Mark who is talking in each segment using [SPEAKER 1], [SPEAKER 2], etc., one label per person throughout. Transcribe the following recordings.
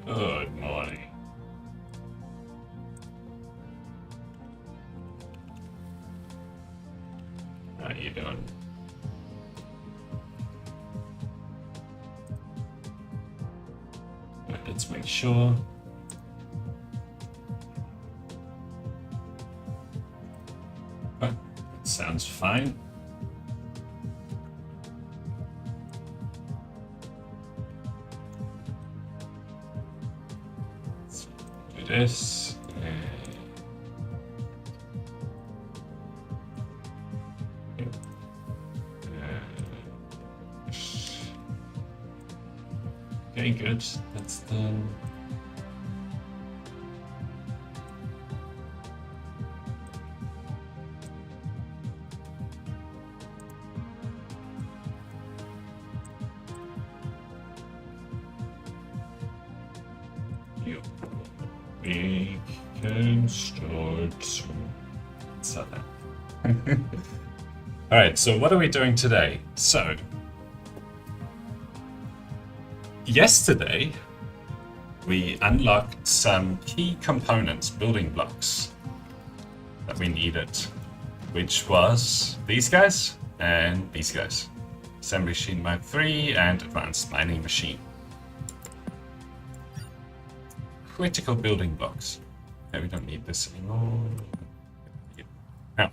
[SPEAKER 1] Good morning. How you doing? Right, let's make sure. Right, that sounds fine. Let's do this. Okay, good. That's done. We can start soon. So all right, so what are we doing today? So yesterday we unlocked some key components, building blocks that we needed, which was these guys and these guys. Assembly Machine Map 3 and Advanced Mining Machine. Critical building blocks. Okay, we don't need this anymore. Now,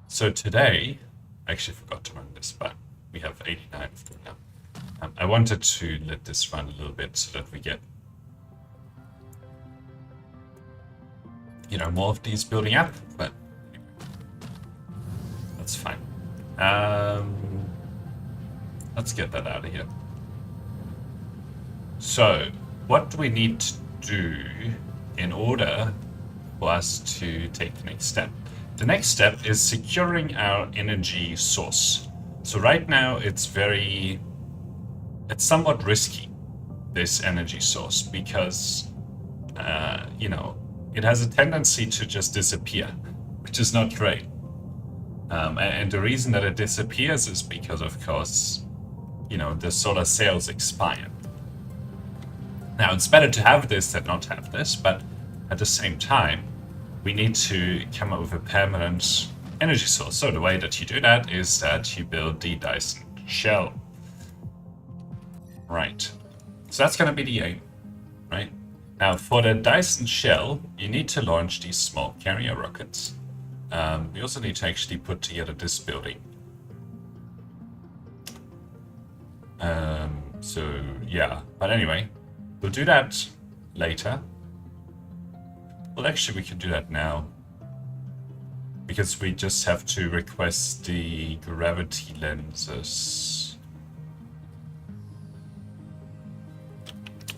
[SPEAKER 1] so today, I actually forgot to run this, but we have 89 of them now. I wanted to let this run a little bit so that we get, more of these building up, but that's fine. Let's get that out of here. So, what do we need to do in order for us to take the next step? The next step is securing our energy source. So right now it's somewhat risky, this energy source, because, it has a tendency to just disappear, which is not great. And the reason that it disappears is because, of course, the solar cells expire. Now, it's better to have this than not have this, but at the same time, we need to come up with a permanent energy source. So the way that you do that is that you build the Dyson shell. Right. So that's going to be the aim, right? Now, for the Dyson shell, you need to launch these small carrier rockets. We also need to actually put together this building. So, yeah. But anyway, we'll do that later. Well, actually, we can do that now. Because we just have to request the gravity lenses.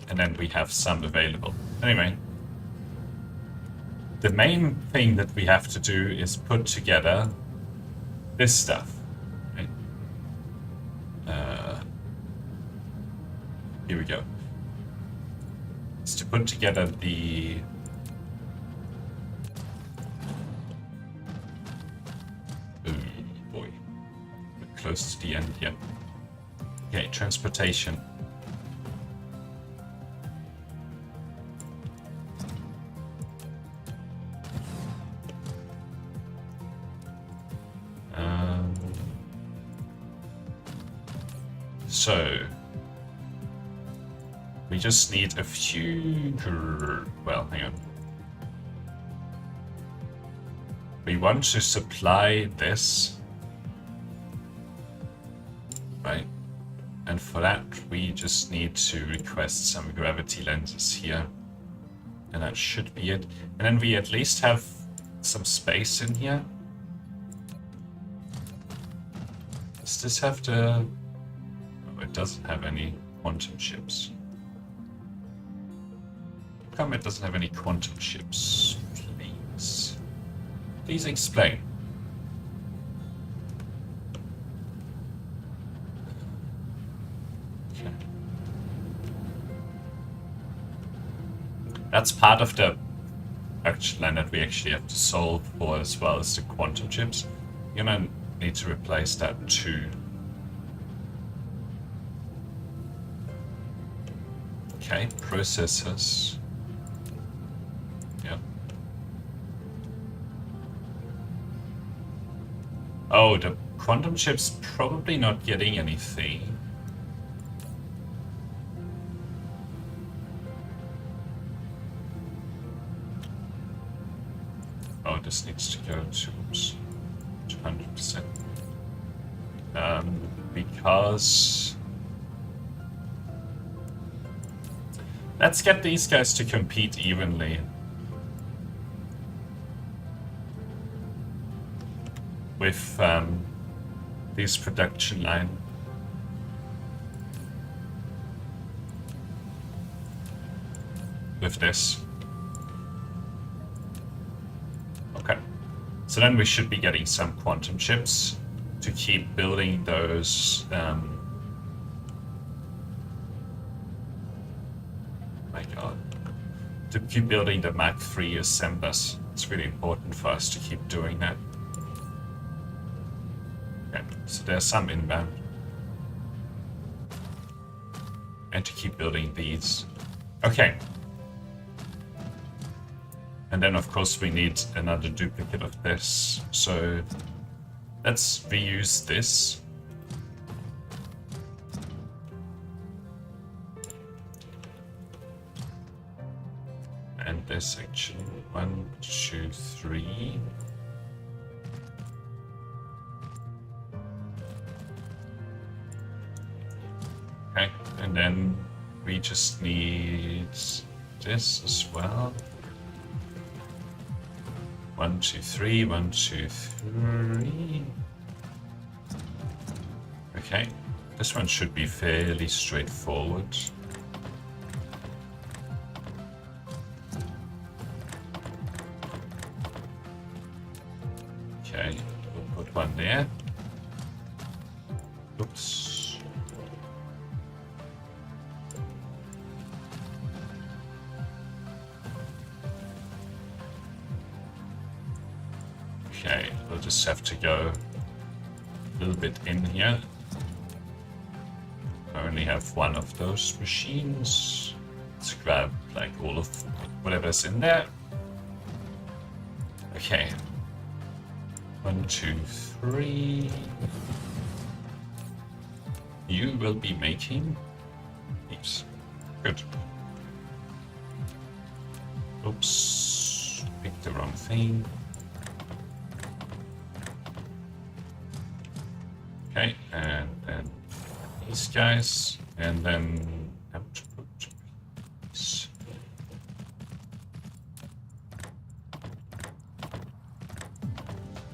[SPEAKER 1] And then we have some available. Anyway, the main thing that we have to do is put together this stuff. Okay? Here we go. It's to put together the boy, we're close to the end here. Okay, transportation. So we just need a few. Well, hang on. We want to supply this, right? And for that, we just need to request some gravity lenses here. And that should be it. And then we at least have some space in here. Does this have the... Oh, it doesn't have any quantum chips. How come it doesn't have any quantum chips? Please. Please explain. Okay. That's part of the action line that we actually have to solve for, as well as the quantum chips. You're gonna need to replace that too. Okay, processors. Yep. Oh, the quantum chip's probably not getting anything. Oh, this needs to go to, oops, 200%. Because... Let's get these guys to compete evenly. With this production line. With this. Okay. So then we should be getting some quantum chips to keep building those my god. To keep building the Mach 3 assemblers. It's really important for us to keep doing that. Okay, so there's some inbound. And to keep building these. Okay. And then of course we need another duplicate of this. So let's reuse this. And this actually, 1, 2, 3. Okay, and then we just need this as well. 1, 2, 3, 1, 2, 3. Okay, this one should be fairly straightforward. Okay, we'll put one there. Oops. Okay, we'll just have to go a little bit in here. I only have one of those machines. Let's grab like all of whatever's in there. Okay. 1, 2, 3. You will be making these. Good. Oops. Picked the wrong thing. Okay, and then these guys, and then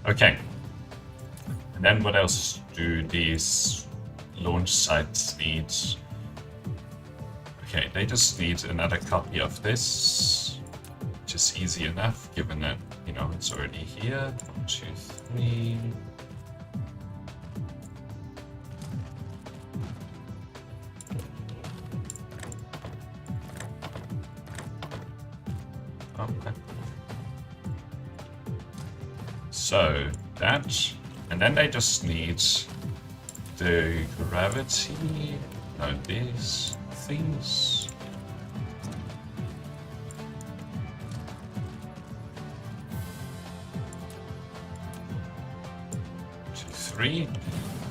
[SPEAKER 1] okay. And then what else do these launch sites need? Okay, they just need another copy of this, which is easy enough given that, you know, it's already here. 1, 2, 3. Okay. So that, and then they just need the gravity, no, these things. Two, 3,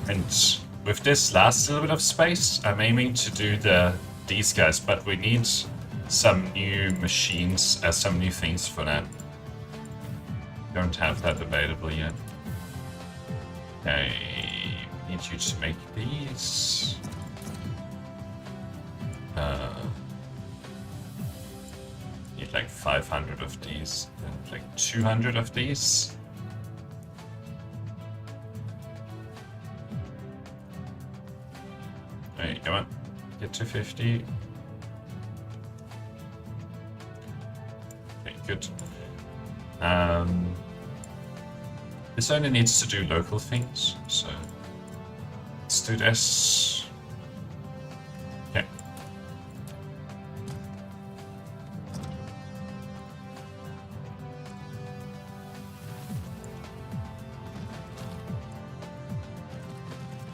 [SPEAKER 1] and with this last little bit of space, I'm aiming to do these guys, but we need some new machines, some new things for that. Don't have that available yet. Okay, need you to make these. Need like 500 of these and like 200 of these. Hey, come on, get to 50. Okay, good. This only needs to do local things, so let's do this. Okay.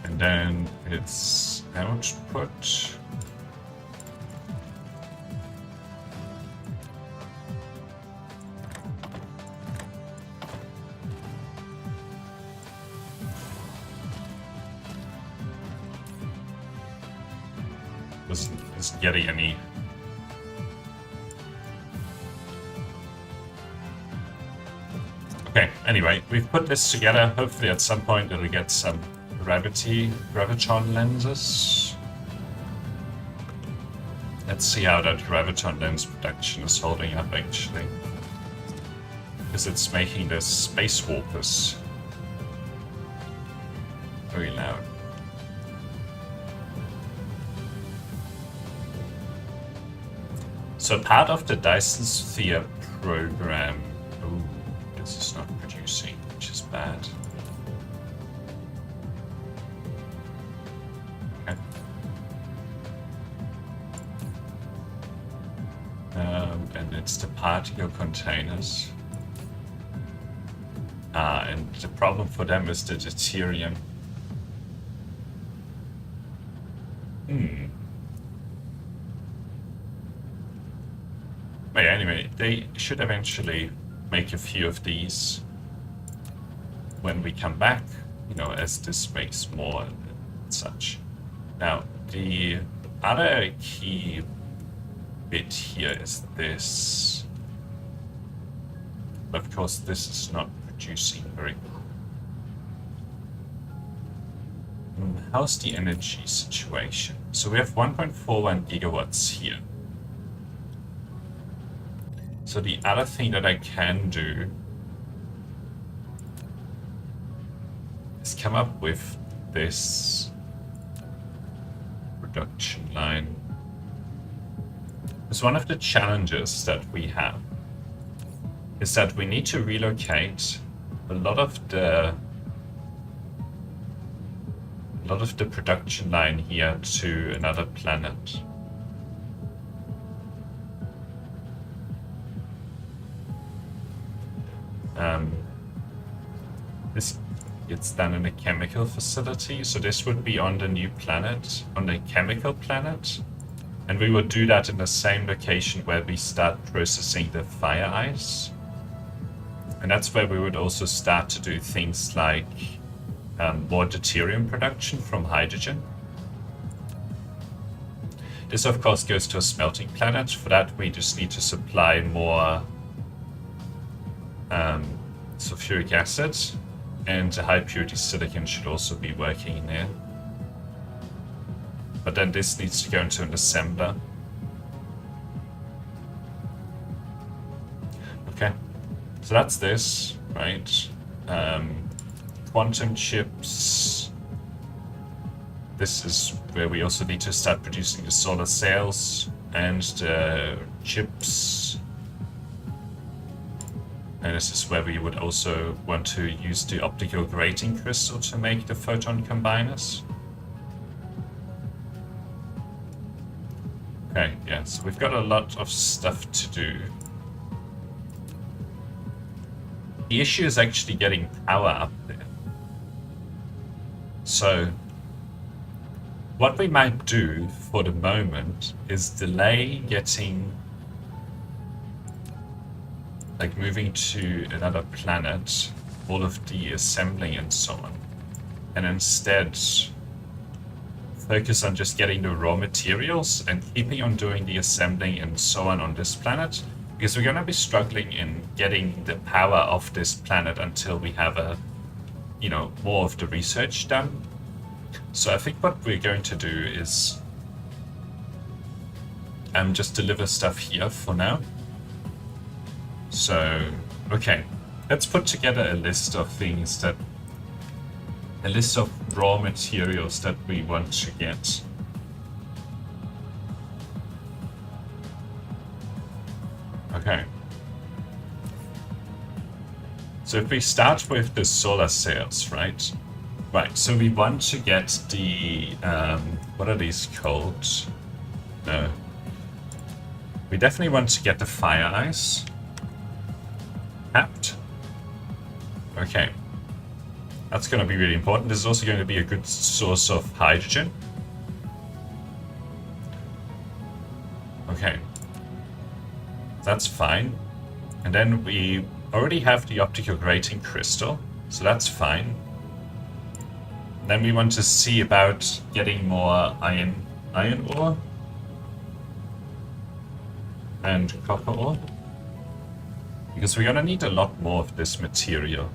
[SPEAKER 1] And then it's output. isn't getting any. Okay, anyway, we've put this together. Hopefully at some point it'll get some graviton lenses. Let's see how that graviton lens production is holding up actually. Because it's making the space warpers very loud. So part of the Dyson Sphere Program. Ooh, this is not producing, which is bad. Okay. And it's the particle containers. And the problem for them is the deuterium. But yeah, anyway, they should eventually make a few of these when we come back, you know, as this makes more and such. Now, the other key bit here is this. But of course, this is not producing very well. How's the energy situation? So we have 1.41 gigawatts here. So the other thing that I can do is come up with this production line. Because one of the challenges that we have is that we need to relocate a lot of the production line here to another planet. This gets done in a chemical facility, so this would be on the new planet, on the chemical planet, and we would do that in the same location where we start processing the fire ice. And that's where we would also start to do things like more deuterium production from hydrogen. This of course goes to a smelting planet. For that we just need to supply more sulfuric acid, and the high purity silicon should also be working in there. But then this needs to go into an assembler. Okay, so that's this, right? Quantum chips. This is where we also need to start producing the solar cells and the chips. And this is where we would also want to use the optical grating crystal to make the photon combiners. Okay, yeah, so we've got a lot of stuff to do. The issue is actually getting power up there. So what we might do for the moment is delay getting, like moving to another planet, all of the assembling and so on, and instead focus on just getting the raw materials and keeping on doing the assembling and so on this planet, because we're going to be struggling in getting the power of this planet until we have more of the research done. So I think what we're going to do is just deliver stuff here for now. So, okay, let's put together a list of raw materials that we want to get. Okay. So if we start with the solar cells, right? Right, so we want to get the, what are these called? No. We definitely want to get the fire ice. Capped. Okay. That's going to be really important. This is also going to be a good source of hydrogen. Okay. That's fine. And then we already have the optical grating crystal, so that's fine. Then we want to see about getting more iron ore. and copper ore. Because we're gonna need a lot more of this material.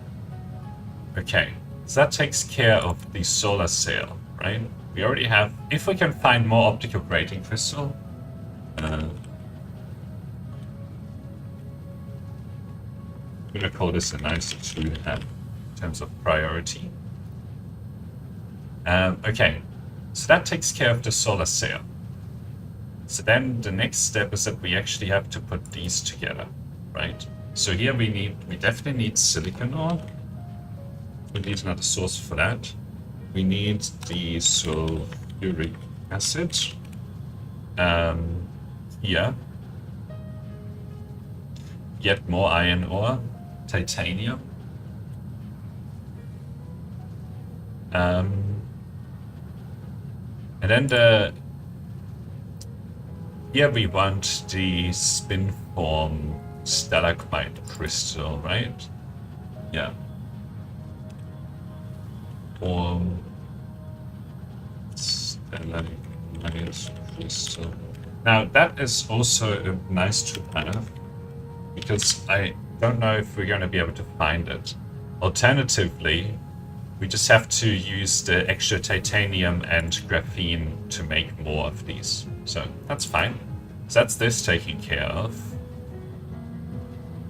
[SPEAKER 1] Okay, so that takes care of the solar sail, right? We already have, if we can find more optical grating crystal, I'm gonna call this a nice to have in terms of priority. Okay, so that takes care of the solar sail. So then the next step is that we actually have to put these together, right? So here we definitely need silicon ore. We need another source for that. We need the sulfuric acid. Here. Yet more iron ore, titanium. And then here we want the spin form stalagmite crystal, right? Yeah. Form stalagmite crystal. Now that is also nice to have, because I don't know if we're going to be able to find it. Alternatively, we just have to use the extra titanium and graphene to make more of these. So that's fine. So that's this taken care of.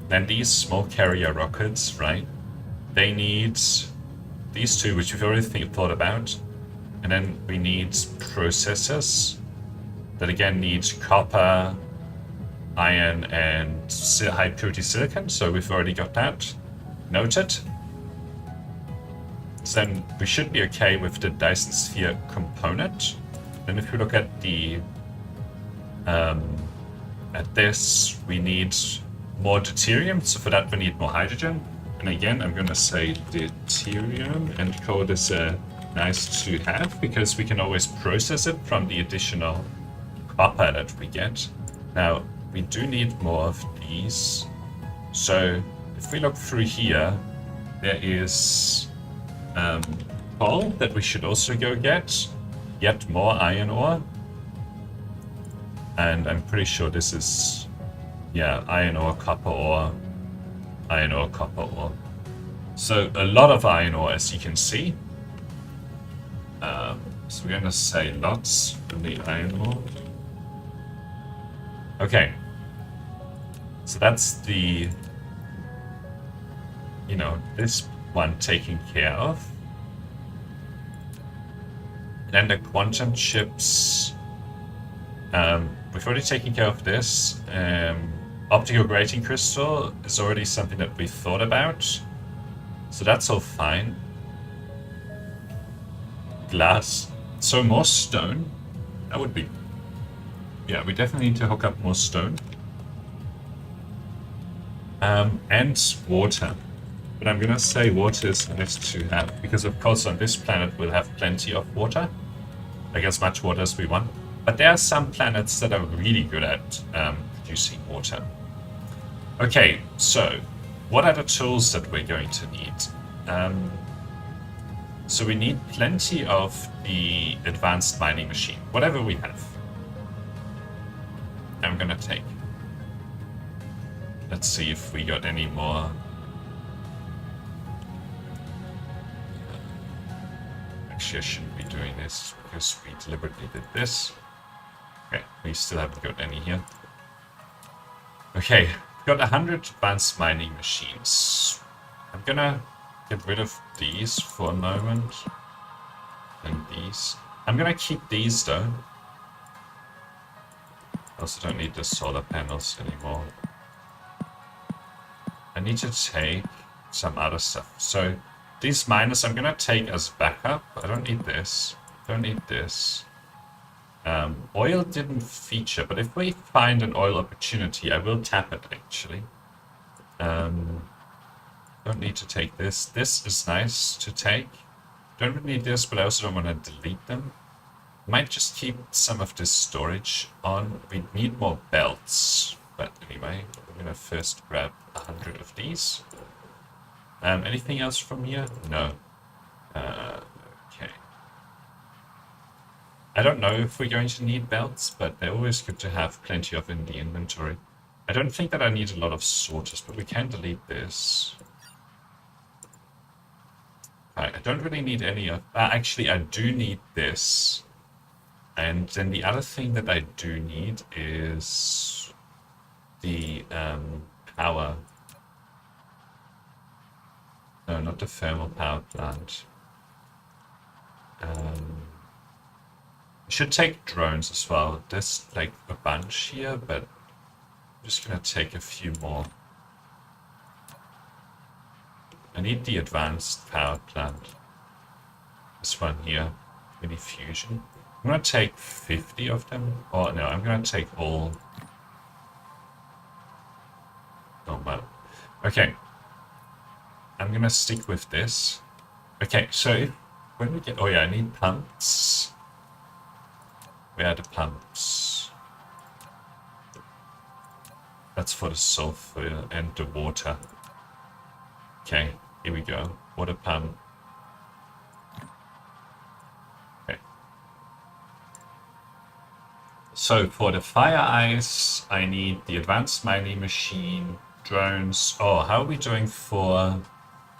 [SPEAKER 1] Then these small carrier rockets, right? They need these two, which we've already thought about. And then we need processors that again need copper, iron, and high purity silicon. So we've already got that. Noted. So then we should be okay with the Dyson Sphere component. Then if we look at the at this, we need more deuterium. So for that we need more hydrogen. And again, I'm going to say deuterium and call this a nice to have, because we can always process it from the additional copper that we get. Now we do need more of these. So if we look through here, there is coal that we should also go get. Yet more iron ore. And I'm pretty sure this is, yeah, iron ore, copper ore, iron ore, copper ore. So a lot of iron ore, as you can see. So we're going to say lots of the iron ore. Okay. So that's the, this one taken care of. Then the quantum chips, we've already taken care of this. Optical grating crystal is already something that we thought about. So that's all fine. Glass. So more stone. That would be... Yeah, we definitely need to hook up more stone. And water. But I'm gonna say water is nice to have, because of course on this planet we'll have plenty of water. Like as much water as we want. But there are some planets that are really good at producing water. Okay, so what are the tools that we're going to need? So we need plenty of the advanced mining machine, whatever we have. I'm gonna take. Let's see if we got any more. Actually, I shouldn't be doing this because we deliberately did this. Okay, we still haven't got any here. Okay, we've got 100 advanced mining machines. I'm gonna get rid of these for a moment. And these. I'm gonna keep these though. I also don't need the solar panels anymore. I need to take some other stuff. So these miners I'm gonna take as backup. I don't need this. Don't need this. Oil didn't feature, but if we find an oil opportunity, I will tap it actually. Don't need to take this. This is nice to take. Don't really need this, but I also don't want to delete them. Might just keep some of this storage on. We need more belts. But anyway, we're gonna first grab 100 of these. Anything else from here? No. Okay. I don't know if we're going to need belts, but they're always good to have plenty of in the inventory. I don't think that I need a lot of sorters, but we can delete this. I don't really need any of... actually, I do need this. And then the other thing that I do need is the power. No, not the thermal power plant. Should take drones as well. There's like a bunch here, but I'm just gonna take a few more. I need the advanced power plant. This one here, mini fusion. I'm gonna take 50 of them. Oh no, I'm gonna take all. Oh well. Okay. I'm gonna stick with this. Okay, so when we get... Oh yeah, I need pumps. Where are the pumps? That's for the sulfur and the water. Okay, here we go. Water pump. Okay. So for the fire ice, I need the advanced mining machine, drones. Oh, how are we doing for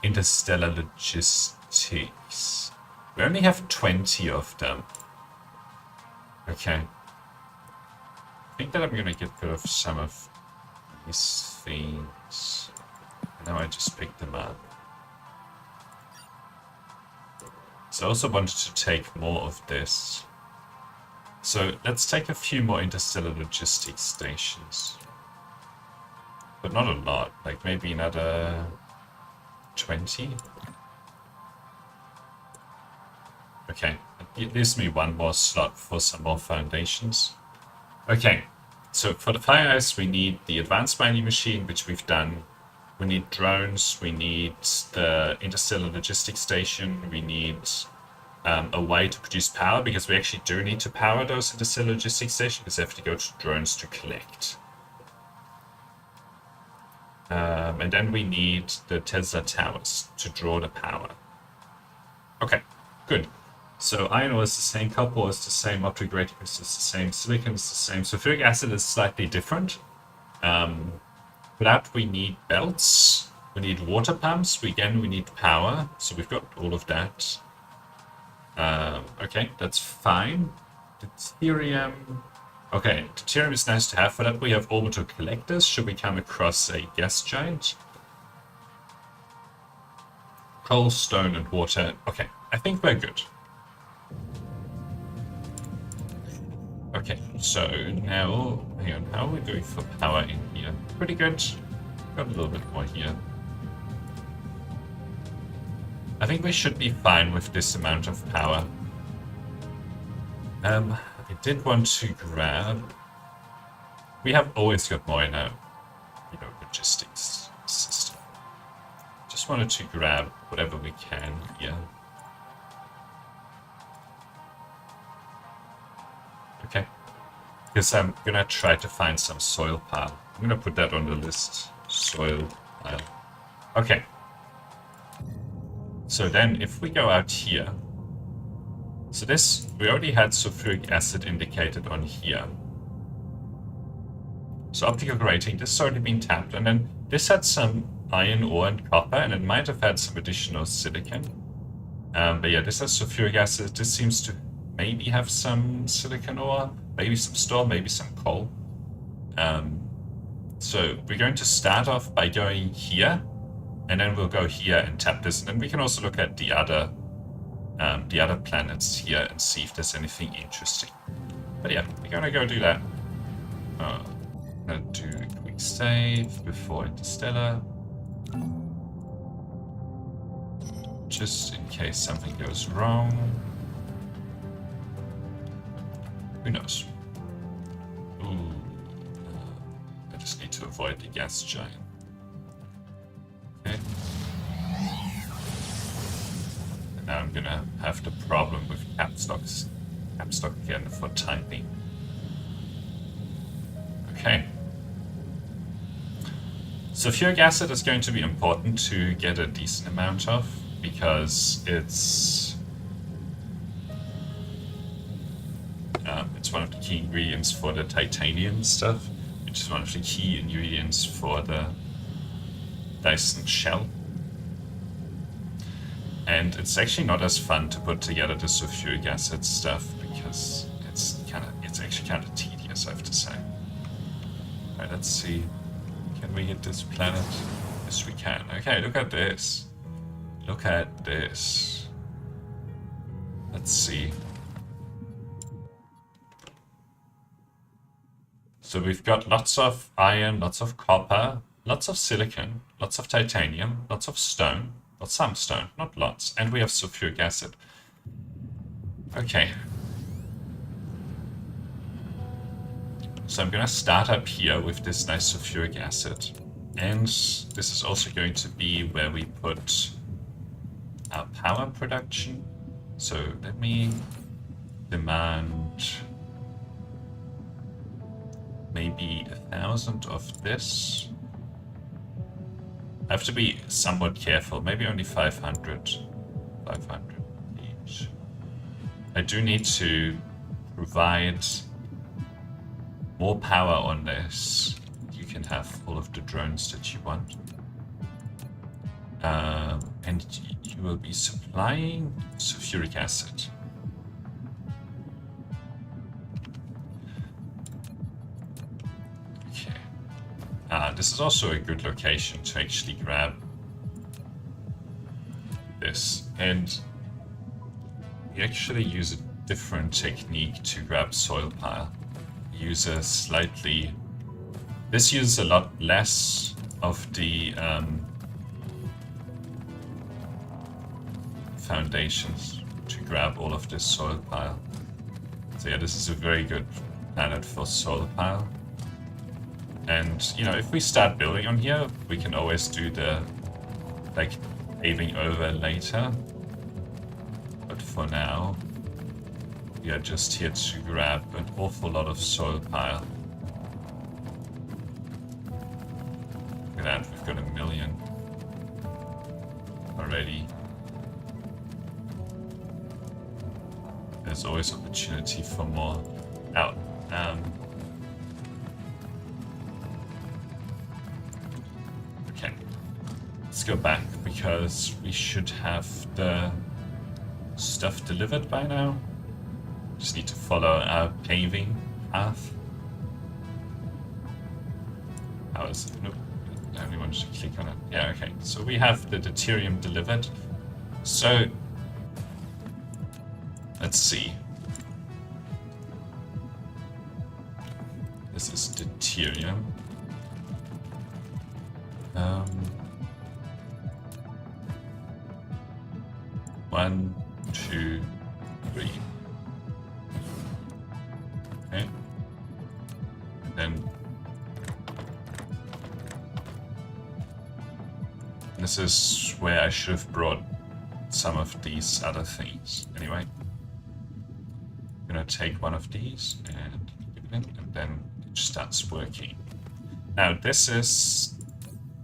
[SPEAKER 1] interstellar logistics? We only have 20 of them. Okay. I think that I'm gonna get rid of some of these things. Now I just picked them up. So I also wanted to take more of this. So let's take a few more interstellar logistics stations. But not a lot, like maybe another 20. Okay, it leaves me one more slot for some more foundations. Okay, so for the fire ice we need the advanced mining machine, which we've done. We need drones, we need the interstellar logistics station, we need a way to produce power, because we actually do need to power those interstellar logistics stations, because they have to go to drones to collect. And then we need the Tesla towers to draw the power. Okay, good. So iron ore is the same, copper ore is the same, optic rating is the same, silicon is the same, sulfuric acid is slightly different. For that we need belts, we need water pumps, we need power, so we've got all of that. Okay, that's fine. Deuterium. Okay, deuterium is nice to have. For that we have orbital collectors, should we come across a gas giant. Coal, stone and water. Okay, I think we're good. Okay, so now, hang on, how are we doing for power in here? Pretty good. Got a little bit more here. I think we should be fine with this amount of power. I did want to grab... We have always got more in our, logistics system. Just wanted to grab whatever we can here. Okay. Because I'm gonna try to find some soil pile. I'm gonna put that on the list. Soil pile. Okay. So then if we go out here. So this, we already had sulfuric acid indicated on here. So optical grating, this has already been tapped. And then this had some iron ore and copper, and it might have had some additional silicon. But yeah, this has sulfuric acid. This seems to maybe have some silicon ore, maybe some stone, maybe some coal. So we're going to start off by going here, and then we'll go here and tap this, and then we can also look at the other planets here and see if there's anything interesting. But yeah, we're gonna go do that. I'm gonna do a quick save before Interstellar, just in case something goes wrong. Who knows? Ooh, I just need to avoid the gas giant. Okay. And now I'm gonna have the problem with capstock again for time being. Okay. Sulfuric acid is going to be important to get a decent amount of, because it's It's one of the key ingredients for the titanium stuff, which is one of the key ingredients for the Dyson shell. And it's actually not as fun to put together the sulfuric acid stuff because it's actually kind of tedious, I have to say. Alright, let's see. Can we hit this planet? Yes, we can. Okay, look at this. Look at this. Let's see. So we've got lots of iron, lots of copper, lots of silicon, lots of titanium, lots of stone. Well, some stone, not lots. And we have sulfuric acid. Okay. So I'm going to start up here with this nice sulfuric acid. And this is also going to be where we put our power production. So let me demand maybe 1,000 of this. I have to be somewhat careful, maybe only 500. 500 each. I do need to provide more power on this. You can have all of the drones that you want. And you will be supplying sulfuric acid. This is also a good location to actually grab this. And we actually use a different technique to grab soil pile. Use a slightly... This uses a lot less of the foundations to grab all of this soil pile. So yeah, this is a very good planet for soil pile. And, you know, if we start building on here, we can always do the, like, paving over later. But for now, we are just here to grab an awful lot of soil pile. Look at that, we've got 1 million already. There's always opportunity for more. Now, let's go back because we should have the stuff delivered by now. Just need to follow our paving path. How is it? Nope. I only wanted to click on it. Yeah, okay. So we have the deuterium delivered. So let's see. This is deuterium. 1, 2, 3. Okay. Then this is where I should have brought some of these other things. Anyway, I'm gonna take one of these and give it in, and then it starts working. Now this is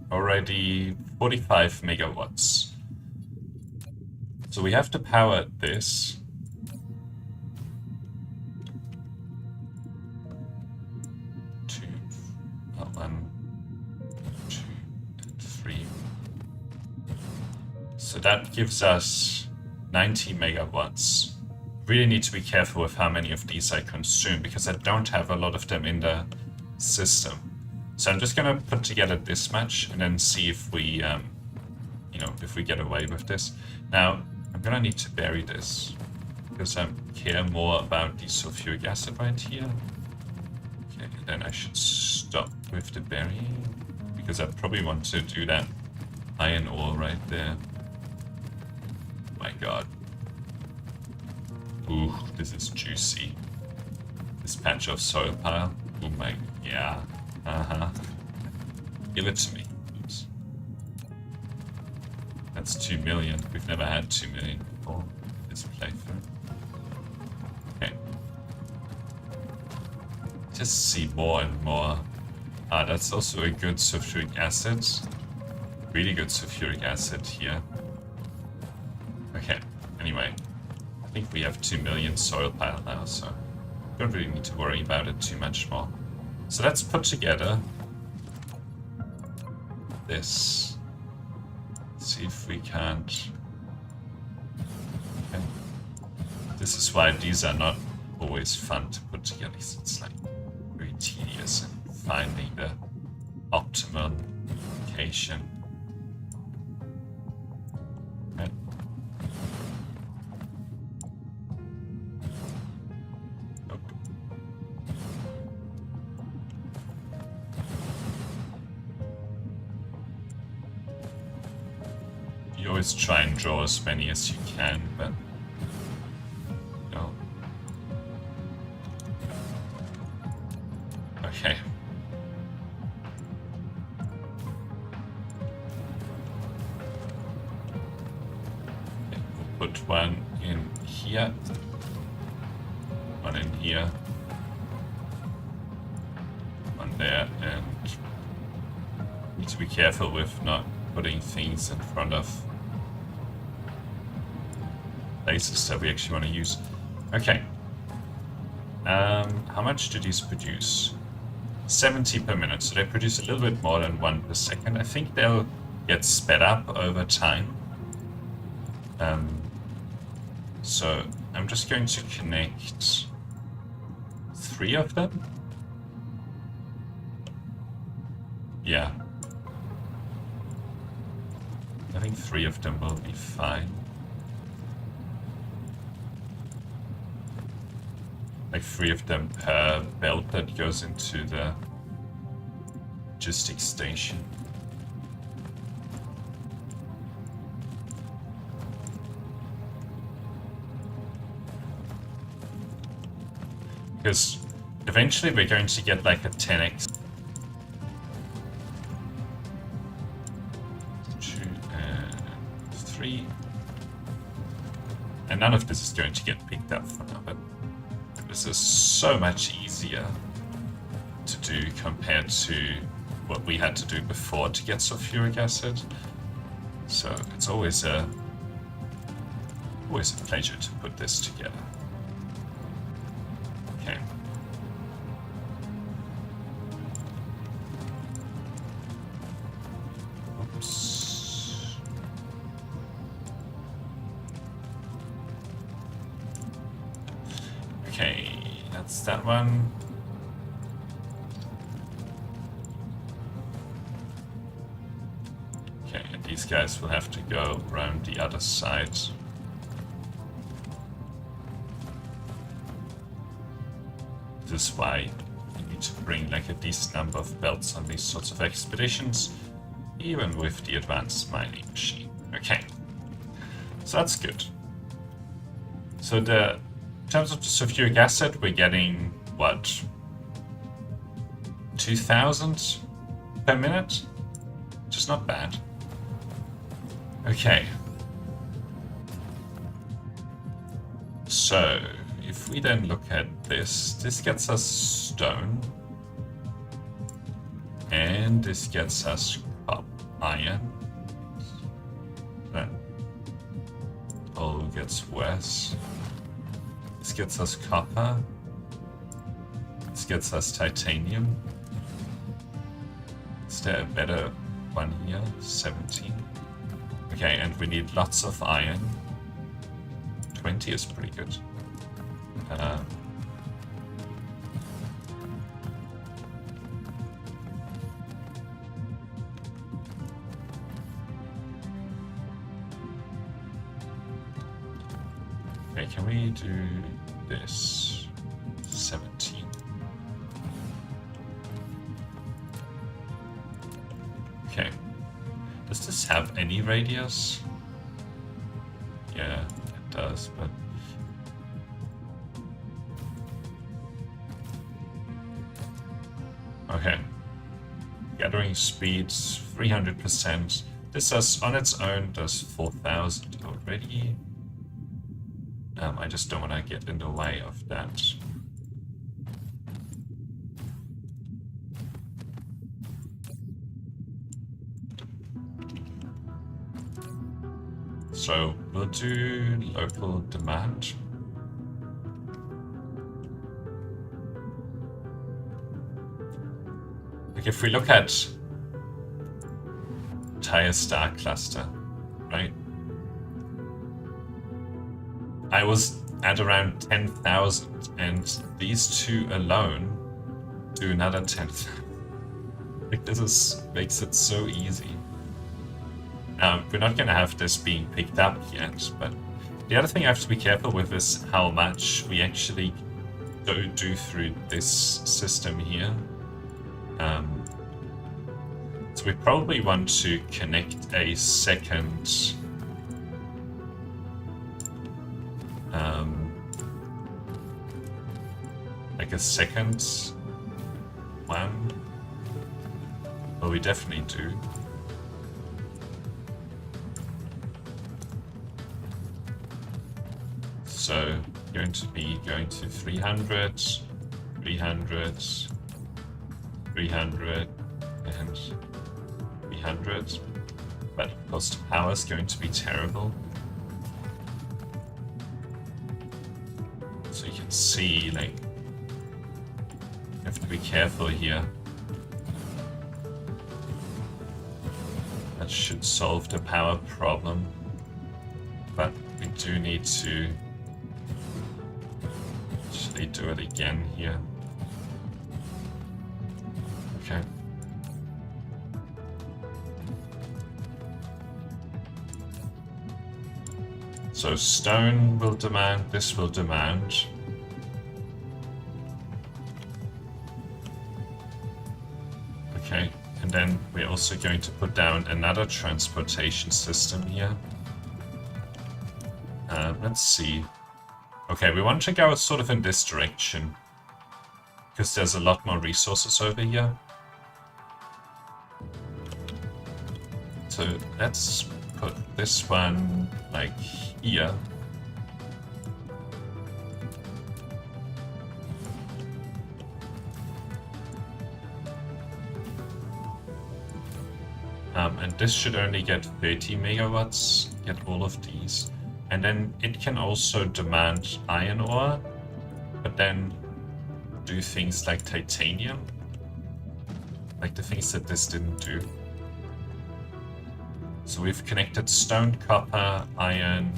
[SPEAKER 1] already 45 megawatts. So we have to power this. One, two, and 3. So that gives us 90 megawatts. Really need to be careful with how many of these I consume because I don't have a lot of them in the system. So I'm just gonna put together this much and then see if we, you know, if we get away with this. Now, I'm gonna need to bury this because I care more about the sulfuric acid right here. Okay, and then I should stop with the burying because I probably want to do that iron ore right there. My god. Ooh, this is juicy. This patch of soil pile. Oh my, yeah. Give it to me. Oops. That's 2 million. We've never had 2 million before this playthrough. Okay. Just see more and more. That's also a good sulfuric acid. Really good sulfuric acid here. Okay, anyway. I think we have 2 million soil pile now, so don't really need to worry about it too much more. So let's put together this. See if we can't. Okay. This is why these are not always fun to put together. It's like very tedious in finding the optimal location. Okay. Nope. You always try and draw as many as you can, but no. Okay. We'll put one in here, one in here, one there, and need to be careful with not putting things in front of places that we actually want to use. Okay. How much do these produce? 70 per minute, so they produce a little bit more than 1 per second. I think they'll get sped up over time. So I'm just going to connect 3 of them. Yeah. I think 3 of them will be fine. Like 3 of them per belt that goes into the logistics station. Because eventually we're going to get like a 10x. 2 and 3. And none of this is going to get picked up for now, but this is so much easier to do compared to what we had to do before to get sulfuric acid. So it's always a pleasure to put this together. Okay. Oops. Okay, that's that one. Okay, and these guys will have to go around the other side. This is why you need to bring like a decent number of belts on these sorts of expeditions, even with the advanced mining machine. Okay, so that's good. So in terms of the sulfuric acid, we're getting, what, 2,000 per minute? Which is not bad. Okay. So, if we then look at this gets us stone. And this gets us iron. That all gets worse. This gets us copper. This gets us titanium. Is there a better one here? 17. Okay, and we need lots of iron. 20 is pretty good. Okay, can we do this? 17. Okay. Does this have any radius? Yeah, it does, but... Okay. Gathering speeds, 300%. This does, on its own, does 4,000 already. I just don't want to get in the way of that. So we'll do local demand. Like if we look at entire star cluster, right? I was at around 10,000, and these two alone do another 10,000. Like this makes it so easy. We're not going to have this being picked up yet, but the other thing I have to be careful with is how much we actually do through this system here. So we probably want to connect a second like a second one. Well, we definitely do. So going to be going to 300, 300, 300, and 300. But cost of power is going to be terrible. So you can see, like, you have to be careful here. That should solve the power problem. But we do need to actually do it again here. Okay. So stone will demand, this will demand. Okay, and then we're also going to put down another transportation system here. Let's see. Okay, we want to go sort of in this direction, because there's a lot more resources over here. So let's put this one like here. And this should only get 30 megawatts, get all of these. And then it can also demand iron ore, but then do things like titanium. Like the things that this didn't do. So we've connected stone, copper, iron,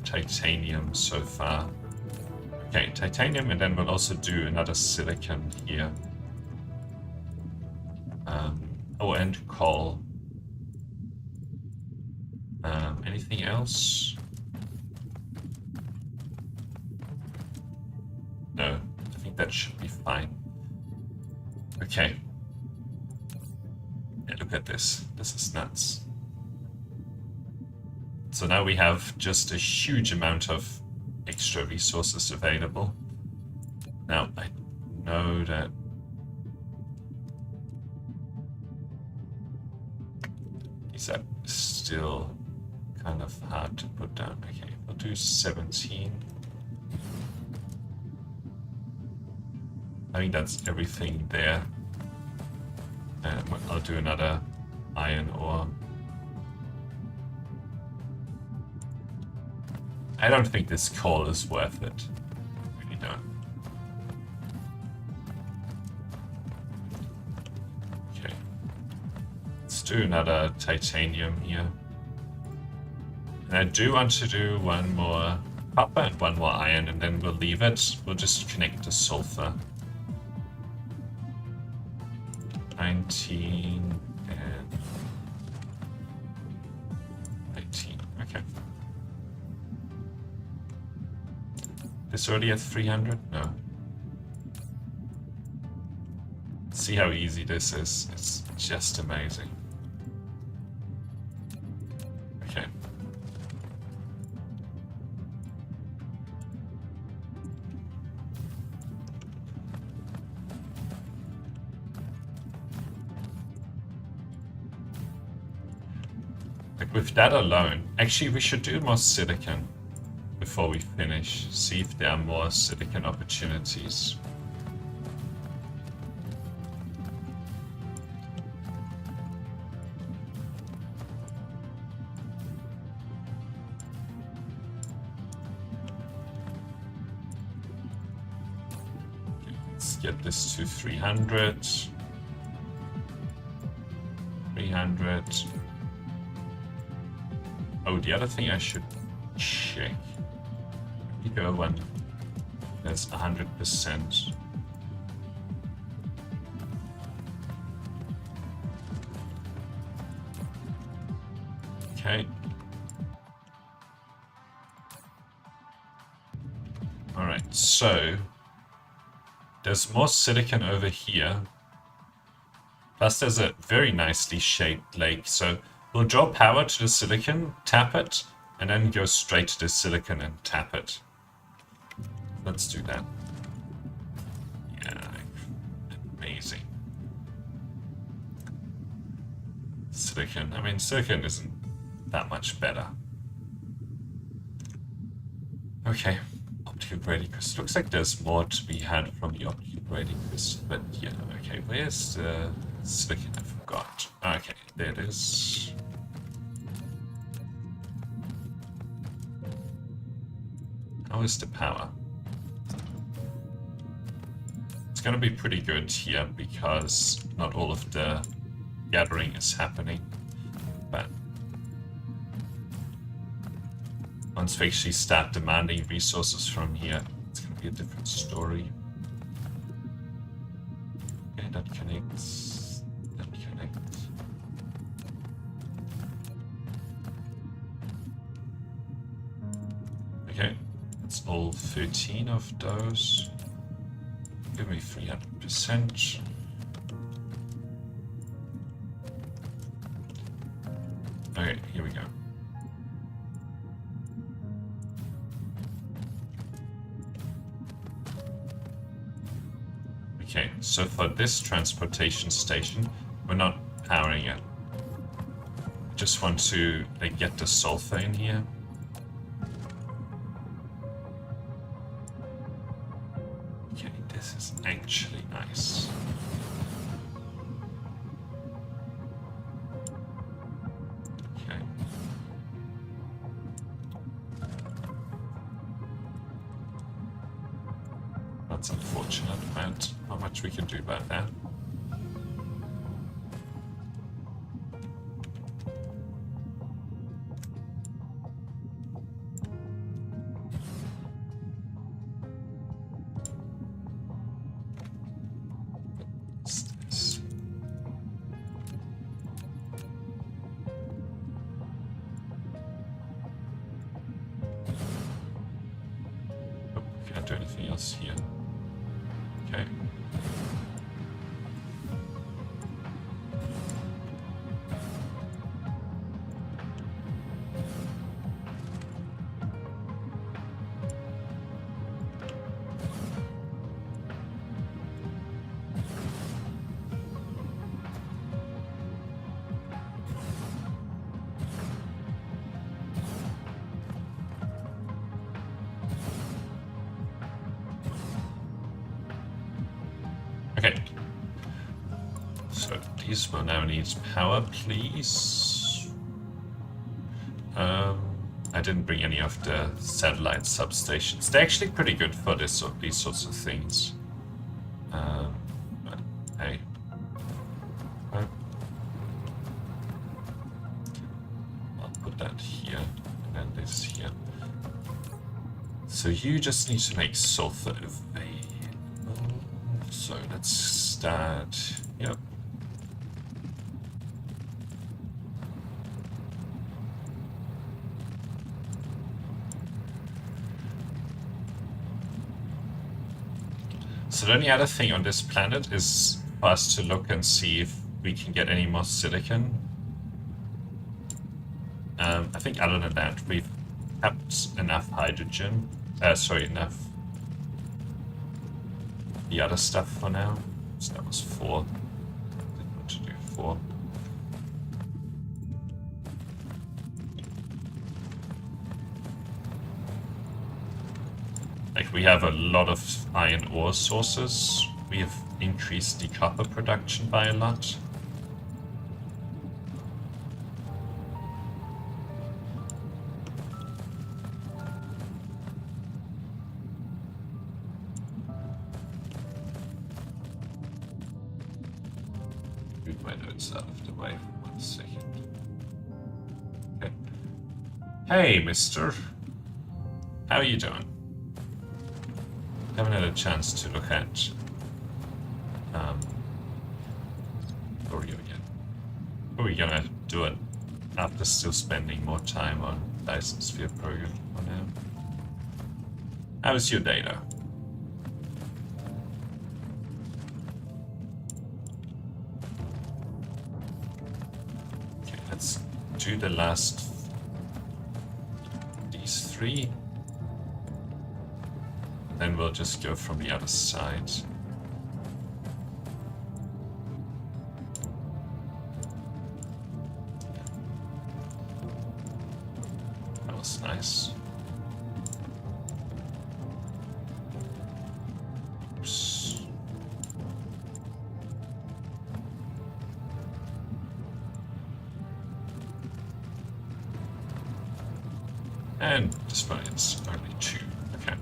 [SPEAKER 1] titanium so far. Okay, titanium, and then we'll also do another silicon here. Oh, and coal. Anything else? No, I think that should be fine. Okay. Yeah, look at this. This is nuts. So now we have just a huge amount of extra resources available. Now, I know that these are still kind of hard to put down. Okay, we'll do 17. I think that's everything there. And I'll do another iron ore. I don't think this coal is worth it. Really don't. Okay. Let's do another titanium here. And I do want to do one more copper and one more iron, and then we'll leave it. We'll just connect the sulfur. 19 and 19. Okay. This already at 300? No. See how easy this is. It's just amazing. Okay. Like with that alone, actually we should do more silicon before we finish. See if there are more silicon opportunities. Okay, let's get this to 300. 300. Oh, the other thing I should check. You go when there's 100%. Okay. Alright, so there's more silicon over here. Plus there's a very nicely shaped lake. So we'll draw power to the silicon, tap it, and then go straight to the silicon and tap it. Let's do that. Yeah, amazing. Silicon. I mean, silicon isn't that much better. Okay, optical grading crystal. Looks like there's more to be had from the optical grading crystal, but yeah, okay, where's the silicon? I forgot. Okay, there it is. How is the power? It's gonna be pretty good here because not all of the gathering is happening, but once we actually start demanding resources from here, it's going to be a different story. Okay, that connects. That connects. Okay, it's all 13 of those. Give me 300%. Okay, here we go. Okay, so for this transportation station, we're not powering it. Just want to get the sulfur in here. Okay, this is actually nice. Okay. That's unfortunate, but not much we can do about that. What's this? Oh, can't do anything else here. Okay. Okay. So these will now need power, please. I didn't bring any of the satellite substations. They're actually pretty good for this or these sorts of things. But hey. I'll put that here and then this here. So you just need to make sulfur available. So let's start. Yep. So the only other thing on this planet is for us to look and see if we can get any more silicon. I think other than that, we've kept enough hydrogen. Enough the other stuff for now. So that was 4. Didn't want to do 4. Like, we have a lot of iron ore sources. We have increased the copper production by a lot. Move my notes out of the way for a second. Okay. Hey, mister. How are you doing? Haven't had a chance to look at Oreo yet. Are we gonna do it after still spending more time on Dyson Sphere Program for now? How's your data? Okay, let's do the last these three. Then we'll just go from the other side. That was nice. Oops. And despite it's only 2. Okay.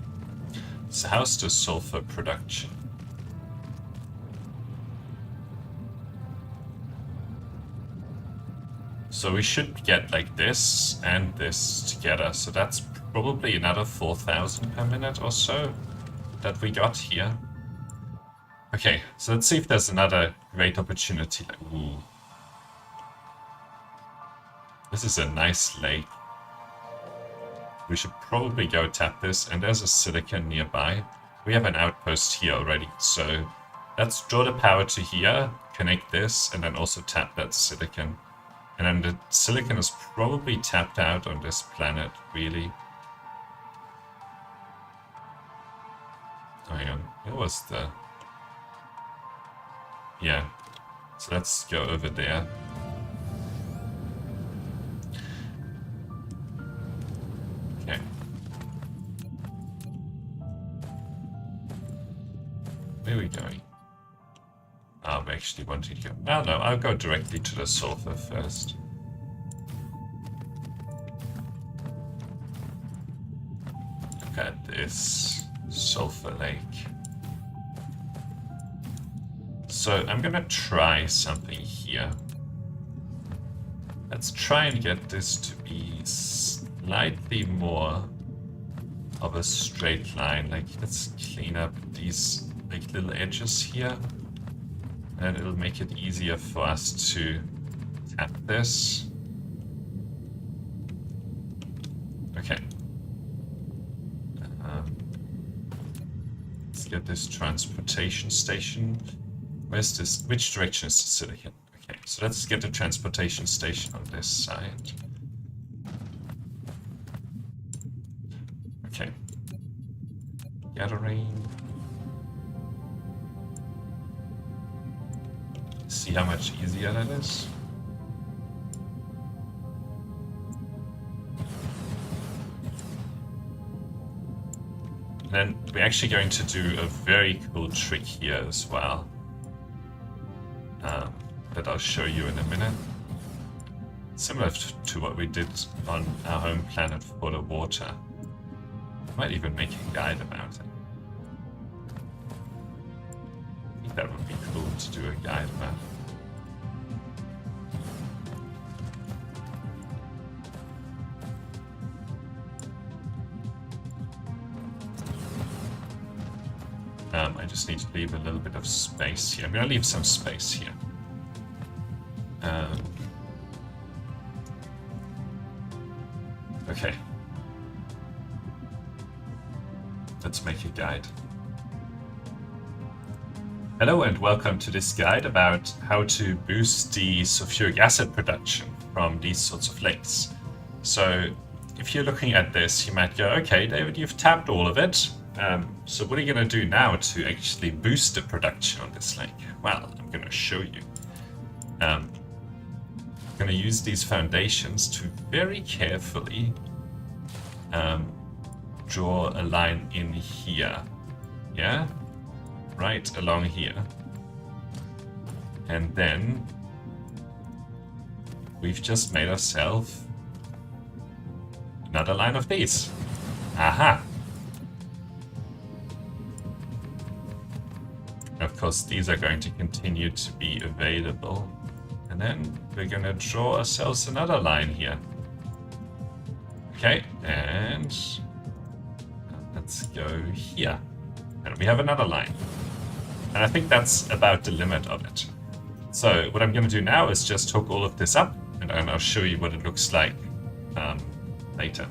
[SPEAKER 1] So how's the sulfur production? So we should get like this and this together. So that's probably another 4,000 per minute or so that we got here. Okay, so let's see if there's another great opportunity. Ooh. This is a nice lake. We should probably go tap this, and there's a silicon nearby. We have an outpost here already, so let's draw the power to here, connect this, and then also tap that silicon. And then the silicon is probably tapped out on this planet, really. Oh, hang on, where was the... Yeah, so let's go over there. Okay. Where are we going? I'm actually wanting to go... Oh no, I'll go directly to the sulfur first. Look at this sulfur lake. So I'm gonna try something here. Let's try and get this to be slightly more of a straight line. Like, let's clean up these like little edges here. And it'll make it easier for us to tap this. Okay. Let's get this transportation station. Where's this? Which direction is the silicon? Okay, so let's get the transportation station on this side. Okay. Gathering. See how much easier that is? And then we're actually going to do a very cool trick here as well. That I'll show you in a minute. Similar to what we did on our home planet for the water. I might even make a guide about it. I think that would be cool to do a guide about. I just need to leave a little bit of space here. I'm going to leave some space here. Okay. Let's make a guide. Hello and welcome to this guide about how to boost the sulfuric acid production from these sorts of lakes. So if you're looking at this, you might go, okay, David, you've tapped all of it. So what are you going to do now to actually boost the production on this lake? Well, I'm going to show you. I'm going to use these foundations to very carefully draw a line in here. Yeah? Right along here. And then we've just made ourselves another line of these. Aha! Of course, these are going to continue to be available. And And then we're going to draw ourselves another line here. Okay, and let's go here. And we have another line. And I think that's about the limit of it. So what I'm going to do now is just hook all of this up, and I'll show you what it looks like later.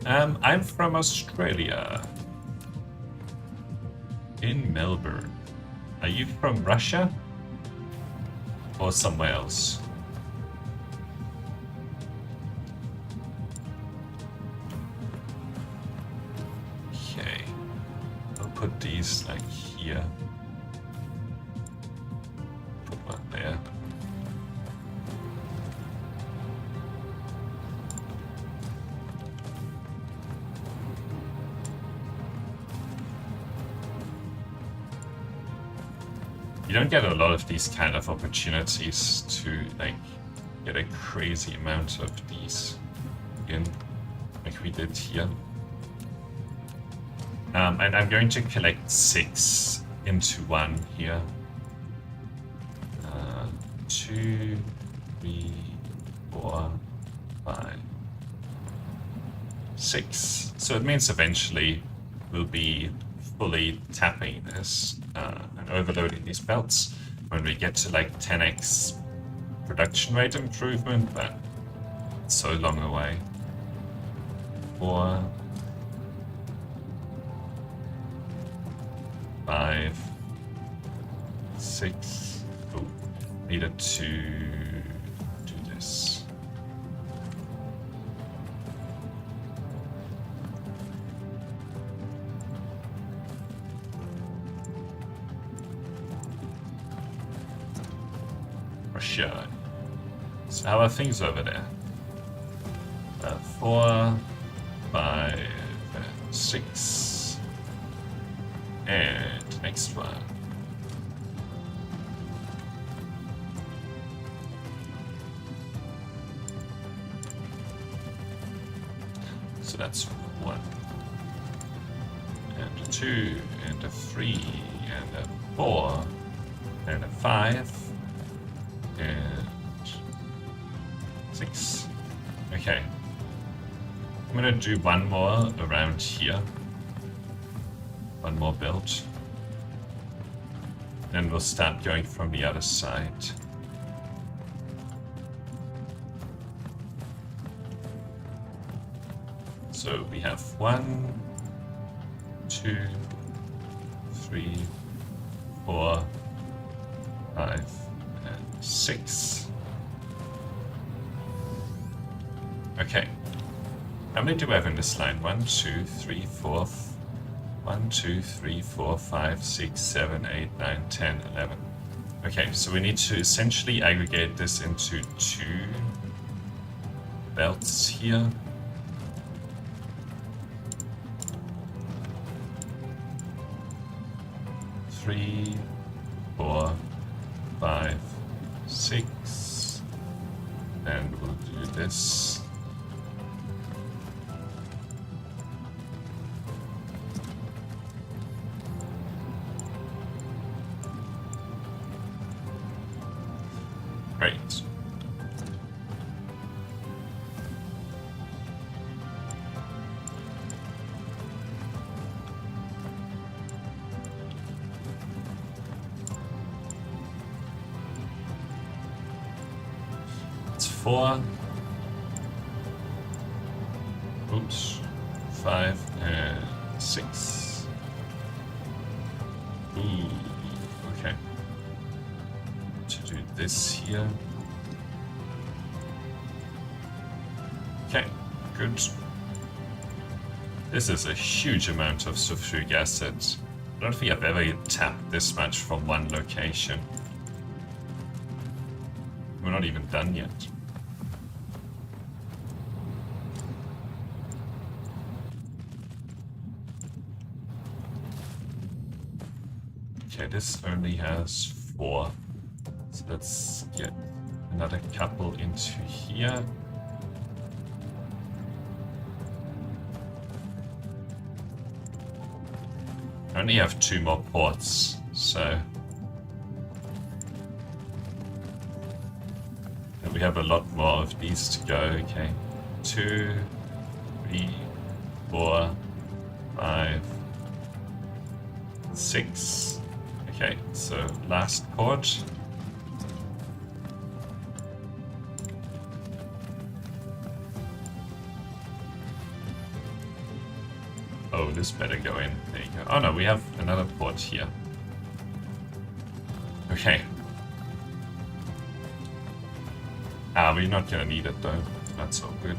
[SPEAKER 1] I'm from Australia, in Melbourne. Are you from Russia or somewhere else? Okay, I'll put these like here. Put one there. You don't get a lot of these kind of opportunities to like get a crazy amount of these in, like we did here. And I'm going to collect 6 into one here. 2, 3, 4, 5, 6. So it means eventually we'll be fully tapping this and overloading these belts when we get to like 10x production rate improvement, but it's so long away. 4, 5, 6. Oh, needed to do this. Russia. So how are things over there? 4, 5, 6. And next one. So that's 1, and a 2, and a 3, and a 4, and a 5, and 6. Okay. I'm gonna do one more around here. One more build. Then we'll start going from the other side. So we have 1, 2, 3, 4, 5, and 6. Okay. How many do we have in this line? 1, 2, 3, 4, 1, 2, 3, 4, 5, 6, 7, 8, 9, 10, 11. Okay, so we need to essentially aggregate this into 2 belts here. Three, 4, 5, 6, and we'll do this. Great. It's 4. Oops. 5 and 6. Ooh. Okay. To do this here. Okay, good. This is a huge amount of sulfuric acid. I don't think I've ever tapped this much from one location. We're not even done yet. Okay, this only has 4. So let's get another couple into here. I only have 2 more ports, so we have a lot more of these to go. Okay, 2, 3, 4, 5, 6. Okay, so last port. Oh, this better go in. There you go. Oh no, we have another port here. Okay. We're not gonna need it though. That's all good.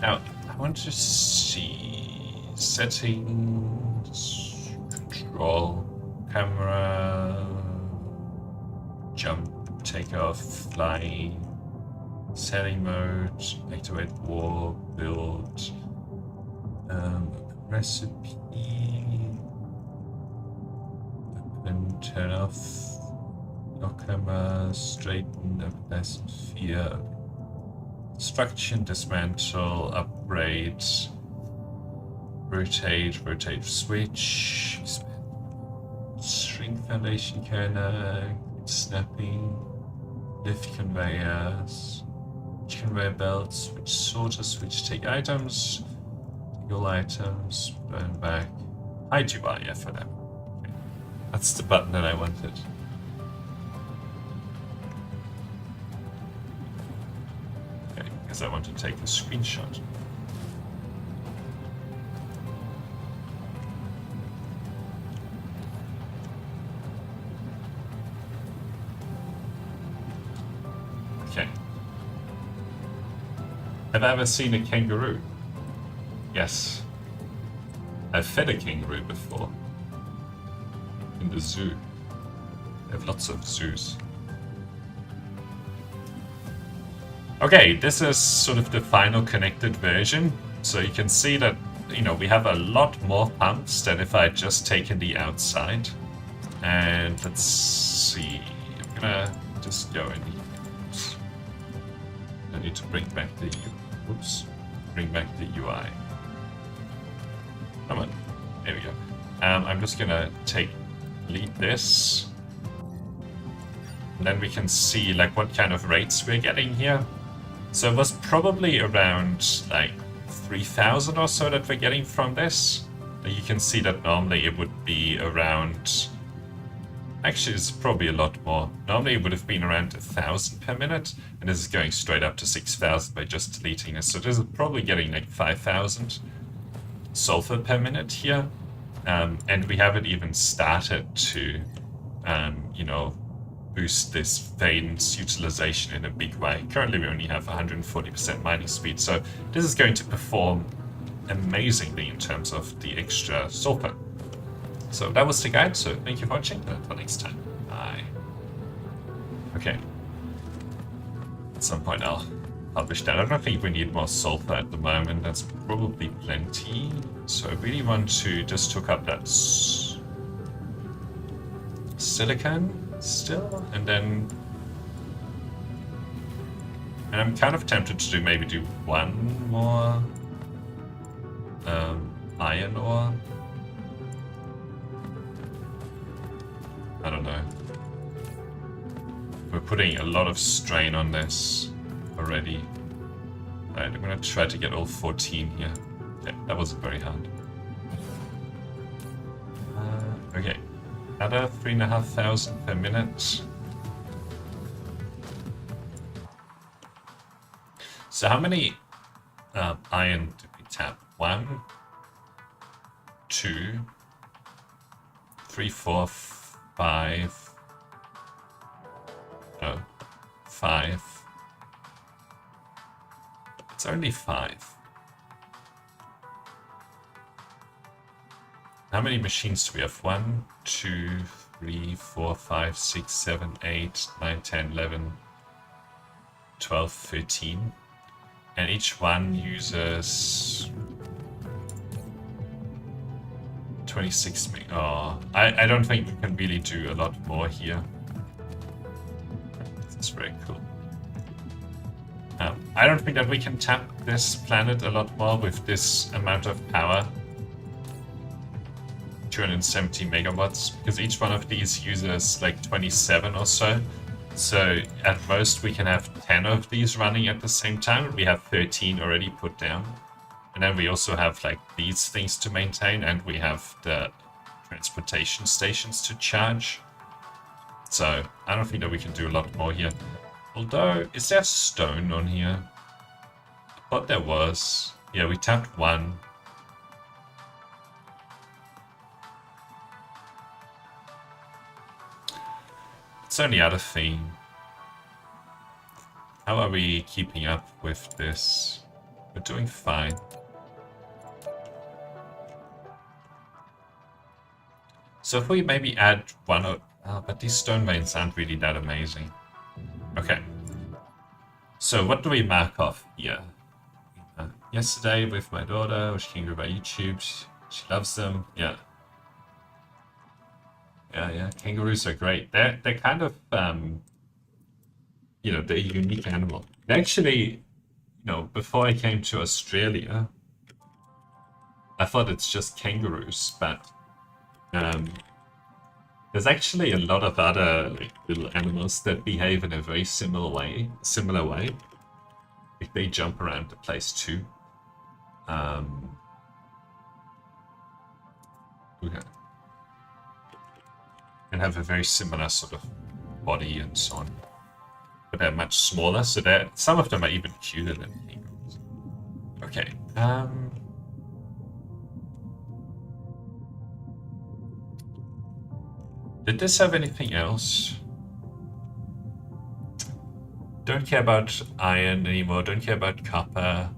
[SPEAKER 1] Now, I want to see settings, control, camera, jump, takeoff, fly, sailing mode, activate warp, build, recipe, open, turn off, lock camera, straighten, Dyson Sphere, construction, dismantle, upgrade, rotate, switch, shrink foundation corner, snapping, lift conveyors, conveyor belts, switch sorter, switch take items, take all items, burn back, hide UI, yeah, for them. Okay. That's the button that I wanted. Okay, because I want to take a screenshot. Okay. Have I ever seen a kangaroo? Yes. I've fed a kangaroo before. In the zoo. They have lots of zoos. Okay, this is sort of the final connected version. So you can see that, you know, we have a lot more pumps than if I had just taken the outside. And let's see. I'm gonna just go in here. I need to bring back the bring back the UI. Come on, there we go. I'm just gonna delete this, and then we can see like what kind of rates we're getting here. So it was probably around like 3,000 or so that we're getting from this. You can see that normally it would be around. Actually, it's probably a lot more. Normally, it would have been around 1,000 per minute, and this is going straight up to 6,000 by just deleting this. So this is probably getting like 5,000 sulfur per minute here, and we haven't even started to, you know, boost this veins utilization in a big way. Currently, we only have 140% mining speed, so this is going to perform amazingly in terms of the extra sulfur. So that was the guide, so thank you for watching, and until next time, bye. Okay. At some point I'll publish that. I don't think we need more sulfur at the moment, that's probably plenty. So I really want to just hook up that silicon still, and then... And I'm kind of tempted to maybe do one more iron ore. I don't know. We're putting a lot of strain on this already. Alright, I'm gonna try to get all 14 here. Okay, that wasn't very hard. Okay, another 3,500 per minute. So how many iron did we tap? 1, 2, 3, 4, 5. No, 5. It's only 5. How many machines do we have? 1, 2, 3, 4, 5, 6, 7, 8, 9, 10, 11, 12, 13. And each one uses 26 meg. Oh, I don't think we can really do a lot more here. That's very cool. I don't think that we can tap this planet a lot more with this amount of power. 270 megawatts, because each one of these uses like 27 or so. So at most we can have 10 of these running at the same time. We have 13 already put down. And then we also have like these things to maintain, and we have the transportation stations to charge. So I don't think that we can do a lot more here. Although, is there stone on here? I thought there was. Yeah, we tapped one. It's only other thing. How are we keeping up with this? We're doing fine. So if we maybe add one of... Oh, but these stone veins aren't really that amazing. Okay. So what do we mark off here? Yesterday with my daughter, which came to my YouTube. She loves them. Yeah. Yeah. Kangaroos are great. They're kind of, you know, they're a unique animal. Actually, you know, before I came to Australia, I thought it's just kangaroos, but there's actually a lot of other like, little animals that behave in a very similar way. Like they jump around the place too. Okay. And have a very similar sort of body and so on. But they're much smaller, so some of them are even cuter than kangaroos. Okay. Did this have anything else? Don't care about iron anymore, don't care about copper.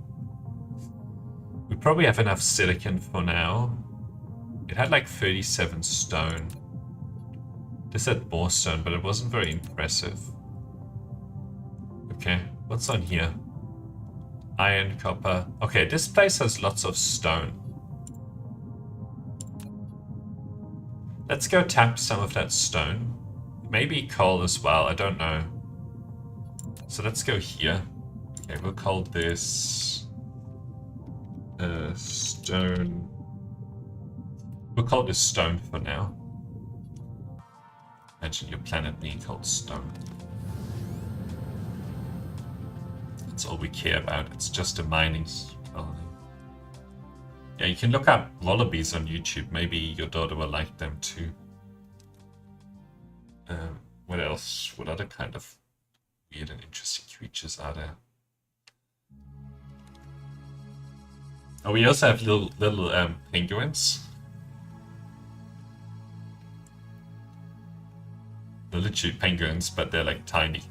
[SPEAKER 1] We probably have enough silicon for now. It had like 37 stone. This had more stone, but it wasn't very impressive. Okay, what's on here? Iron, copper. Okay, this place has lots of stone. Let's go tap some of that stone. Maybe coal as well, I don't know. So let's go here. Okay, we'll call this stone. We'll call this stone for now. Imagine your planet being called stone. That's all we care about. It's just a mining colony. Yeah, you can look up wallabies on YouTube. Maybe your daughter will like them too. What else? What other kind of weird and interesting creatures are there? Oh, we also have little penguins. They're literally penguins, but they're like tiny.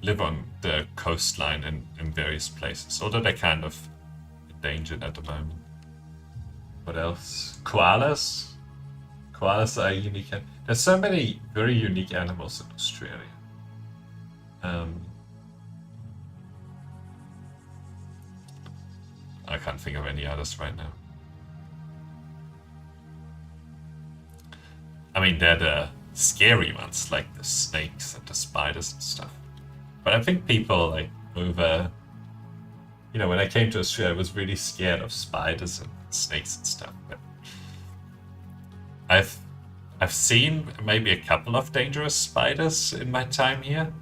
[SPEAKER 1] Live on the coastline in various places, although they're kind of endangered at the moment. What else? Koalas? Koalas are unique. There's so many very unique animals in Australia. I can't think of any others right now. I mean, they're the scary ones, like the snakes and the spiders and stuff. But I think people like over... You know, when I came to Australia, I was really scared of spiders and snakes and stuff. But I've seen maybe a couple of dangerous spiders in my time here.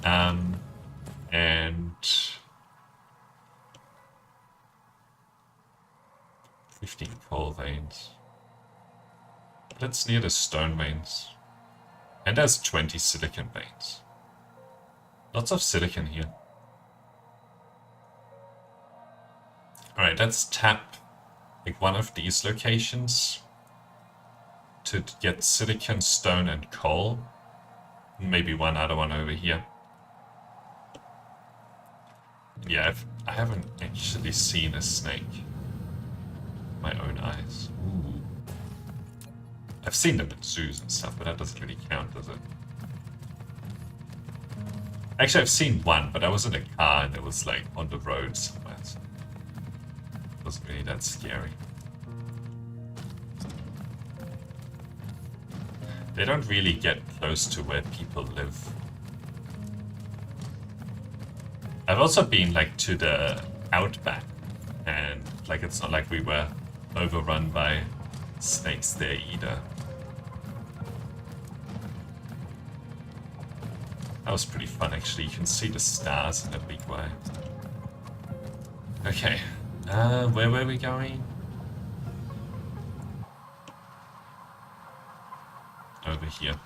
[SPEAKER 1] And 15 coal veins. That's near the stone veins. And there's 20 silicon veins. Lots of silicon here. Alright, let's tap like one of these locations to get silicon, stone, and coal. Maybe one other one over here. Yeah, I haven't actually seen a snake with my own eyes. Ooh. I've seen them in zoos and stuff, but that doesn't really count, does it? Actually, I've seen one, but I was in a car and it was like on the road somewhere. So it wasn't really that scary. They don't really get close to where people live. I've also been like to the outback, and like it's not like we were overrun by snakes there either. That was pretty fun, actually. You can see the stars in a big way. Okay, where were we going? Over here.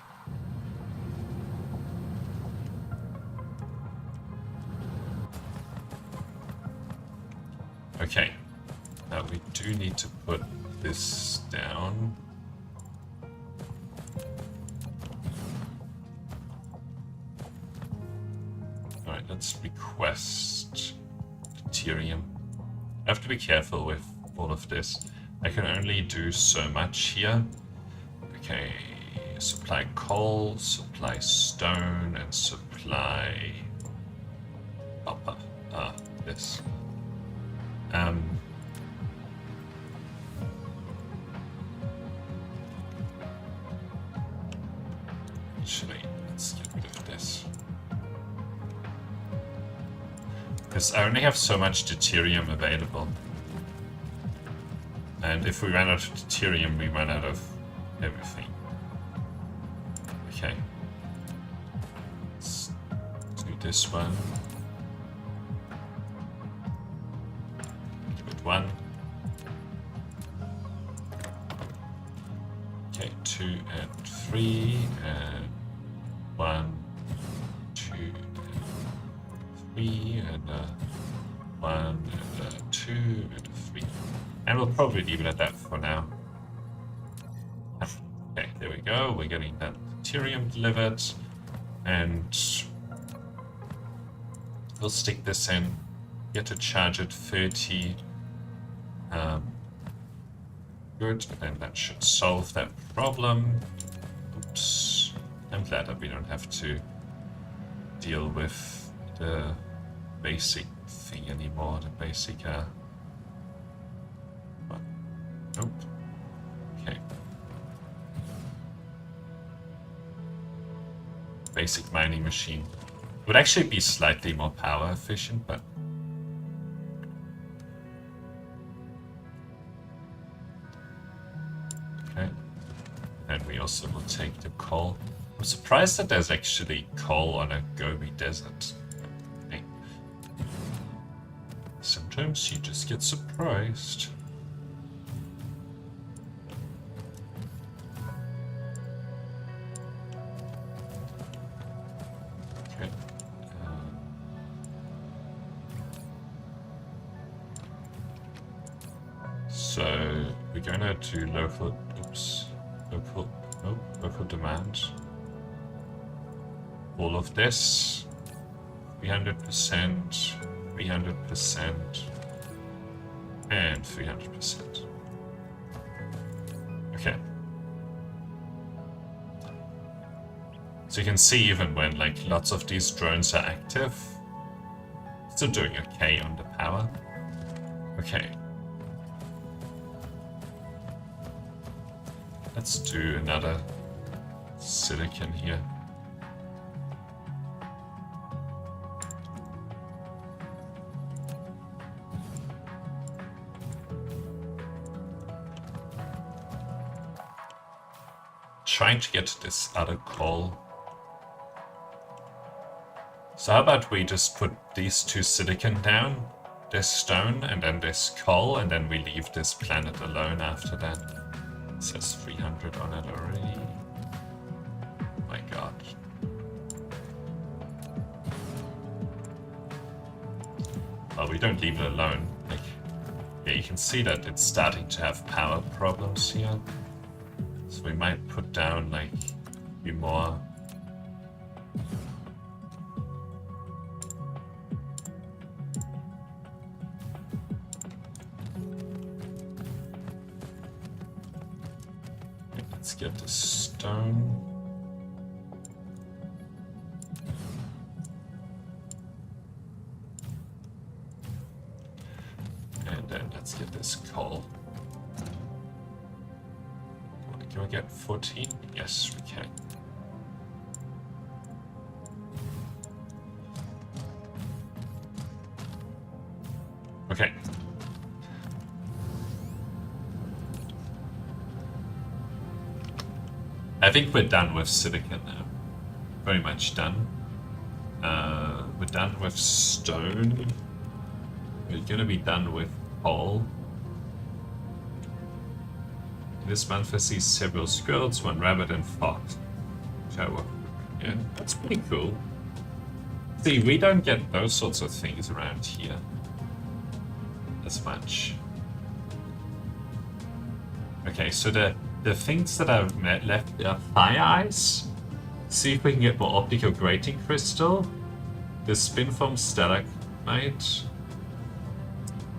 [SPEAKER 1] Okay, now we do need to put this down. Alright, let's request deuterium. I have to be careful with all of this. I can only do so much here. Okay, supply coal, supply stone, and supply copper. This. Actually, let's get rid of this. Because I only have so much deuterium available. And if we run out of deuterium, we run out of everything. Okay. Let's do this one. Give it 1. Okay, 2 and 3 and 1, 2 and 3 and 1 and 2 and 3. And we'll probably leave it at that for now. Okay, there we go. We're getting that deuterium delivered. And we'll stick this in. Get to charge at 30. Good, and that should solve that problem. Oops. I'm glad that we don't have to deal with the basic thing anymore. The basic, nope. Okay. Basic mining machine. Would actually be slightly more power efficient, but okay. And we also will take the coal. I'm surprised that there's actually coal on a Gobi desert. Okay. Sometimes you just get surprised. So we're gonna do local demand. All of this, 300%, 300%, and 300%. Okay. So you can see even when like lots of these drones are active, still doing okay on the power. Okay. Let's do another silicon here. Trying to get this other coal. So how about we just put these 2 silicon down, this stone, and then this coal, and then we leave this planet alone after that. It says 300 on it already. Oh my god. Well, we don't leave it alone. Like, yeah, you can see that it's starting to have power problems here. So we might put down like a few more. Let's get the stone. And then let's get this coal. Can we get 14? Yes, we can. Okay. I think we're done with silicon now. Very much done. We're done with stone. We're gonna be done with coal. This month I see several squirrels, one rabbit, and fox. Yeah, that's pretty cool. See, we don't get those sorts of things around here as much. Okay, so the things that are left are fire ice. See if we can get more optical grating crystal. The spin foam stalagmite.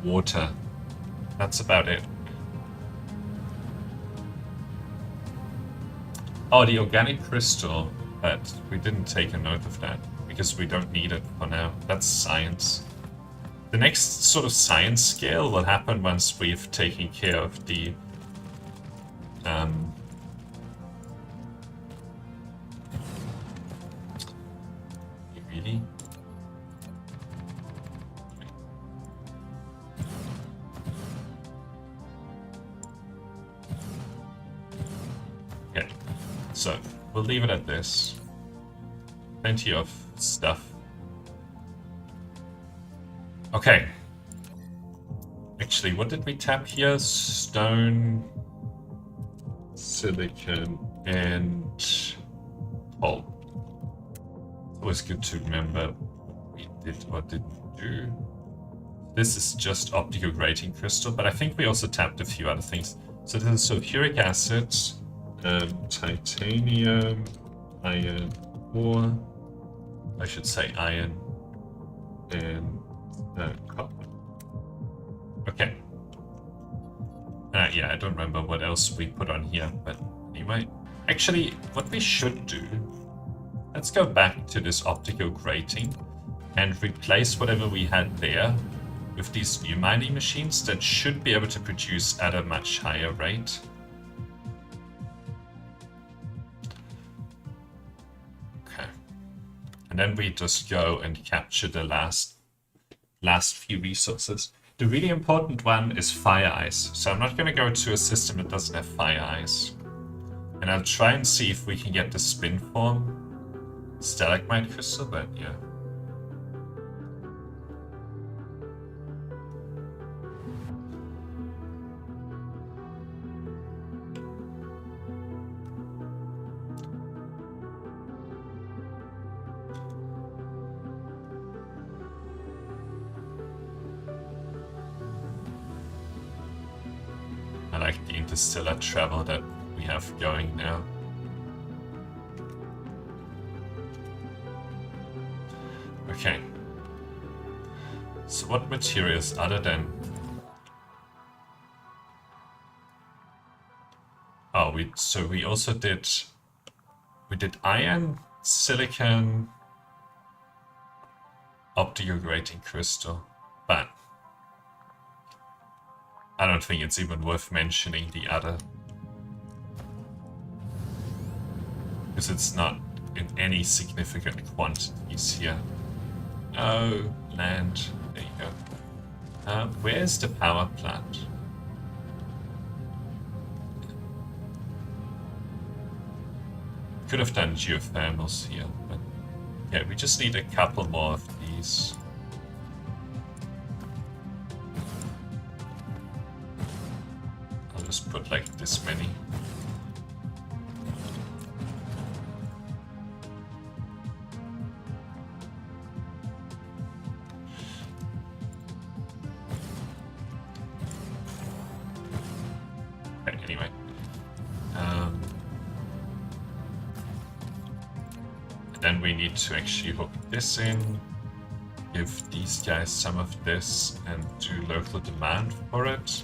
[SPEAKER 1] Water. That's about it. Oh, the organic crystal, but we didn't take a note of that because we don't need it for now. That's science. The next sort of science scale will happen once we've taken care of the really? Okay, so we'll leave it at this. Plenty of stuff. Okay. Actually, what did we tap here? Stone, silicon, and coal. It's always good to remember what we did or didn't do. This is just optical grating crystal, but I think we also tapped a few other things. So this is sulfuric acid, titanium, iron ore, I should say iron, and copper. Okay. Yeah, I don't remember what else we put on here, but anyway. Actually, what we should do, let's go back to this optical grating and replace whatever we had there with these new mining machines that should be able to produce at a much higher rate. Okay. And then we just go and capture the last few resources. The really important one is fire ice. So I'm not going to go to a system that doesn't have fire ice. And I'll try and see if we can get the spin form stalagmite crystal, but yeah. I like the interstellar travel that we have going now. Okay. So what materials other than... Oh, we also did... We did iron, silicon, optical grating crystal, but I don't think it's even worth mentioning the other. Because it's not in any significant quantities here. Oh, land. There you go. Where's the power plant? Could have done geothermals here, but yeah, we just need a couple more of these. I'll just put like this many. Anyway, then we need to actually hook this in, give these guys some of this, and do local demand for it.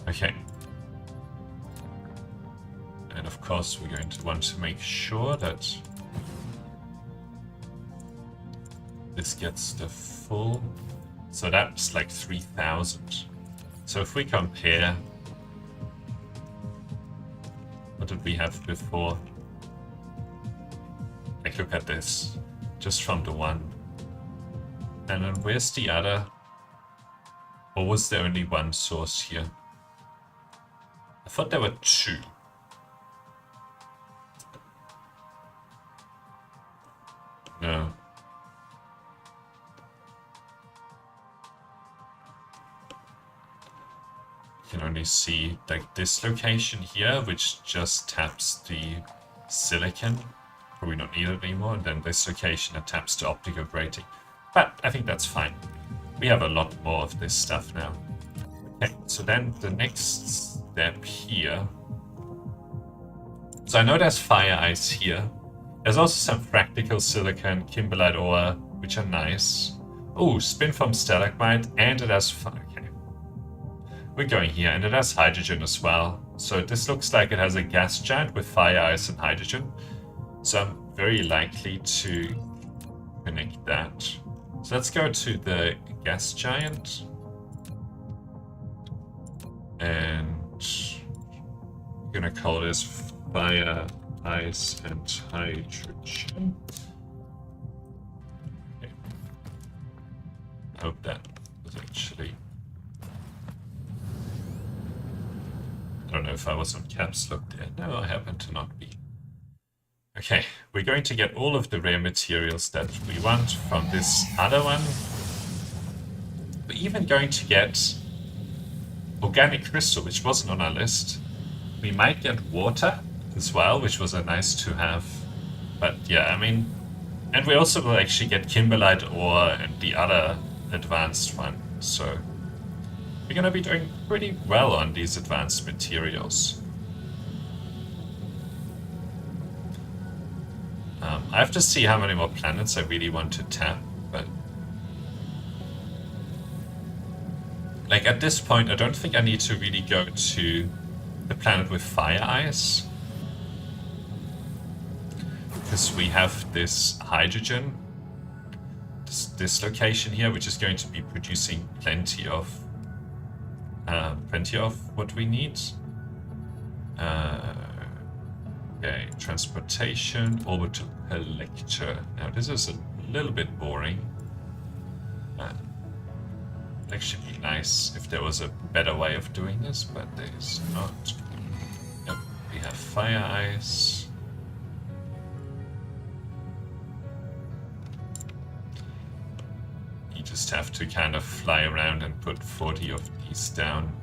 [SPEAKER 1] Okay. And of course we're going to want to make sure that this gets the full... So that's like 3,000. So if we compare What did we have before? Like, look at this. Just from the one. And then where's the other? Or was there only one source here? I thought there were two. No. You can only see like this location here, which just taps the silicon. We don't need it anymore, and then this location that taps the optical grating. But I think that's fine. We have a lot more of this stuff now. Okay, so then the next step here. So I know there's fire ice here. There's also some practical silicon, kimberlite ore, which are nice. Oh, spin from stalagmite, and it has fire. Okay. We're going here, and it has hydrogen as well. So this looks like it has a gas giant with fire ice and hydrogen. So I'm very likely to connect that. So let's go to the gas giant. And I'm gonna call this fire, ice, and hydrogen. Okay. I hope that was actually... I don't know if I was on caps lock there. No, I happen to not be. Okay, we're going to get all of the rare materials that we want from this other one. We're even going to get organic crystal, which wasn't on our list. We might get water as well, which was a nice to have. But yeah, I mean, and we also will actually get kimberlite ore and the other advanced one. So we're going to be doing pretty well on these advanced materials. I have to see how many more planets I really want to tap, but like at this point, I don't think I need to really go to the planet with fire ice, because we have this hydrogen, this location here, which is going to be producing plenty of what we need. Okay, transportation, orbital collector. Now this is a little bit boring. It'd actually be nice if there was a better way of doing this, but there is not. Yep, we have fire ice. You just have to kind of fly around and put 40 of these down.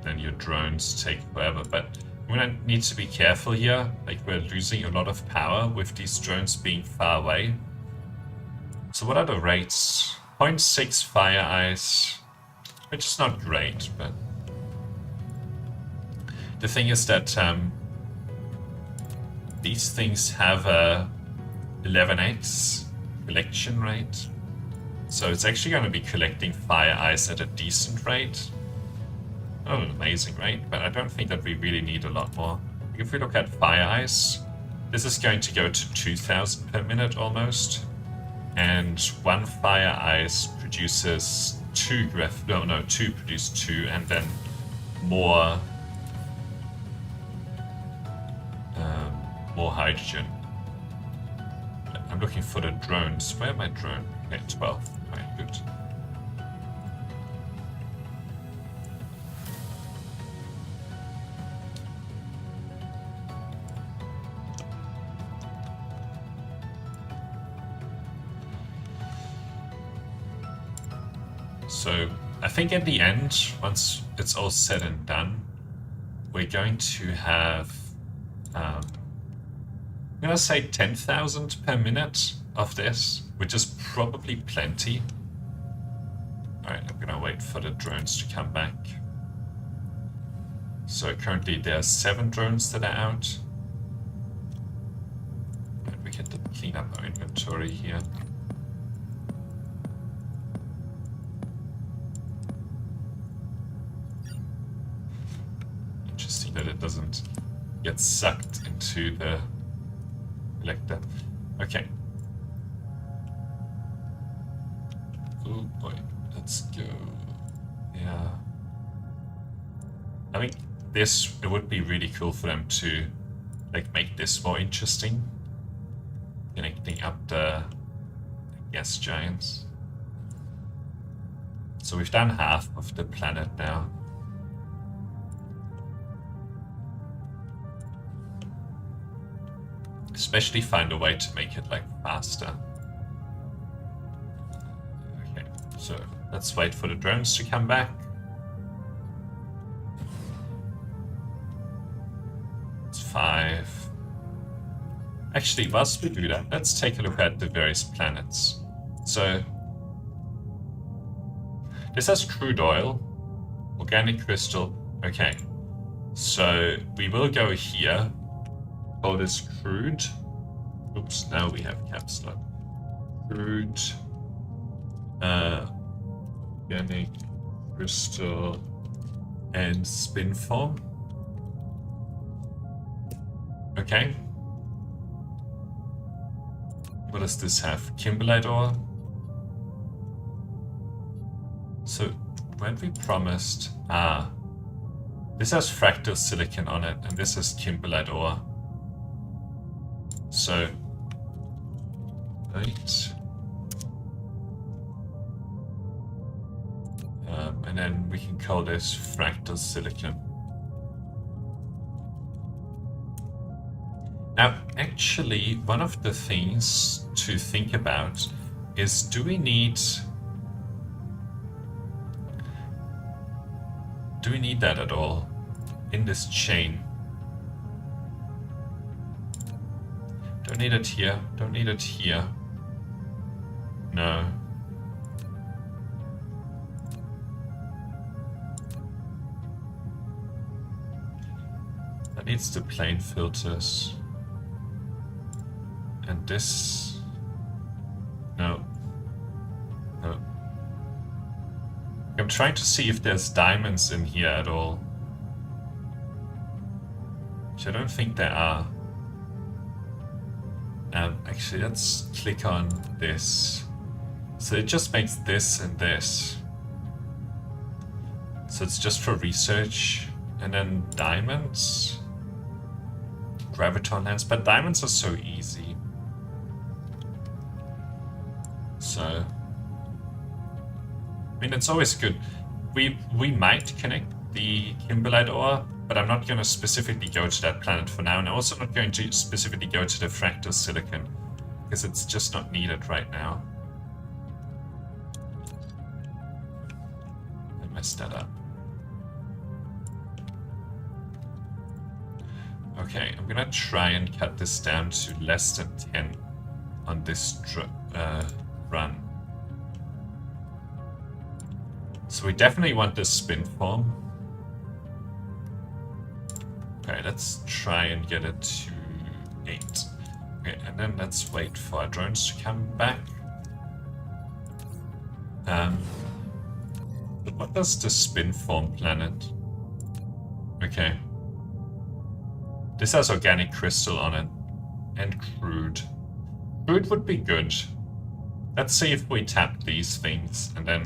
[SPEAKER 1] Then your drones take forever, but we're gonna need to be careful here. Like, we're losing a lot of power with these drones being far away. So what are the rates? 0.6 fire ice, which is not great, but the thing is that these things have a 11x collection rate. So it's actually going to be collecting fire ice at a decent rate. Not an amazing rate, but I don't think that we really need a lot more. If we look at fire ice, this is going to go to 2000 per minute almost. And one fire ice produces two produce two, and then more hydrogen. I'm looking for the drones. Where are my drone? Okay, 12. Alright, good. So I think at the end, once it's all said and done, we're going to have, I'm gonna say 10,000 per minute of this, which is probably plenty. Alright, I'm gonna wait for the drones to come back. So currently there are 7 drones that are out. And we get to clean up our inventory here. Interesting that it doesn't get sucked into the collector. Okay. Oh boy, let's go Yeah. I think it would be really cool for them to like make this more interesting. Connecting up the gas giants. So we've done half of the planet now. Especially find a way to make it like faster. Okay, so let's wait for the drones to come back. It's 5. Actually, whilst we do that, let's take a look at the various planets. So this has crude oil, organic crystal. Okay, so we will go here. Call this crude. Oops, now we have caps lock. Crude, organic crystal, and spin form. Okay. What does this have? Kimberlite ore. So, when we promised... this has fractal silicon on it, and this is kimberlite ore. So... Right. And then we can call this fractal silicon. Now, actually, one of the things to think about is, do we need that at all in this chain? Don't need it here, don't need it here. No. That needs the plane filters. And this... No. No. I'm trying to see if there's diamonds in here at all. Which I don't think there are. Actually, let's click on this. So it just makes this and this. So it's just for research. And then diamonds. Graviton lens. But diamonds are so easy. So, I mean, it's always good. We might connect the kimberlite ore, but I'm not going to specifically go to that planet for now, and I'm also not going to specifically go to the fractal silicon, because it's just not needed right now. I messed that up. Okay, I'm going to try and cut this down to less than 10 on this run. So we definitely want this spin form. Okay, let's try and get it to 8. Okay, and then let's wait for our drones to come back. But what does the spin form planet? Okay. This has organic crystal on it. And crude. Crude would be good. Let's see if we tap these things, and then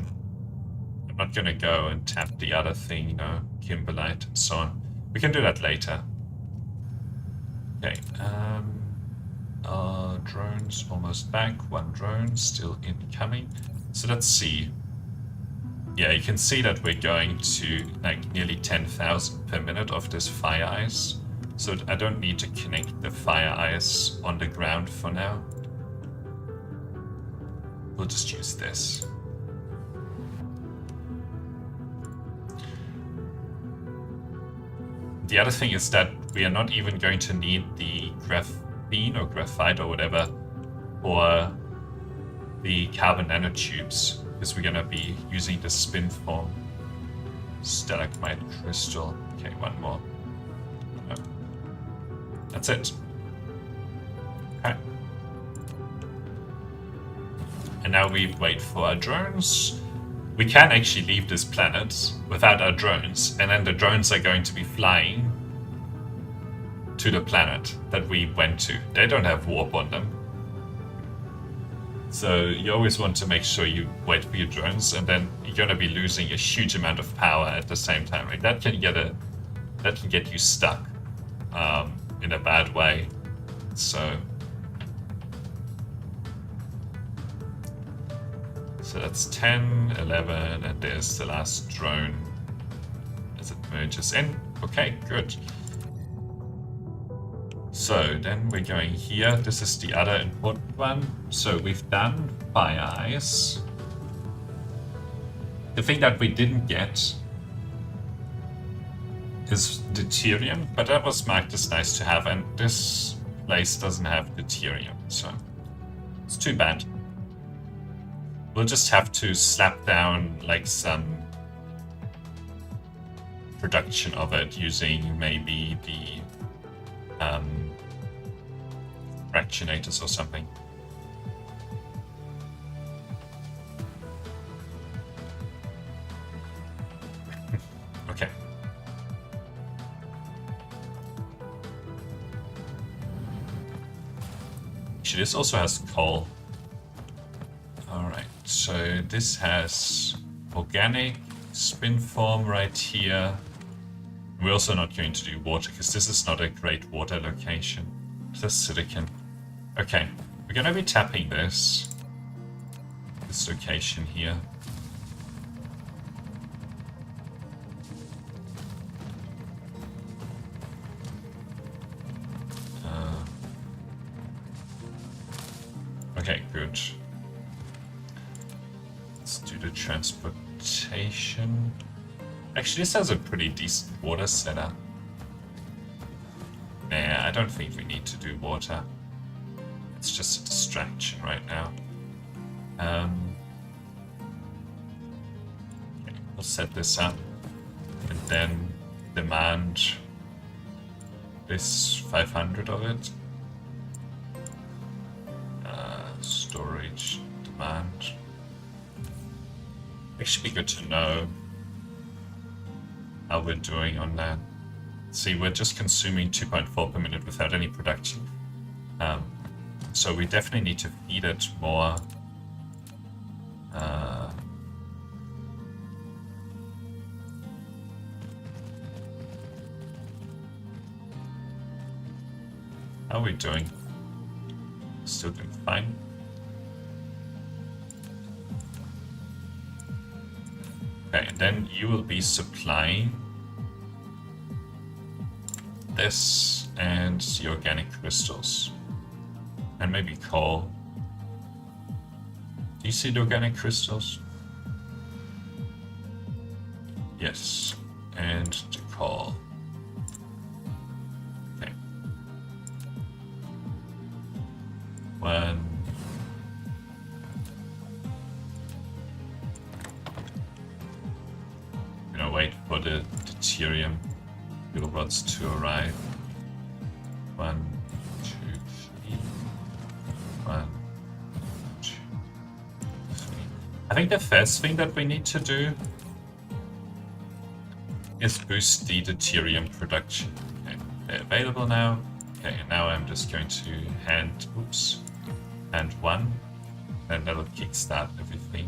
[SPEAKER 1] I'm not gonna go and tap the other thing, you know, kimberlite and so on. We can do that later. Okay, our drone's almost back. 1 drone still incoming. So let's see. Yeah, you can see that we're going to like nearly 10,000 per minute of this fire ice. So I don't need to connect the fire ice on the ground for now. We'll just use this. The other thing is that we are not even going to need the graphene or graphite or whatever for the carbon nanotubes, because we're going to be using the spin form. Stalagmite crystal. Okay, 1 more. No. That's it. Okay. And now we wait for our drones. We can actually leave this planet without our drones, and then the drones are going to be flying to the planet that we went to. They don't have warp on them. So you always want to make sure you wait for your drones, and then you're going to be losing a huge amount of power at the same time. Right? That can get you stuck in a bad way. So that's 10, 11, and there's the last drone as it merges in. Okay, good. So then we're going here. This is the other important one. So we've done fire ice. The thing that we didn't get is deuterium, but that was marked as nice to have, and this place doesn't have deuterium, so it's too bad. We'll just have to slap down like some production of it using maybe the fractionators or something. Okay. Actually, this also has coal. Alright, so this has organic spin form right here. We're also not going to do water because this is not a great water location. This silicon. Okay, we're going to be tapping this location here. Okay, good. Let's do the transportation. Actually, this has a pretty decent water setup. Nah, I don't think we need to do water. It's just a distraction right now. Okay, we'll set this up and then demand this 500 of it. Storage demand. It should be good to know how we're doing on that. See, we're just consuming 2.4 per minute without any production. So we definitely need to feed it more. How are we doing? Still doing fine. Okay, and then you will be supplying this and the organic crystals. And maybe coal. Do you see the organic crystals? Yes. And the coal. Okay. One. I'm gonna wait for the deuterium robots to arrive. 1, 2, 3. 1, 2, 3. I think the first thing that we need to do is boost the deuterium production. Okay, they're available now. Okay, and now I'm just going to hand 1, and that'll kickstart everything.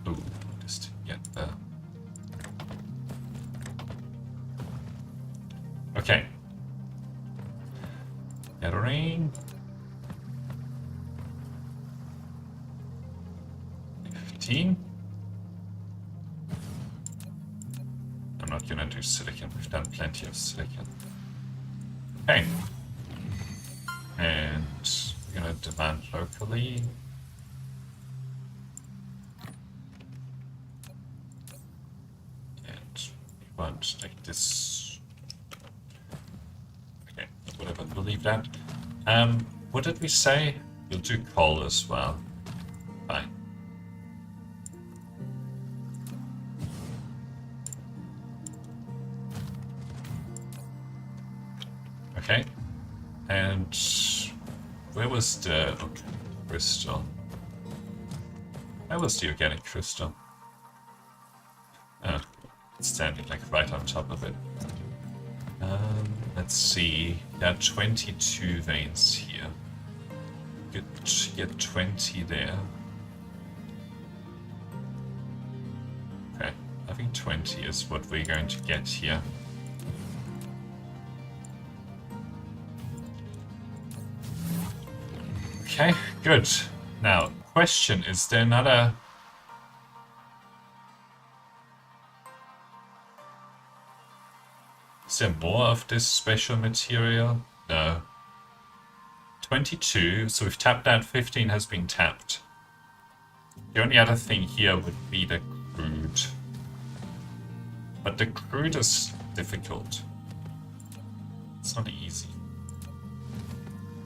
[SPEAKER 1] Ooh, just to get the. Okay. Gathering. 15. I'm not gonna do silicon. We've done plenty of silicon. Okay. And we're gonna demand locally. And we want like this. Okay, whatever, we'll leave that. What did we say? We'll do coal as well. Fine. Okay. And where was the crystal? Where was the organic crystal? Oh, it's standing like right on top of it. Let's see. There are 22 veins here. get 20 there. Okay, I think 20 is what we're going to get here. Okay, good. Now, question, is there another... Is there more of this special material? No. 22, so we've tapped that, 15 has been tapped. The only other thing here would be the crude. But the crude is difficult. It's not easy.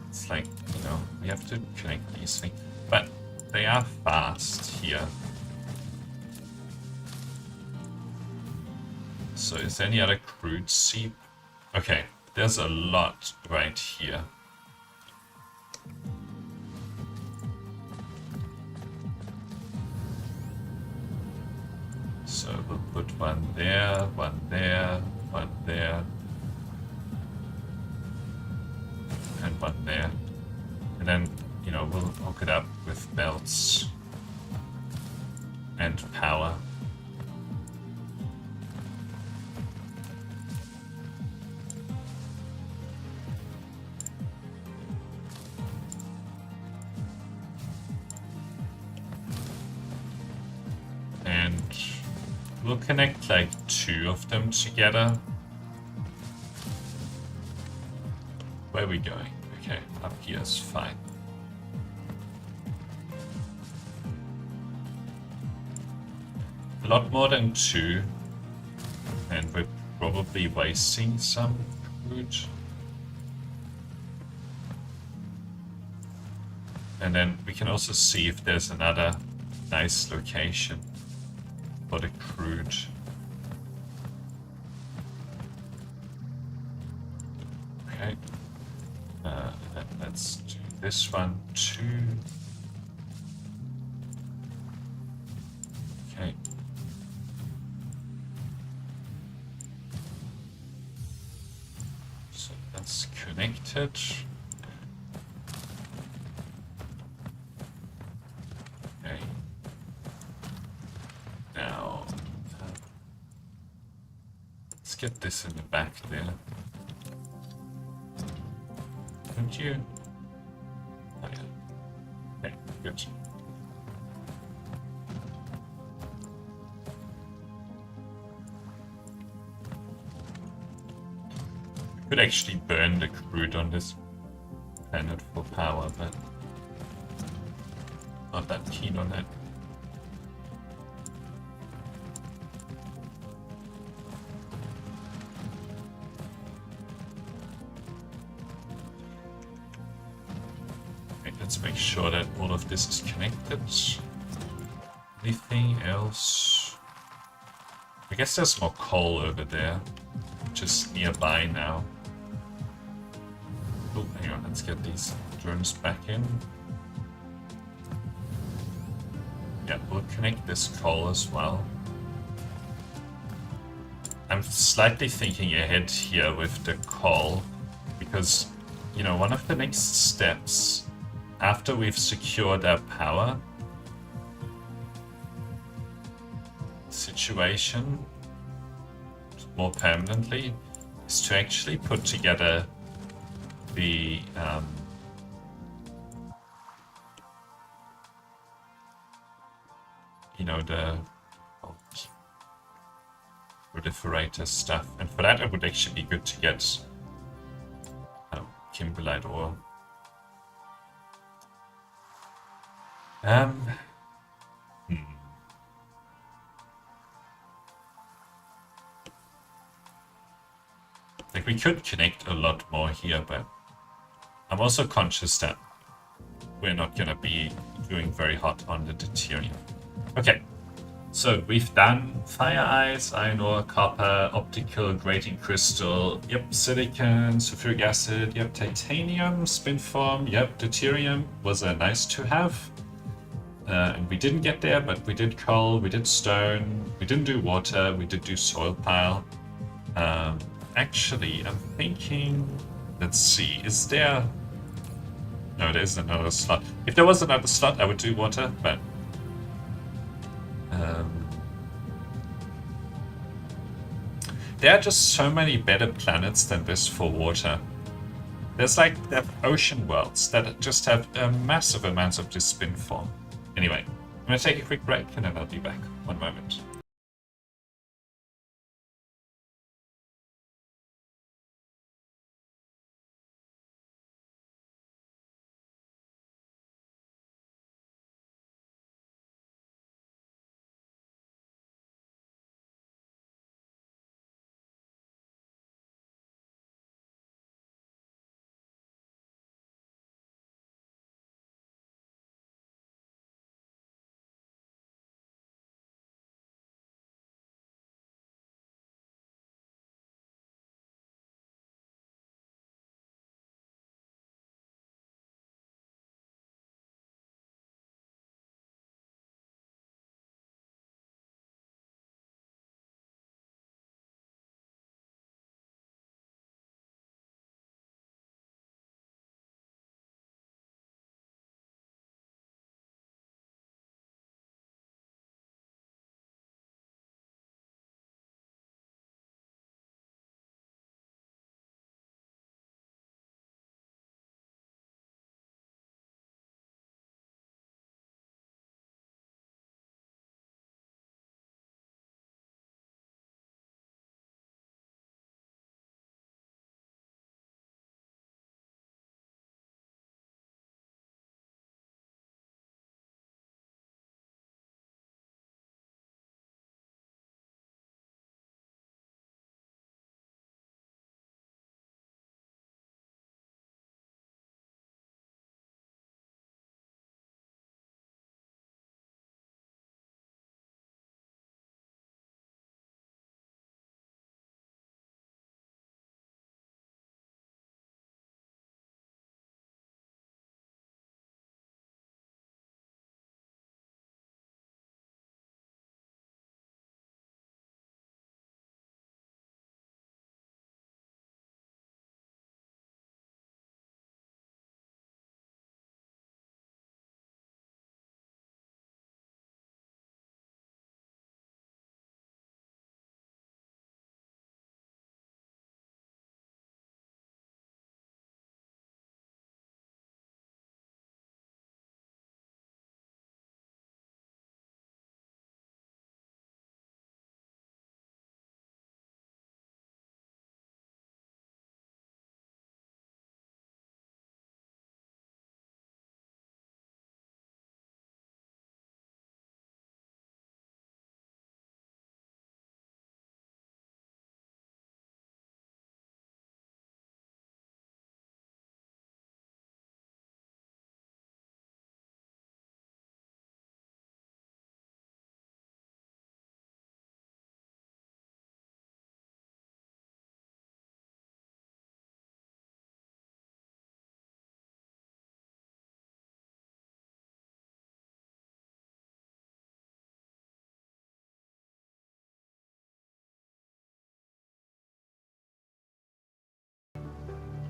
[SPEAKER 1] It's like, you know, we have to connect these things. But they are fast here. So is there any other crude seep? Okay, there's a lot right here. So we'll put one there, one there, one there, and one there. And then, you know, we'll hook it up with belts and power. And we'll connect like 2 of them together. Where are we going? Okay, up here is fine. A lot more than 2. And we're probably wasting some crude. And then we can also see if there's another nice location for the crude. Okay. Let's do this one too. Okay. So that's connected. Okay. Now, let's get this in the back there. Don't you? Oh yeah. Okay, good. Could actually burn the crude on this planet for power, but not that keen on that. Okay, let's make sure that all of this is connected. Anything else? I guess there's more coal over there, just nearby now. Oh, hang on, let's get these drones back in. Yeah, we'll connect this coal as well. I'm slightly thinking ahead here with the coal, because, you know, one of the next steps after we've secured our power situation more permanently is to actually put together the you know, the proliferator stuff, and for that it would actually be good to get kimberlite ore. Like, we could connect a lot more here, but I'm also conscious that we're not going to be doing very hot on the deuterium. Okay, so we've done fire ice, iron ore, copper, optical, grating crystal, yep, silicon, sulfuric acid, yep, titanium, spin form, yep, deuterium was a nice to have. And we didn't get there, but we did coal, we did stone, we didn't do water, we did do soil pile. Actually, I'm thinking, let's see, is there... No, there isn't another slot. If there was another slot, I would do water, but... there are just so many better planets than this for water. There's like ocean worlds that just have massive amounts of this spin form. Anyway, I'm going to take a quick break and then I'll be back. One moment.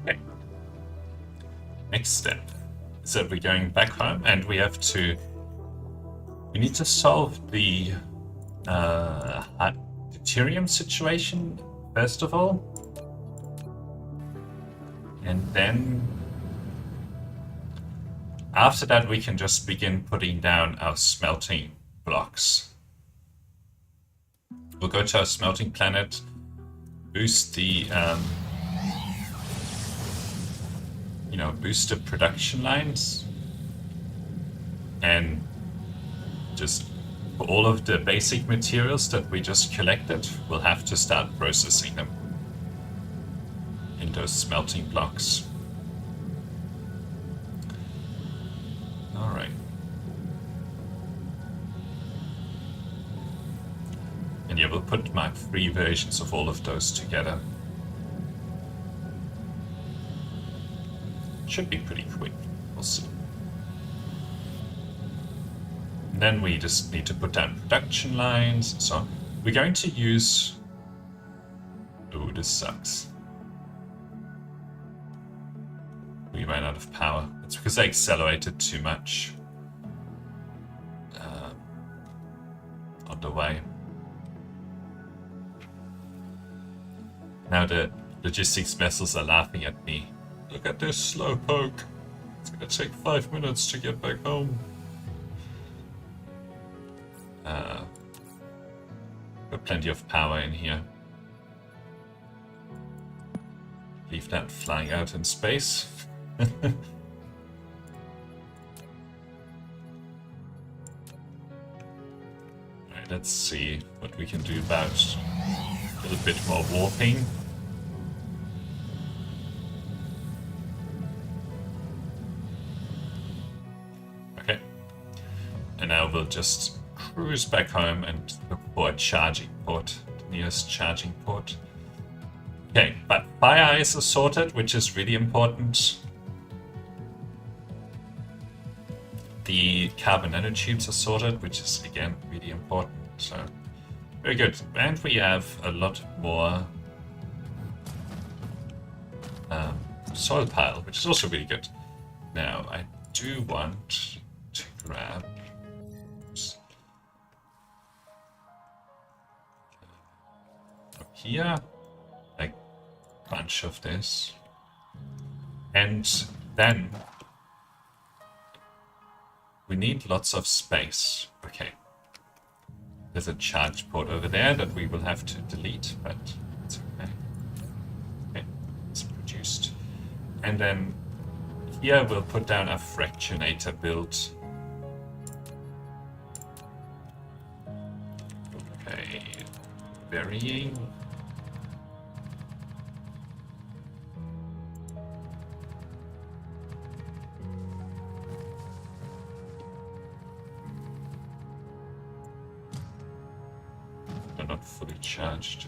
[SPEAKER 1] Okay. Next step is that we're going back home and we need to solve the deuterium situation first of all, and then after that we can just begin putting down our smelting blocks. We'll go to our smelting planet, boost the boost the production lines, and just for all of the basic materials that we just collected, we'll have to start processing them in those smelting blocks. All right. And yeah, we'll put my 3 versions of all of those together. Should be pretty quick. We'll see. And then we just need to put down production lines. So we're going to use... Oh, this sucks. we ran out of power. It's because I accelerated too much on the way. Now the logistics vessels are laughing at me. Look at this slowpoke. It's gonna take 5 minutes to get back home. Got plenty of power in here. Leave that flying out in space. Alright, let's see what we can do about a little bit more warping. Okay. And now we'll just cruise back home and look for a charging port, the nearest charging port. Okay, but fire ice is sorted, which is really important. The carbon nanotubes are sorted, which is again really important. So very good. And we have a lot more soil pile, which is also really good. Now I do want to grab here a bunch of this, and then we need lots of space. Okay, there's a charge port over there that we will have to delete, but it's okay. Okay, it's produced, and then here we'll put down a fractionator build. Okay, varying. They're not fully charged.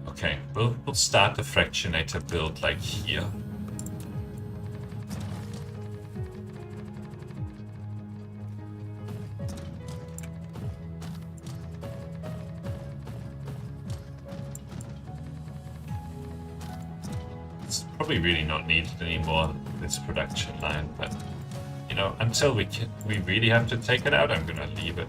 [SPEAKER 1] Okay, we'll start the fractionator build like here. It's probably really not needed anymore, this production line, but you know, until we really have to take it out, I'm gonna leave it.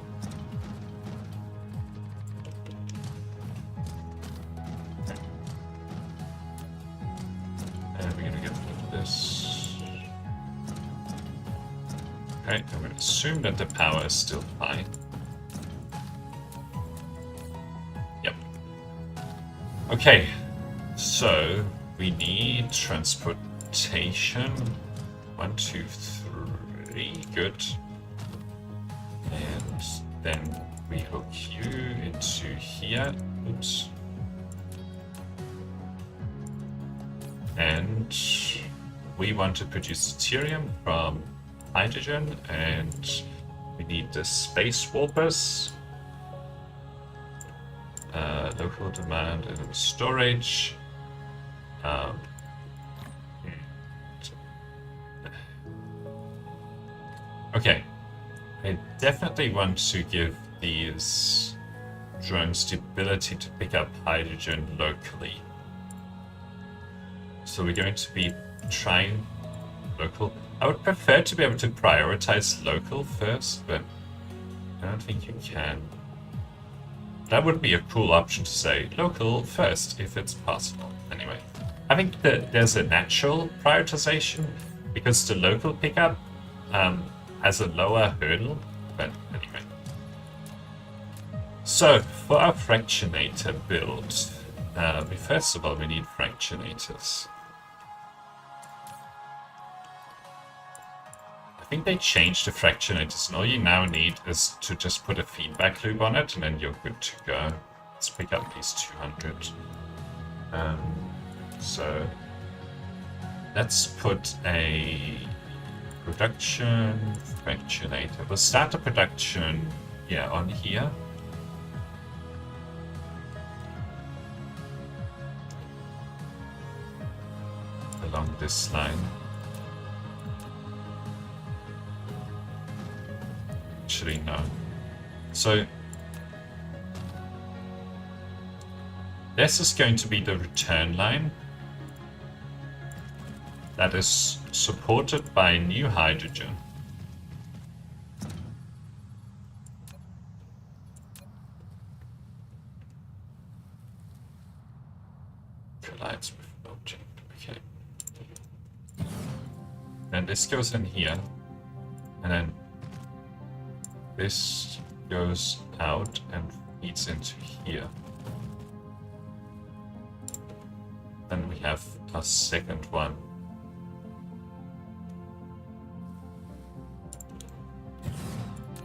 [SPEAKER 1] Okay, I'm going to assume that the power is still high. Yep. Okay, so we need transportation. 1, 2, 3. Good. And then we hook you into here. Oops. And we want to produce deuterium from hydrogen, and we need the space warpers, local demand and storage. Okay, I definitely want to give these drones the ability to pick up hydrogen locally. So we're going to be trying local. I would prefer to be able to prioritize local first, but I don't think you can. That would be a cool option to say local first if it's possible. Anyway, I think that there's a natural prioritization because the local pickup has a lower hurdle, but anyway. So for our fractionator build, first of all we need fractionators. I think they changed the fractionators, and all you now need is to just put a feedback loop on it, and then you're good to go. Let's pick up these 200. So let's put a production fractionator. We'll start the production, yeah, on here. Along this line. Actually, no. So this is going to be the return line that is supported by new hydrogen. Collides with an object. Okay. Then this goes in here, and then this goes out and feeds into here. Then we have a second one.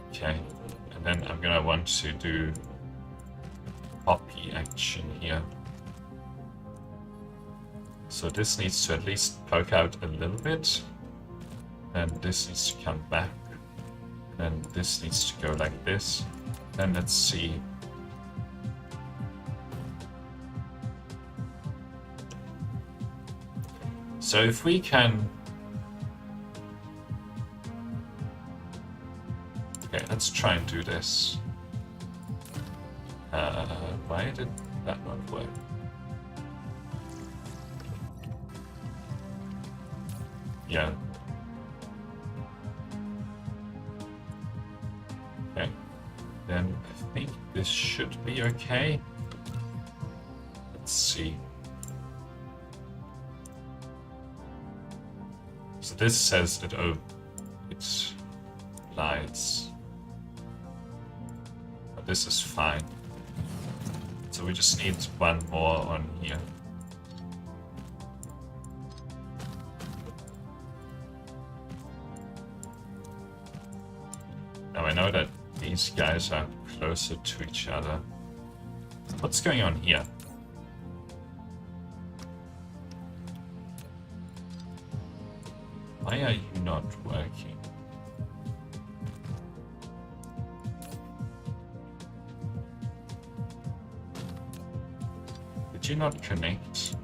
[SPEAKER 1] Okay, and then I'm gonna want to do copy action here. So this needs to at least poke out a little bit, and this needs to come back, and this needs to go like this. Then let's see. So if we can... Okay, let's try and do this. Why did that not work? Yeah. Okay. Then I think this should be okay. Let's see. So this says that it lights. But this is fine. So we just need one more on here. Now I know that these guys are closer to each other. What's going on here? Why are you not working? Did you not connect?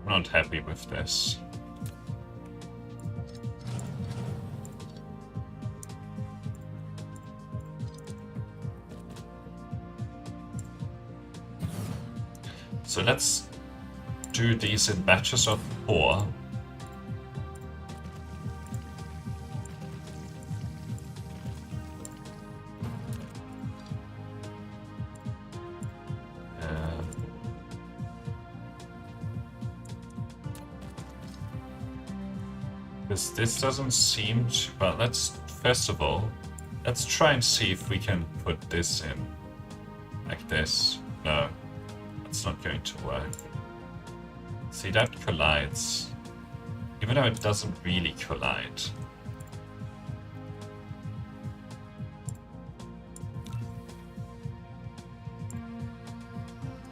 [SPEAKER 1] I'm not happy with this. So let's do these in batches of 4. This doesn't seem to... Well, let's... First of all, let's try and see if we can put this in. Like this. No. It's not going to work. See, that collides. Even though it doesn't really collide.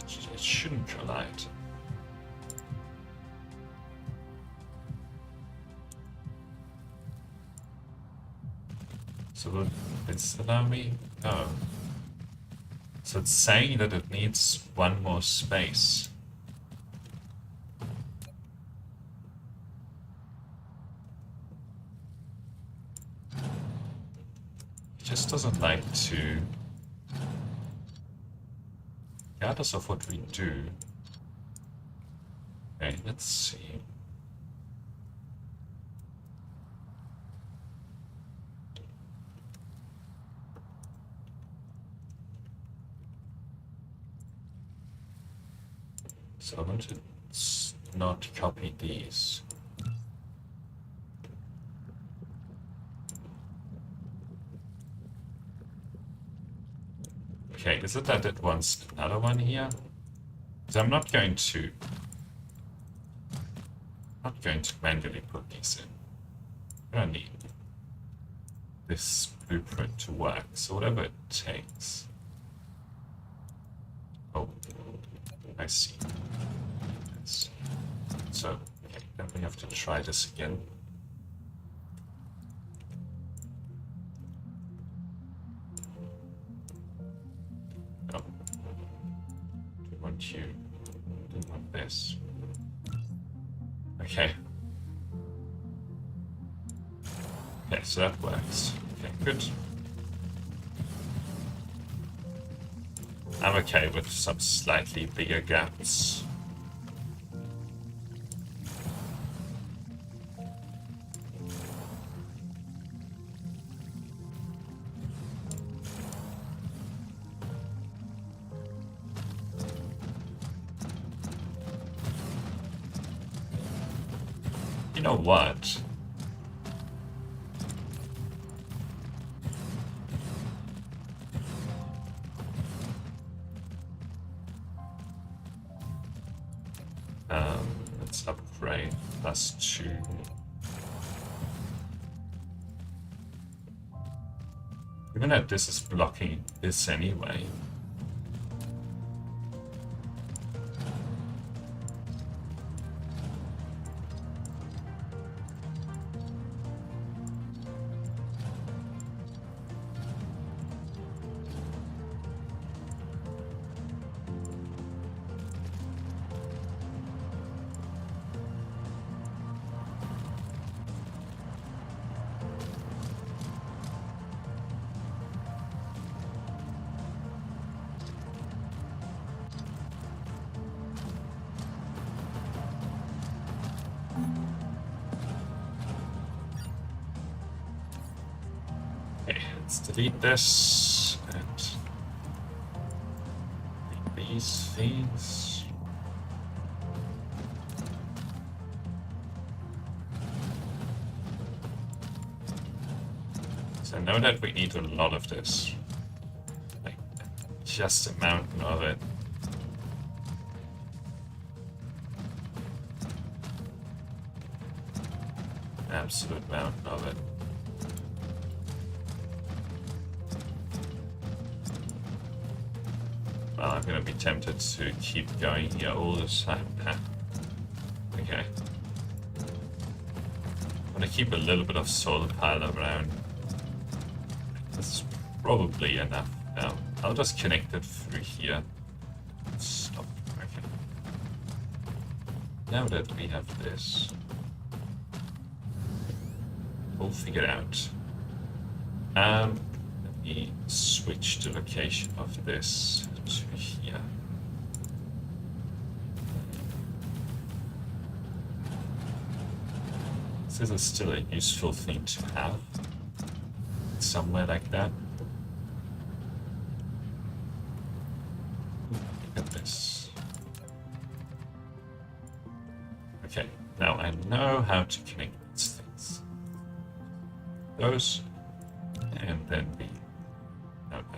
[SPEAKER 1] It shouldn't collide. So will this allow me? No. So it's saying that it needs one more space. It just doesn't like to... Regardless of what we do. Okay, let's see. So I want to not copy these. Okay, is it that it wants another one here? Because I'm not going to manually put these in. I need this blueprint to work, so whatever it takes. Oh, I see. So, okay, then we have to try this again. Oh. We want you want this. Okay. Okay, so that works. Okay, good. I'm okay with some slightly bigger gaps. You know what? Let's upgrade +2. Even though this is blocking this anyway. Okay, let's delete this and delete these things. So I know that we need a lot of this. Like, just a mountain of it. Absolute mountain of it. Well, I'm going to be tempted to keep going here all the time. Okay. I'm going to keep a little bit of soil pile around. That's probably enough. I'll just connect it through here. Stop. Okay. Now that we have this, we'll figure it out. Let me switch the location of this to here. This is still a useful thing to have somewhere like that. Look at this. Okay, now I know how to connect these things. Those, and then we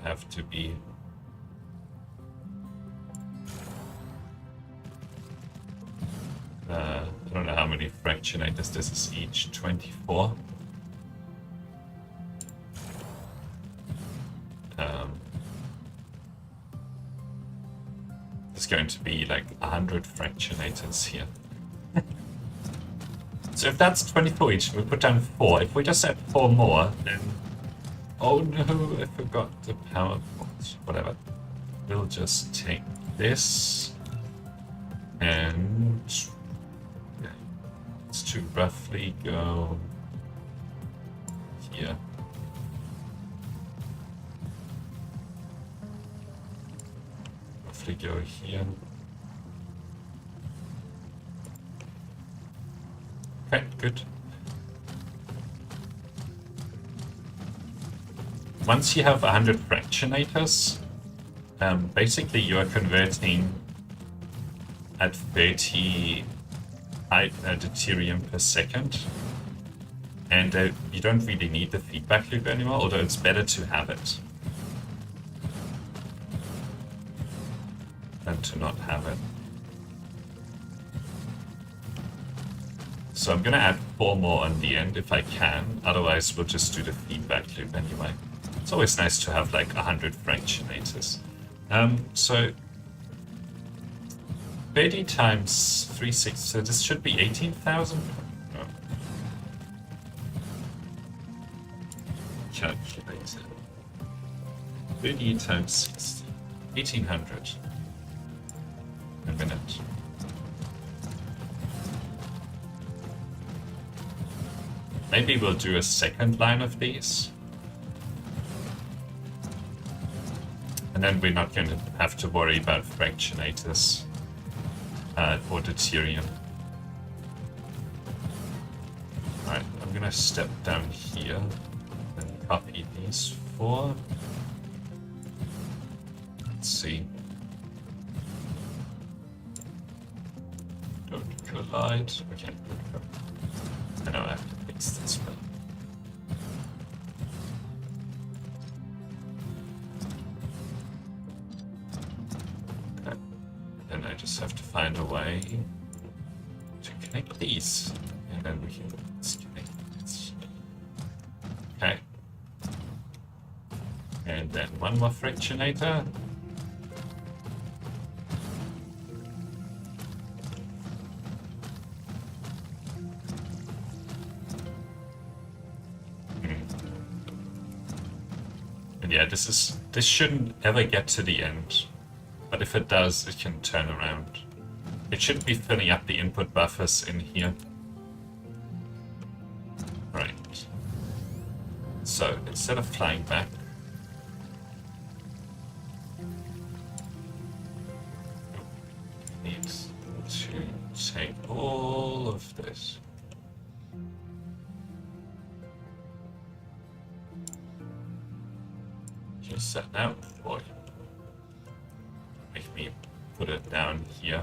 [SPEAKER 1] have to be I don't know how many fractionators this is each. 24. There's going to be like 100 fractionators here. So if that's 24 each, we put down 4. If we just add 4 more, then... Oh no, I forgot the power ports. Whatever. We'll just take this and... to roughly go here. Roughly go here. Okay, good. Once you have 100 fractionators, basically you are converting at 30 deuterium per second, and you don't really need the feedback loop anymore, although it's better to have it than to not have it. So I'm gonna add 4 more on the end if I can, otherwise we'll just do the feedback loop anyway. It's always nice to have like 100 fractionators. So 30 times 360, so this should be 18,000? Oh. Calculator. 30 times 60. 1,800. A minute. Maybe we'll do a second line of these. And then we're not going to have to worry about fractionators or deuterium. Alright, I'm gonna step down here and copy these 4. Let's see. Don't collide. Okay, I know I have to fix this one. Okay. Then I just have to find a way to connect these. And then we can disconnect this. Okay. And then one more fractionator. Yeah, this shouldn't ever get to the end, but if it does, it can turn around. It shouldn't be filling up the input buffers in here. Right. So instead of flying back, we need to take all of this. Just set now. Boy, make me put it down here.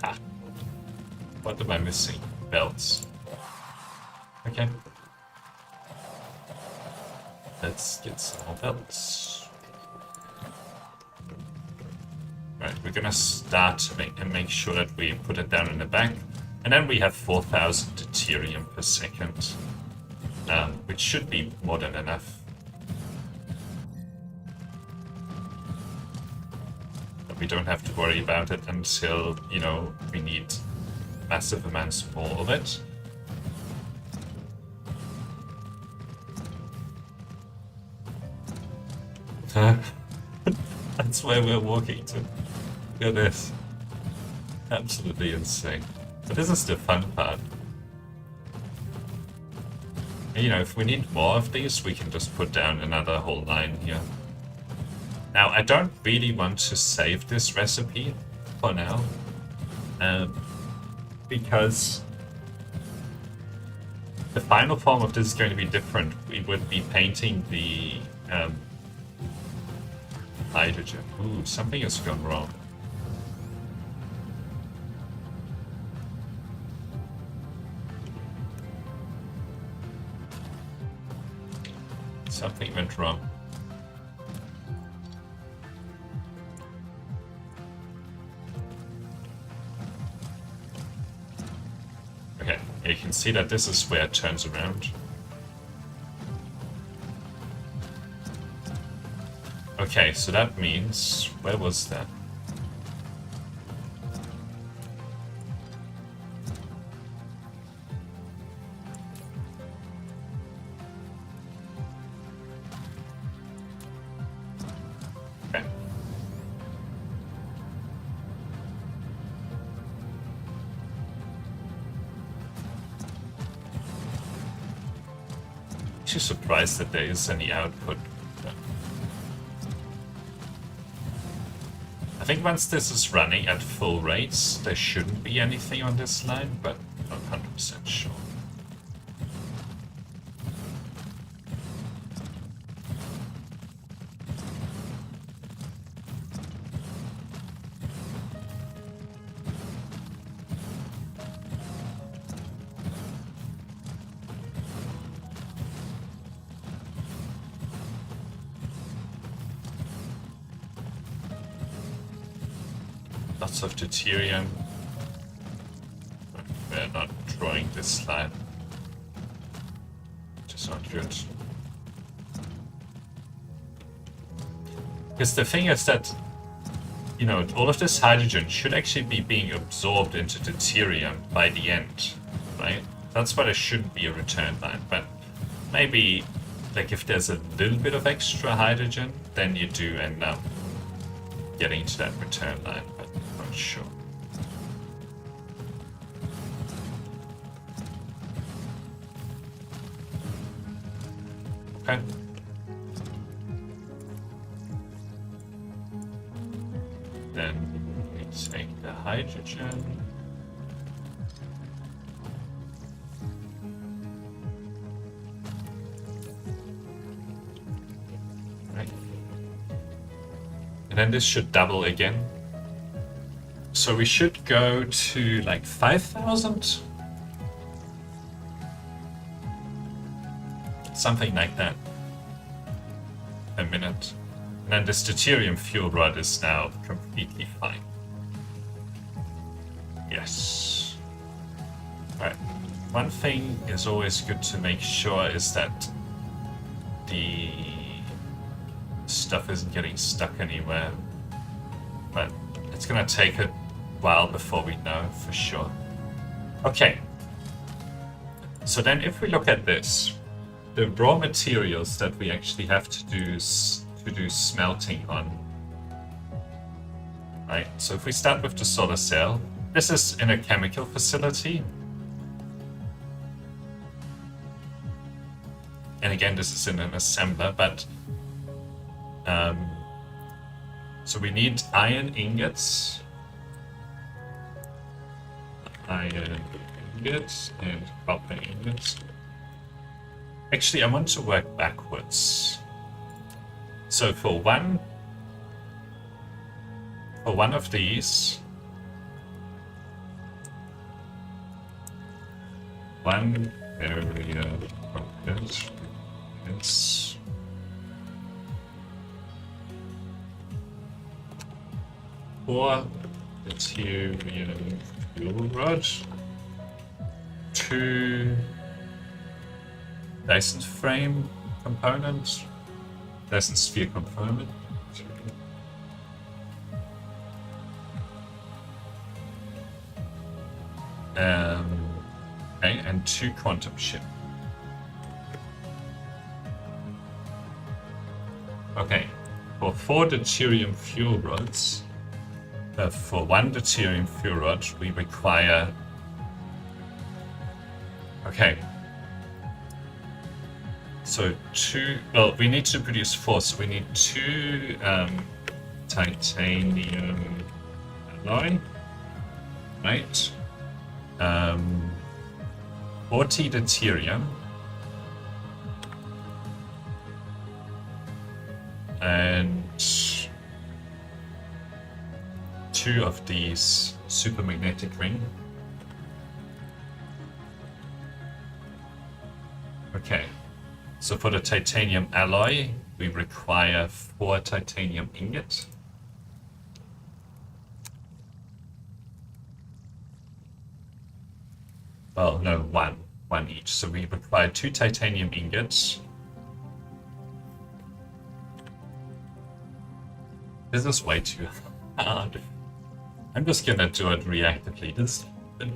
[SPEAKER 1] Ha! What am I missing? Belts. Okay. Let's get some more belts. Right, we're gonna start and make sure that we put it down in the back. And then we have 4,000 deuterium per second, which should be more than enough. But we don't have to worry about it until, you know, we need massive amounts more of it. That's where we're walking to. Look at this. Absolutely insane. But this is the fun part. You know, if we need more of these, we can just put down another whole line here. Now, I don't really want to save this recipe for now, because the final form of this is going to be different. We would be painting the hydrogen. Ooh, something has gone wrong. Something went wrong. Okay, you can see that this is where it turns around. Okay, so that means... where was that? Surprised that there is any output. I think once this is running at full rates, there shouldn't be anything on this line, but I'm not 100% sure. Lots of deuterium. We're not drawing this slide, which is not good. Because the thing is that, you know, all of this hydrogen should actually be being absorbed into deuterium by the end, right? That's why there shouldn't be a return line, but maybe, like, if there's a little bit of extra hydrogen, then you do end up getting to that return line, but I'm not sure. Okay. Then we take the hydrogen. Right. And then this should double again. So we should go to like 5,000. Something like that. A minute. And then this deuterium fuel rod is now completely fine. Yes. Right. One thing is always good to make sure is that the stuff isn't getting stuck anywhere. But it's gonna take a while before we know for sure. Okay. So then if we look at this, the raw materials that we actually have to do smelting on. Right, so if we start with the solar cell, this is in a chemical facility. And again, this is in an assembler, but so we need iron ingots. Iron ingots and copper ingots. Actually, I want to work backwards. So for one of these, one area of this is for deuterium fuel rod, 2 Dyson frame components, Dyson Sphere component. Okay, and 2 quantum ship. Okay, for 4 deuterium fuel rods, for 1 deuterium fuel rod, we require. Okay. So 2, well, we need to produce 4, so we need 2 titanium alloy, right? 40 deuterium, and 2 of these supermagnetic ring. Okay. So for the titanium alloy, we require 4 titanium ingots. Well, no, one each. So we require 2 titanium ingots. This is way too hard. I'm just gonna do it reactively.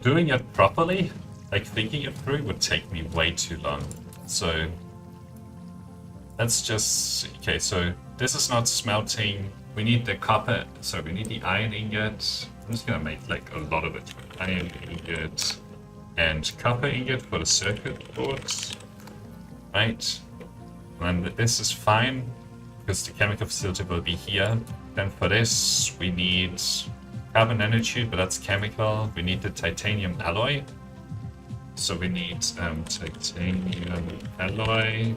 [SPEAKER 1] Doing it properly, like thinking it through, would take me way too long. So let's just, okay, so this is not smelting. We need the copper, so we need the iron ingot. I'm just gonna make like a lot of it. Iron ingot and copper ingot for the circuit boards, right? And this is fine because the chemical facility will be here. Then for this, we need carbon nanotube, but that's chemical. We need the titanium alloy. So we need titanium alloy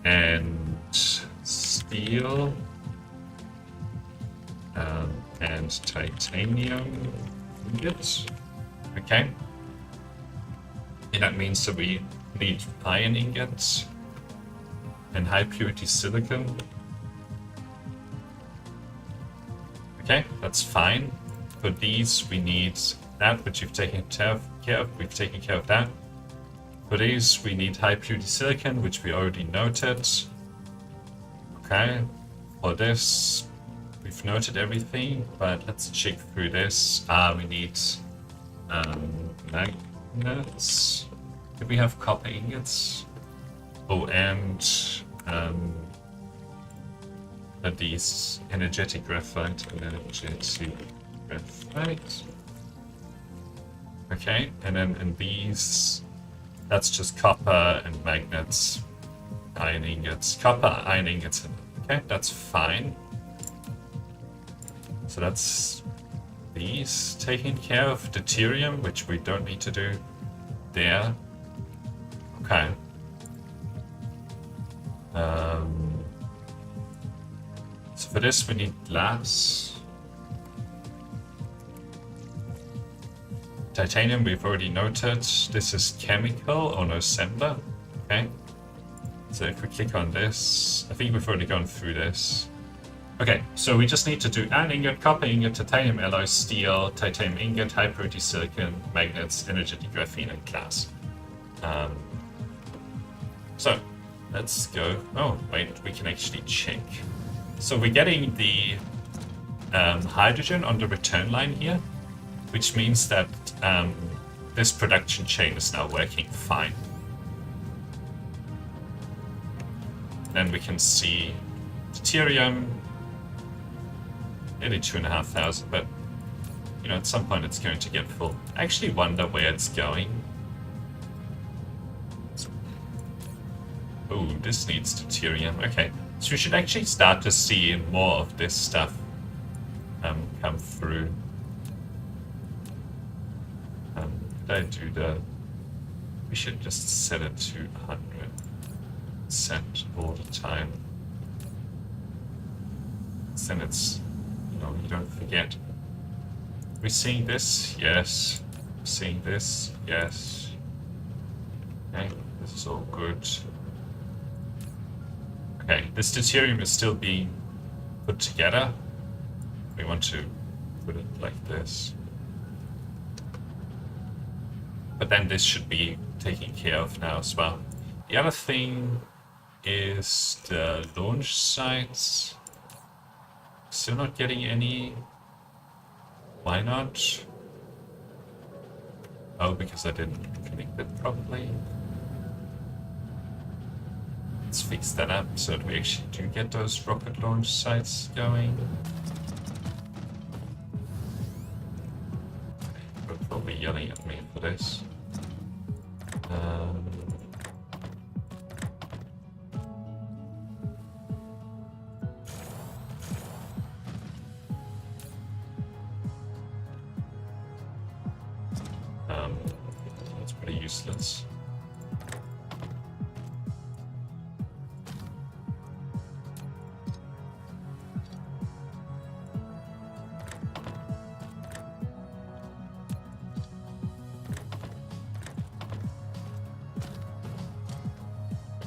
[SPEAKER 1] and steel and titanium ingots. Okay. And that means that we need iron ingots and high purity silicon. Okay, that's fine. For these, we need that, which you've taken care of. We've taken care of that. For these, we need high purity silicon, which we already noted. Okay. For this, we've noted everything, but let's check through this. We need magnets. Do we have copper ingots? Oh, and these energetic graphite. Okay, and then in these, that's just copper and magnets. iron ingots, copper, iron ingots. Okay, that's fine. So that's these taking care of deuterium, which we don't need to do there. Okay. So for this we need glass. Titanium we've already noted. This is chemical or no sender. Okay. So if we click on this, I think we've already gone through this. Okay, so we just need to do iron ingot, copper ingot, titanium alloy, steel, titanium ingot, high purity silicon, magnets, energetic graphene, and glass. So let's go. Oh, wait, we can actually check. So we're getting the hydrogen on the return line here, which means that this production chain is now working fine. Then we can see deuterium, nearly 2,500, but you know, at some point it's going to get full. I actually wonder where it's going. Oh, this needs deuterium. Okay, so we should actually start to see more of this stuff come through. Did I do the... We should just set it to 100% all the time. Then it's, you know, you don't forget. We're seeing this? Yes. We're seeing this? Yes. Okay, this is all good. Okay, this deuterium is still being put together. We want to put it like this. But then this should be taken care of now as well. The other thing is the launch sites. Still not getting any. Why not? Oh, because I didn't connect it properly. Let's fix that up so that we actually do get those rocket launch sites going. They're probably yelling at me for this. That's pretty useless.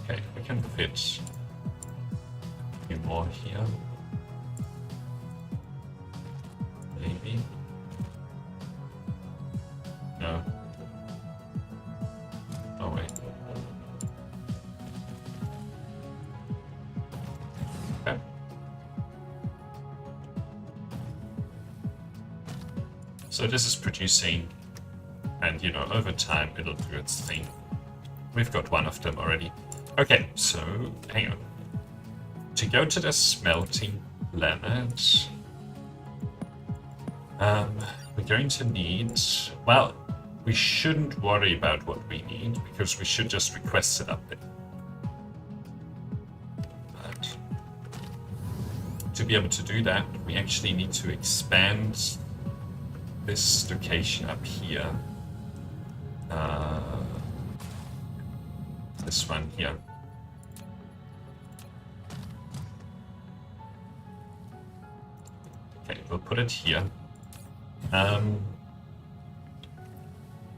[SPEAKER 1] Okay, we can fit a few more here. Maybe. No. Oh wait. Okay. So this is producing, and you know, over time it'll do its thing. We've got one of them already. Okay, so hang on. To go to the smelting planet, we're going to need, well, we shouldn't worry about what we need because we should just request it up there. But to be able to do that, we actually need to expand this location up here. This one here. Okay, we'll put it here.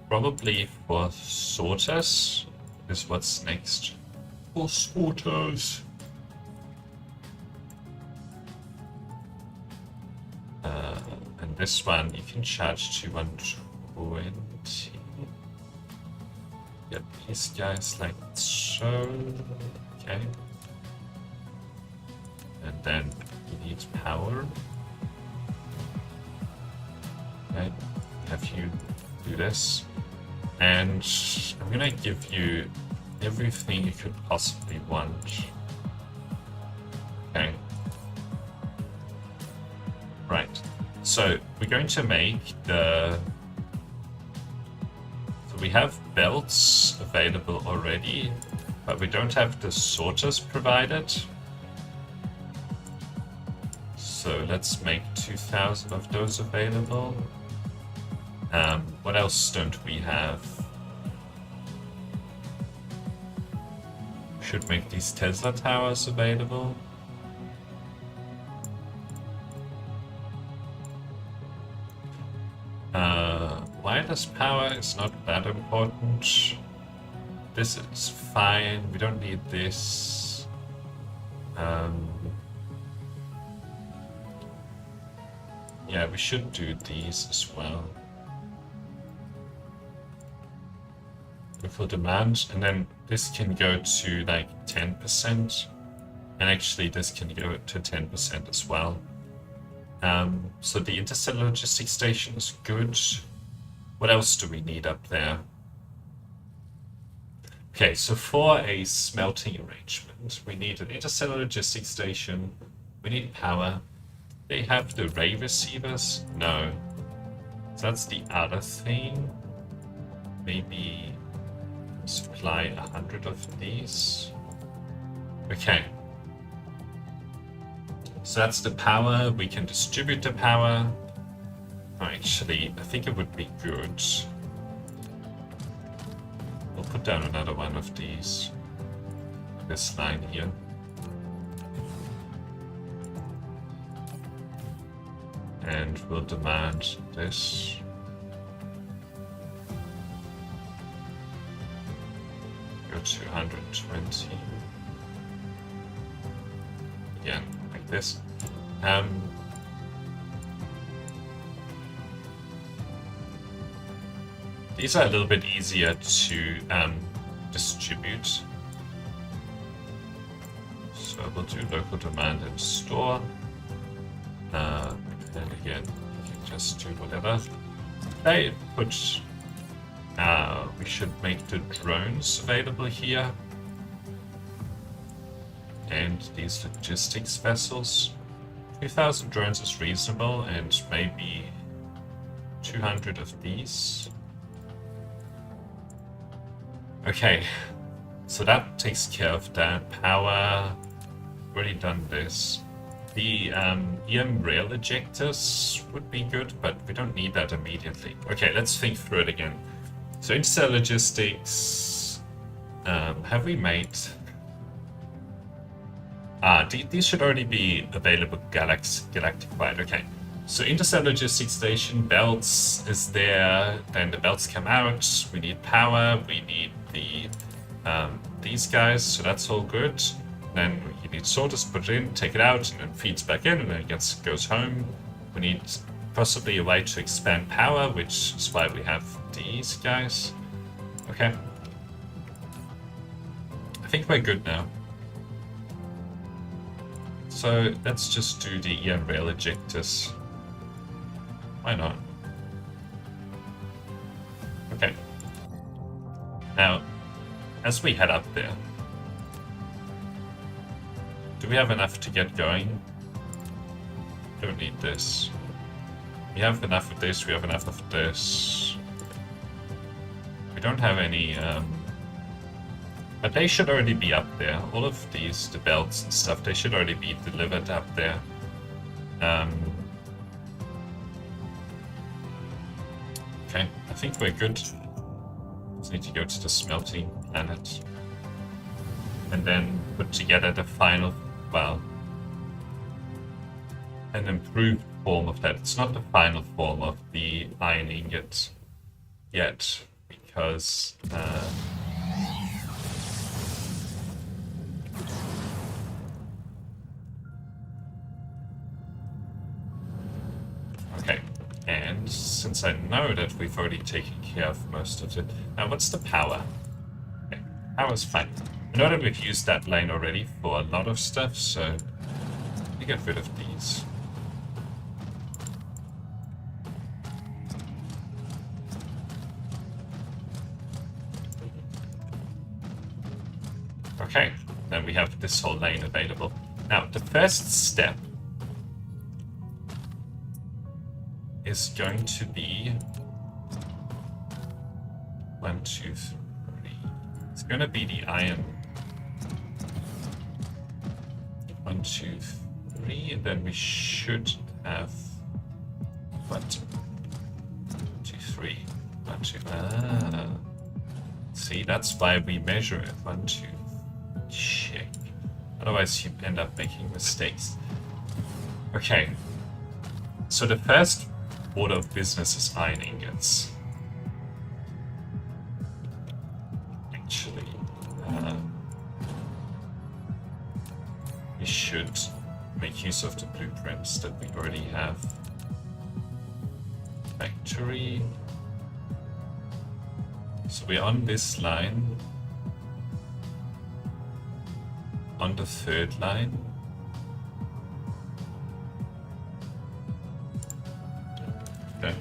[SPEAKER 1] Probably for sorters is what's next. For sorters. And this one you can charge to 120. Get these guys like so. Okay. And then you need power. Okay. Have you do this. And I'm gonna give you everything you could possibly want. Okay. Right. So we're going to make the... So we have belts available already. But we don't have the sorters provided. So let's make 2,000 of those available. What else don't we have? Should make these Tesla towers available. Wireless power is not that important. This is fine. We don't need this. Yeah, we should do these as well. Full demand, and then this can go to like 10%, and actually this can go to 10% as well. So the interstellar logistics station is good. What else do we need up there? Okay, so for a smelting arrangement, we need an interstellar logistics station, we need power. They have the ray receivers? No. So that's the other thing. Maybe supply 100 of these. Okay. So that's the power. We can distribute the power. Oh, actually, I think it would be good. We'll put down another one of these. This line here. And we'll demand this. Go to 120. Again, like this. These are a little bit easier to distribute. So we'll do local demand and store. And again, you can just do whatever. They put. We should make the drones available here. And these logistics vessels. 3,000 drones is reasonable, and maybe 200 of these. Okay, so that takes care of that. Power, already done this. The EM rail ejectors would be good, but we don't need that immediately. Okay, let's think through it again. So interstellar logistics, have we made... these should already be available galactic-wide. Okay, so interstellar logistics station, belts is there, then the belts come out, we need power, we need the these guys, so that's all good. Then you need sorters, put it in, take it out, and then feeds back in, and then it goes home. We need possibly a way to expand power, which is why we have these guys. Okay. I think we're good now. So let's just do the EM rail ejectors. Why not? Okay. Now, as we head up there, do we have enough to get going? Don't need this. We have enough of this, we have enough of this. We don't have any, but they should already be up there. All of these, the belts and stuff, they should already be delivered up there. Okay, I think we're good. Just need to go to the smelting planet. And then put together the final, well, an improved form of that. It's not the final form of the iron ingot yet, because okay, and since I know that we've already taken care of most of it, now what's the power? Okay, power's fine. I know that we've used that lane already for a lot of stuff, so we get rid of these. Okay, then we have this whole lane available. Now, the first step is going to be 1, 2, 3. It's going to be the iron 1, 2, 3, and then we should have 1, 2, 3, 1, 2. See, that's why we measure it. 1, 2. Check. Otherwise, you end up making mistakes. Okay. So the first order of business is iron ingots. Actually, we should make use of the blueprints that we already have. Factory. So we're on this line. On the third line. Okay.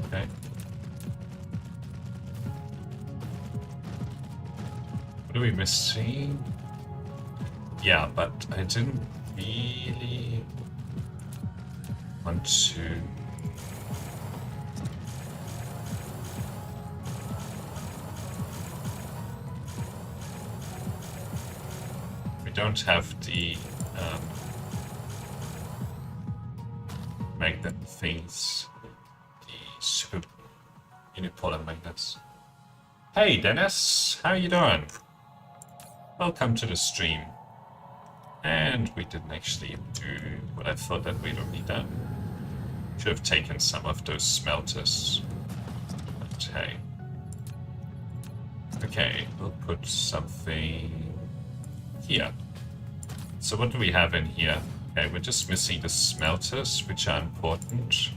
[SPEAKER 1] Okay. What are we missing? Yeah, but I didn't really want to. We don't have the magnet things, the super unipolar magnets. Hey Dennis, how you doing? Welcome to the stream. And we didn't actually do what I thought that we'd already done. Should have taken some of those smelters. But hey. Okay, we'll put something here. So what do we have in here? Okay, we're just missing the smelters, which are important.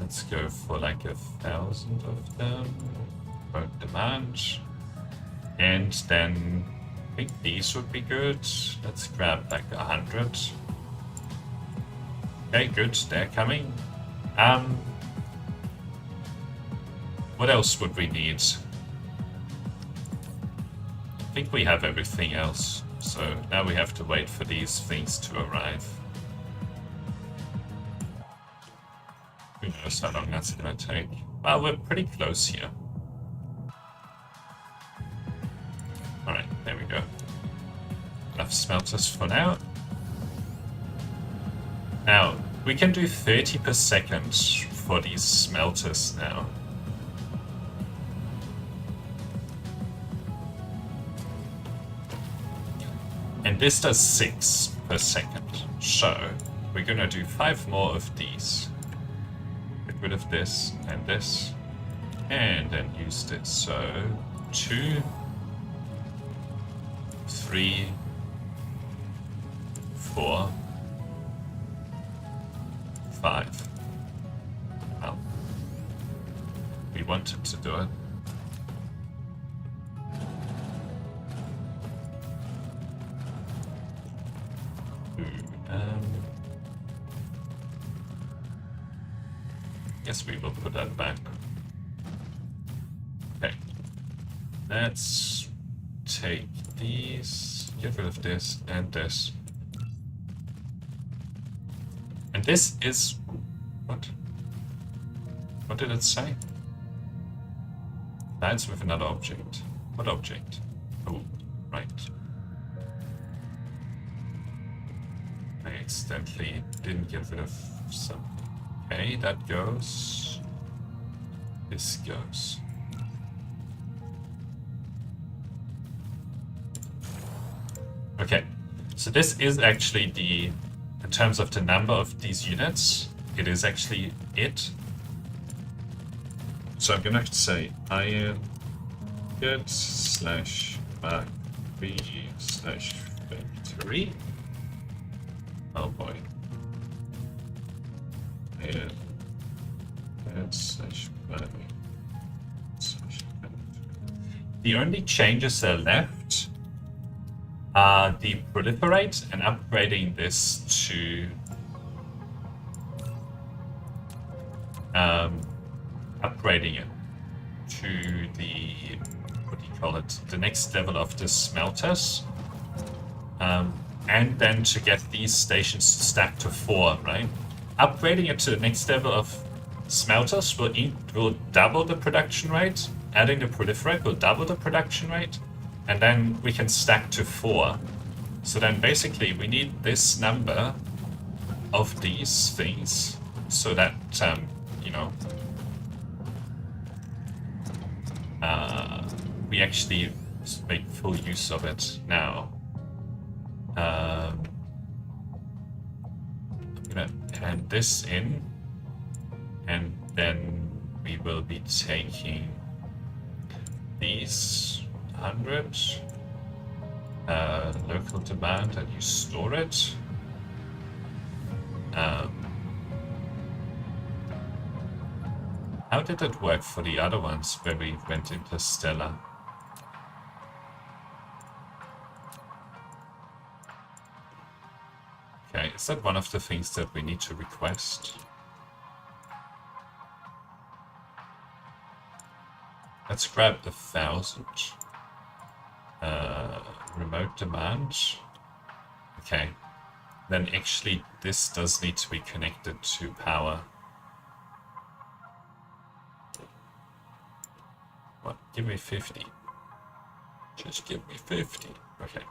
[SPEAKER 1] Let's go for like 1,000 of them. Won't demand. And then I think these would be good. Let's grab like 100. Okay, good, they're coming. What else would we need? I think we have everything else. So now we have to wait for these things to arrive. Who knows how long that's gonna take? Well, we're pretty close here. Alright, there we go. Enough smelters for now. Now, we can do 30 per second for these smelters now. And this does 6 per second. So, we're gonna do 5 more of these. Get rid of this, and then use this. So, 2, 3, 4, 5. Well, we wanted to do it. Guess we will put that back. Okay. Let's take these, get rid of this and this. And this is... what? What did it say? Lines with another object. What object? Oh, right. I accidentally didn't get rid of something. Okay, that goes. This goes. Okay, so this is actually the, in terms of the number of these units, it is actually it. So I'm gonna say iron get slash back b slash factory. Oh boy. And slash back slash factory. The only changes that are left are the proliferate and upgrading this to upgrading it to the, what do you call it, the next level of the smelters. and then to get these stations stacked to 4, right? Upgrading it to the next level of smelters will double the production rate. Adding the proliferate will double the production rate, and then we can stack to 4. So then basically we need this number of these things so that, you know, we actually make full use of it now. I'm gonna hand this in, and then we will be taking these 100 local demand, and you store it. How did it work for the other ones where we went interstellar? Okay, is that one of the things that we need to request? Let's grab 1,000. Remote demand. Okay. Then actually this does need to be connected to power. What? Give me 50. Just give me 50. Okay.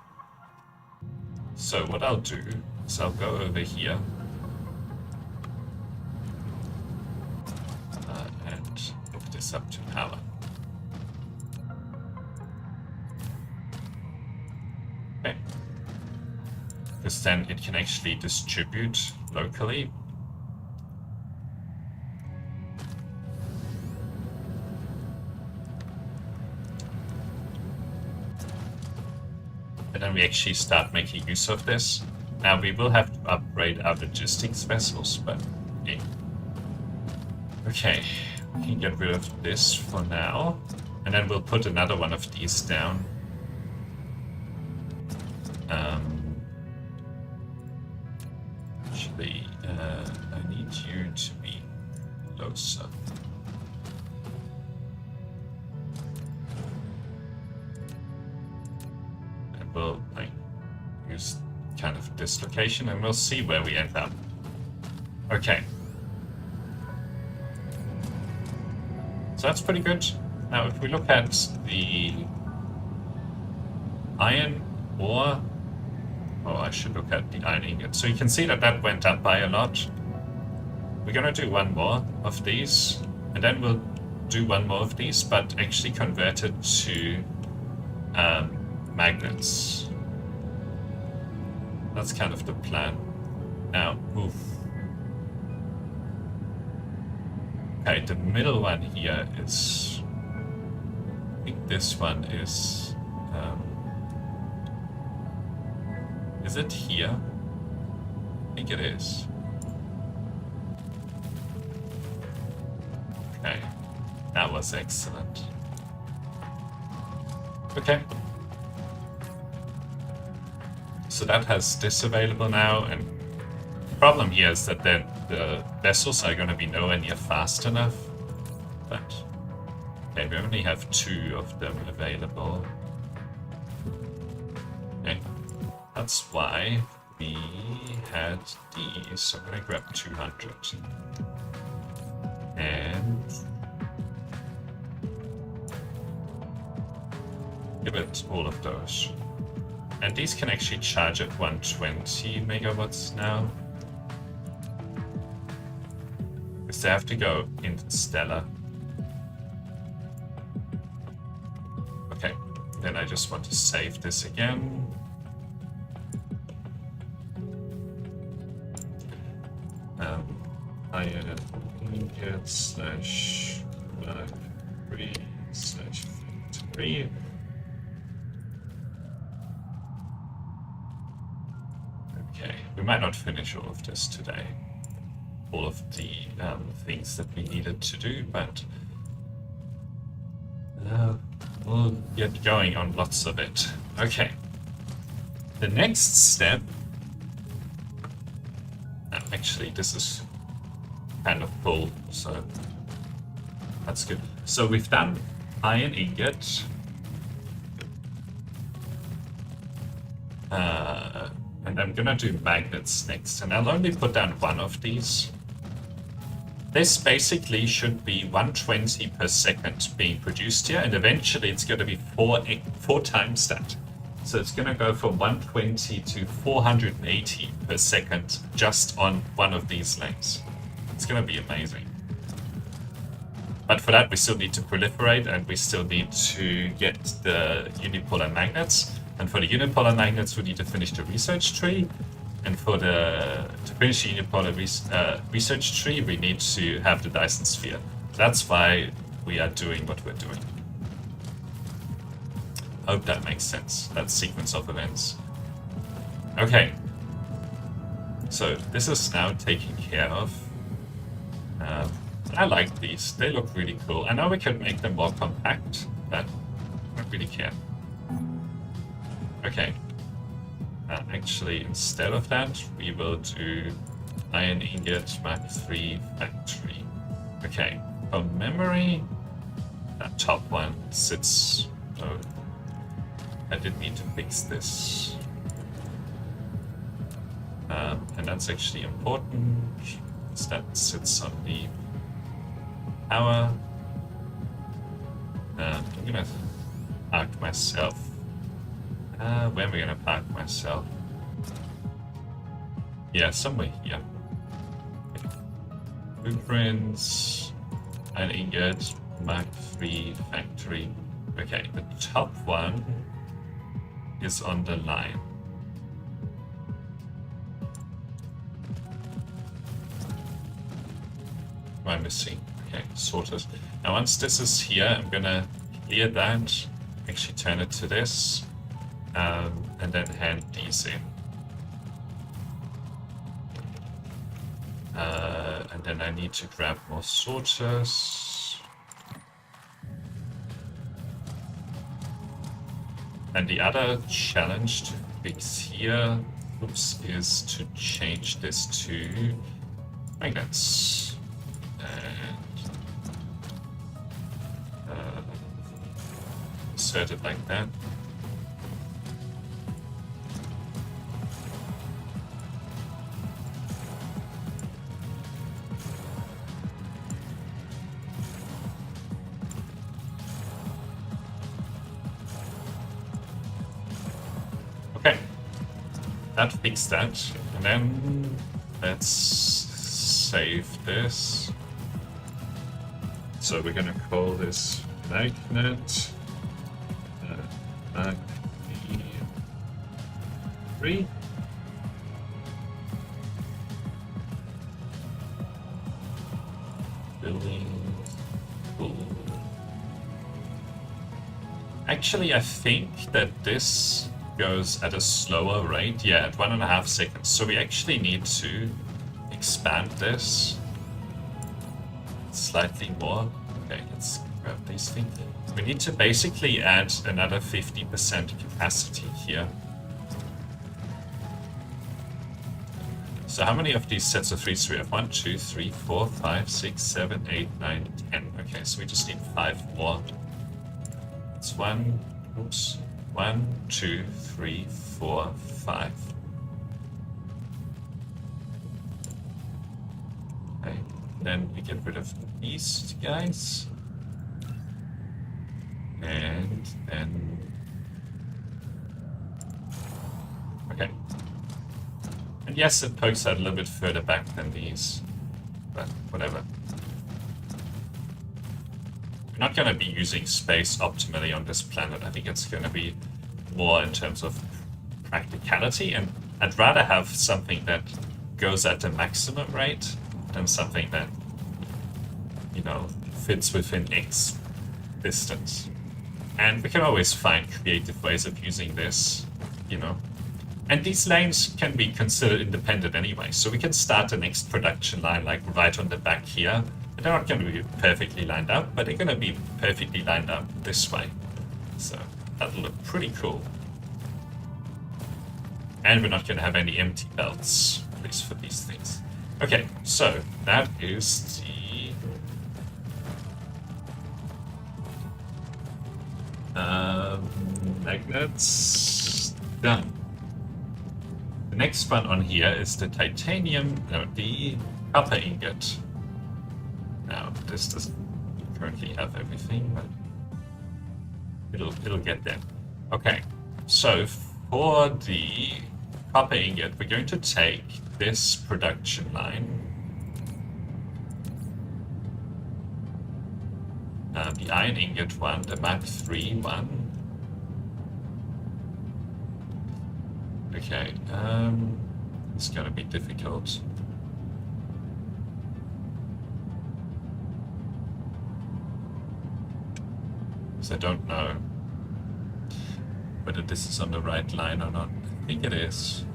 [SPEAKER 1] So what I'll do is I'll go over here and hook this up to power. Okay. Because then it can actually distribute locally. And then we actually start making use of this. Now we will have to upgrade our logistics vessels, but yeah. Okay, we can get rid of this for now. And then we'll put another one of these down. Actually, I need you to be closer. And we'll use kind of this location, and we'll see where we end up. Okay. So that's pretty good. Now, if we look at the iron ore, oh, I should look at the iron ingot. So you can see that that went up by a lot. We're gonna do one more of these, and then we'll do one more of these, but actually convert it to magnets. That's kind of the plan. Now, oof. Okay, the middle one here is, I think this one is it here? I think it is. Okay, that was excellent. Okay. So that has this available now, and the problem here is that the vessels are going to be nowhere near fast enough. But okay, we only have 2 of them available. Okay, that's why we had these. So I'm going to grab 200 and give it all of those. And these can actually charge at 120 megawatts now. Because they have to go interstellar. Okay, then I just want to save this again. Iron ingot slash 3 slash 3. Okay, we might not finish all of this today, all of the things that we needed to do, but we'll get going on lots of it. Okay, the next step, actually this is kind of full, so that's good. So we've done iron ingot, And I'm gonna do magnets next, and I'll only put down one of these. This basically should be 120 per second being produced here, and eventually it's gonna be four times that. So it's gonna go from 120 to 480 per second just on one of these lanes. It's gonna be amazing. But for that, we still need to proliferate, and we still need to get the unipolar magnets. And for the unipolar magnets, we need to finish the research tree. And to finish the unipolar research tree, we need to have the Dyson Sphere. That's why we are doing what we're doing. Hope that makes sense. That sequence of events. Okay. So this is now taken care of. I like these. They look really cool. I know we can make them more compact, but I don't really care. Okay. Actually, instead of that, we will do iron ingot Mark 3 factory. Okay. For memory, that top one sits... Oh, I did need to fix this. And that's actually important, because that sits on the power. I'm gonna park myself. Where am I gonna park myself? Yeah, somewhere here. Okay. Blueprints, iron ingot, Mark 3 factory. Okay, the top one is on the line. What am I missing? Okay, sorted. Now once this is here, I'm gonna clear that, actually turn it to this, and then hand these in. And then I need to grab more sorters. And the other challenge to fix here, is to change this to magnets. And insert it like that. Okay, that fixed that, and then let's save this. So we're gonna call this magnet mag 3. Building. Cool. Actually, I think that this goes at a slower rate. Yeah, at 1.5 seconds. So we actually need to expand this slightly more. Okay, let's grab these things. We need to basically add another 50% capacity here. So how many of these sets of threes do we have? 1, 2, 3, 4, 5, 6, 7, 8, 9, 10. Okay, so we just need 5 more. It's 1, 2, 3, 4, 5. Okay, then we get rid of these guys. And then... Okay. And yes, it pokes out a little bit further back than these, but whatever. We're not going to be using space optimally on this planet. I think it's going to be more in terms of practicality, and I'd rather have something that goes at the maximum rate than something that, you know, fits within X distance. And we can always find creative ways of using this, you know. And these lanes can be considered independent anyway, so we can start the next production line like right on the back here. They're not going to be perfectly lined up, but they're going to be perfectly lined up this way. So that'll look pretty cool. And we're not going to have any empty belts, at least for these things. Okay, so that is the magnets done. The next one on here is the the copper ingot. Now, this doesn't currently have everything, but it'll get there. Okay, so for the copper ingot, we're going to take this production line, the iron ingot one, the Mark III one. Okay, it's gonna be difficult. Because I don't know whether this is on the right line or not. I think it is.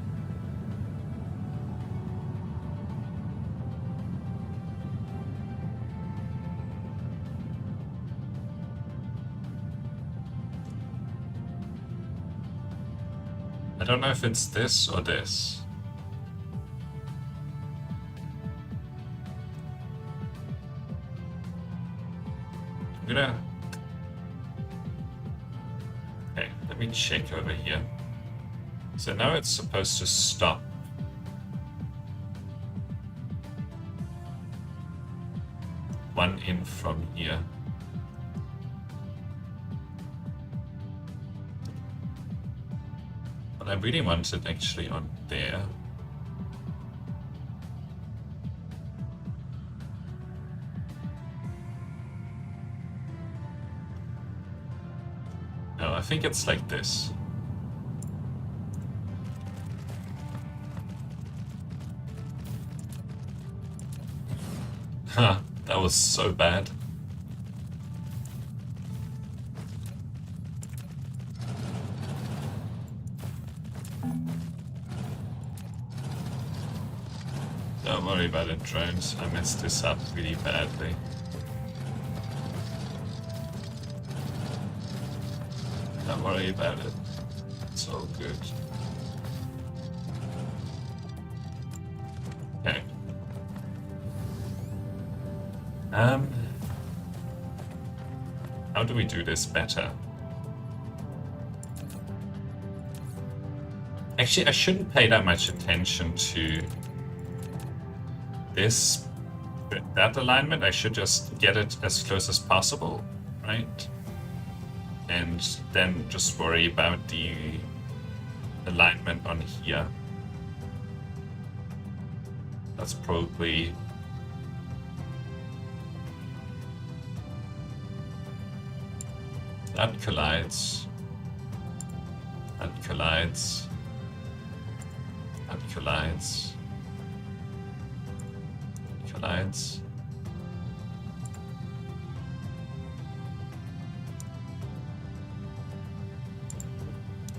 [SPEAKER 1] I don't know if it's this or this. I'm gonna... Okay, let me check over here. So now it's supposed to stop. One in from here. I really want it actually on there. No, I think it's like this. Huh, that was so bad. Don't worry about it, drones. I messed this up really badly. Don't worry about it. It's all good. Okay. How do we do this better? Actually, I shouldn't pay that much attention to that alignment. I should just get it as close as possible, right? And then just worry about the alignment on here. That's probably... That collides. That collides. That collides. Collides.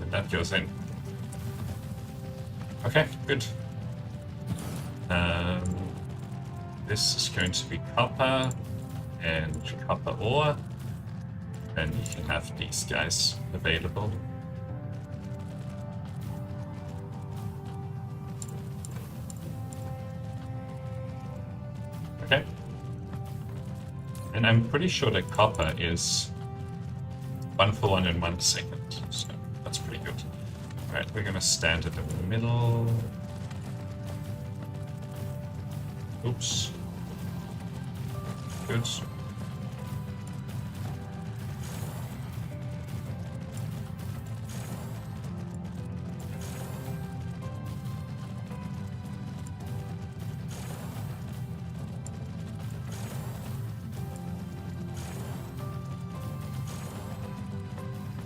[SPEAKER 1] And that goes in. Okay, good. This is going to be copper and copper ore. And you can have these guys available. Okay. And I'm pretty sure that copper is 1 for 1 in 1 second. So that's pretty good. Alright, we're gonna stand it in the middle. Oops. Good.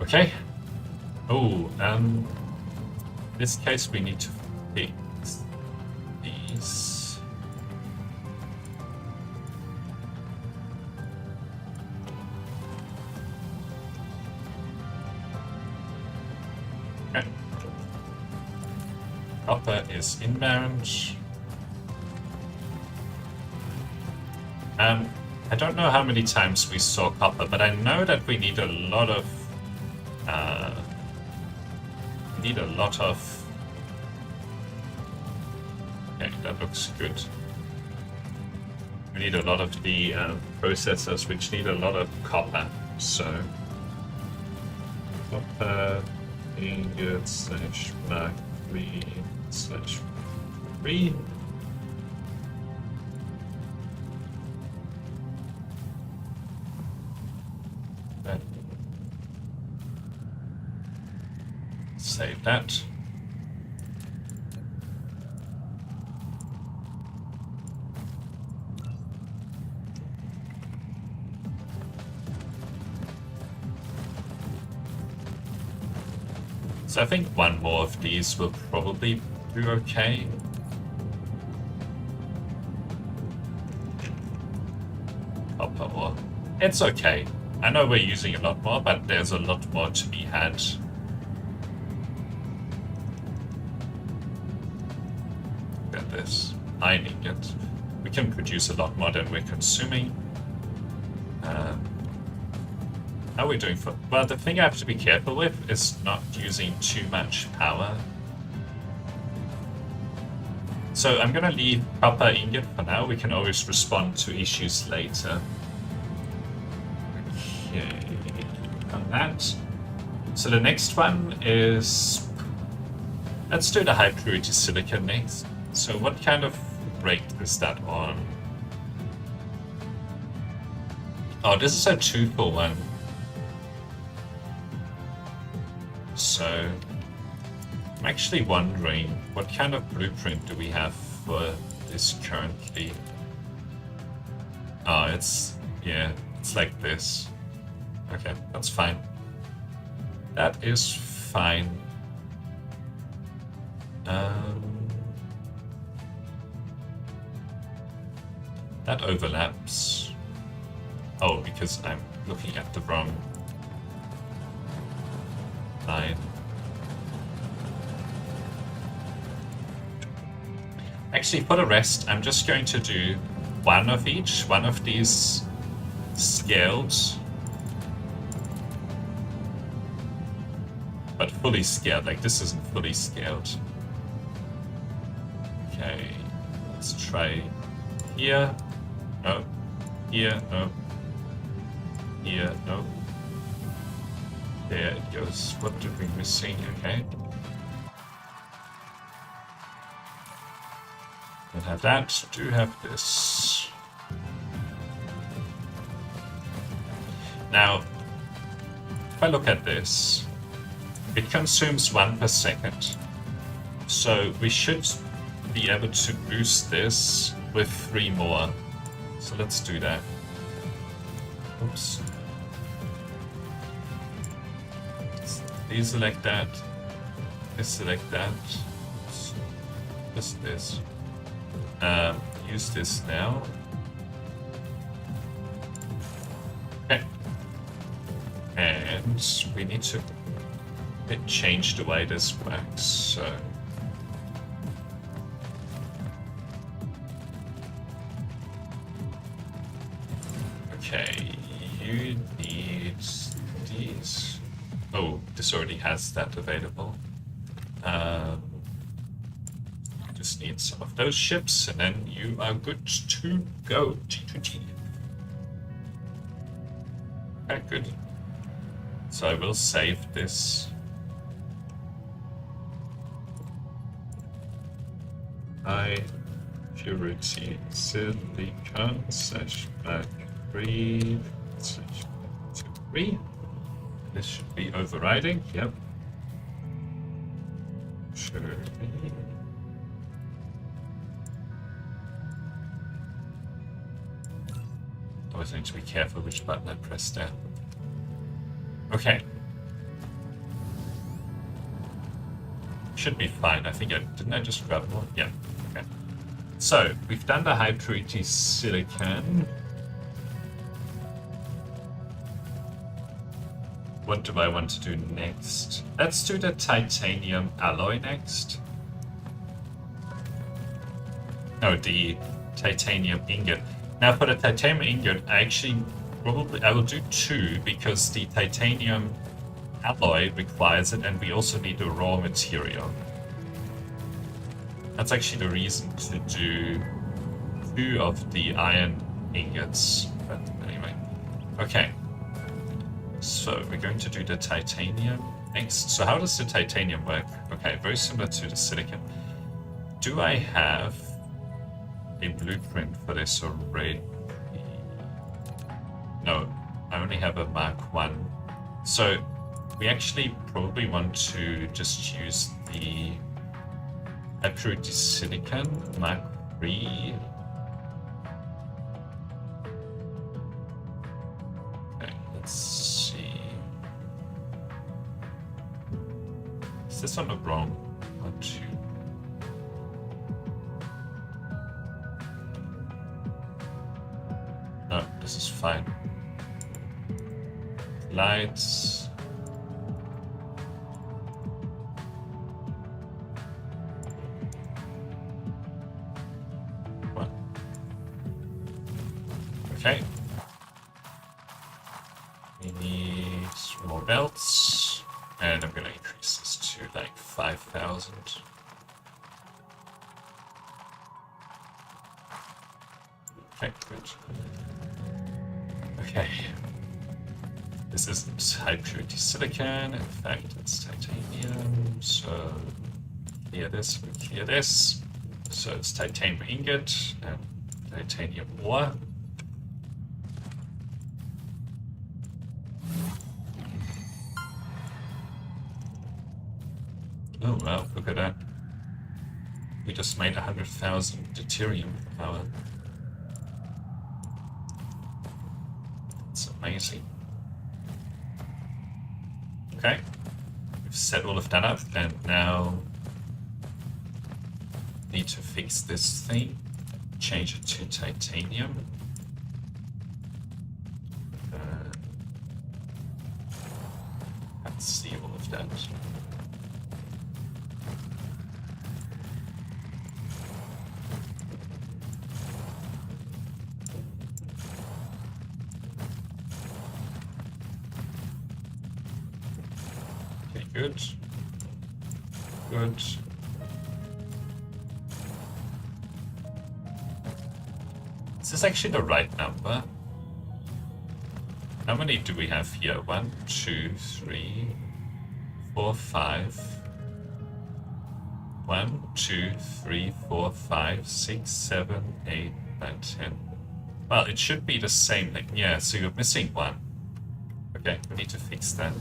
[SPEAKER 1] Okay. Oh, in this case we need to fix these. Okay. Copper is inbound. I don't know how many times we saw copper, but I know that we need a lot of okay, that looks good. We need a lot of the processors which need a lot of copper. So copper ingots / Mark III /3. Save that. So I think one more of these will probably do okay. Copper ore. It's okay. I know we're using a lot more, but there's a lot more to be had. Look at this. Iron ingot. We can produce a lot more than we're consuming. How are we doing for... Well, the thing I have to be careful with is not using too much power. So I'm going to leave copper ingot for now. We can always respond to issues later. Okay, on that. So the next one is... Let's do the high purity silicon next. So what kind of rate is that on? Oh, this is a 2-for-1. So, I'm actually wondering what kind of blueprint do we have for this currently? Oh, it's like this. Okay, that's fine. That is fine. That overlaps. Oh, because I'm looking at the wrong line. Actually, for the rest, I'm just going to do one of each, one of these scaled, but fully scaled. Like, this isn't fully scaled. Okay, let's try here. No. Here, no. Here, no. There it goes. What did we missing? Okay. Don't have that. Do have this. Now, if I look at this, it consumes 1 per second. So we should be able to boost this with 3 more. So let's do that. Oops. Deselect that. Deselect that. Just this. Use this now. Okay. And we need to change the way this works. So. Okay, you need these. Oh, this already has that available. Just need some of those ships, and then you are good to go. G2G. Okay, good. So I will save this. High purity silicon /3. This should be overriding. Yep. Should be. Always need to be careful which button I press there. Okay. Should be fine. I think didn't I just grab more? Yeah. Okay. So we've done the high purity silicon. What do I want to do next? Let's do the titanium alloy next. No, the titanium ingot. Now for the titanium ingot, I will do 2 because the titanium alloy requires it, and we also need the raw material. That's actually the reason to do 2 of the iron ingots. But anyway, okay. So we're going to do the titanium next. So how does the titanium work? Okay, very similar to the silicon. do I have a blueprint for this already? No, I only have a Mark 1. So we actually probably want to just use the high purity silicon Mark 3. Okay, let's see. Is this on the wrong one too? No, this is fine. Lights. One. Okay. We need some more belts, and I'm going to increase this to like 5,000. Okay, good. Okay. This isn't high purity silicon, in fact it's titanium, so clear this, we clear this. So it's titanium ingot and titanium ore. Oh wow, look at that. We just made 100,000 deuterium power. That's amazing. Okay, we've set all of that up, and now need to fix this thing, change it to titanium. Let's see all of that. Good. Good. Is this actually the right number? How many do we have here? 1, 2, 3, 4, 5. 1, 2, 3, 4, 5, 6, 7, 8, 9, 10. Well, it should be the same. Like, yeah, so you're missing 1. Okay, we need to fix that.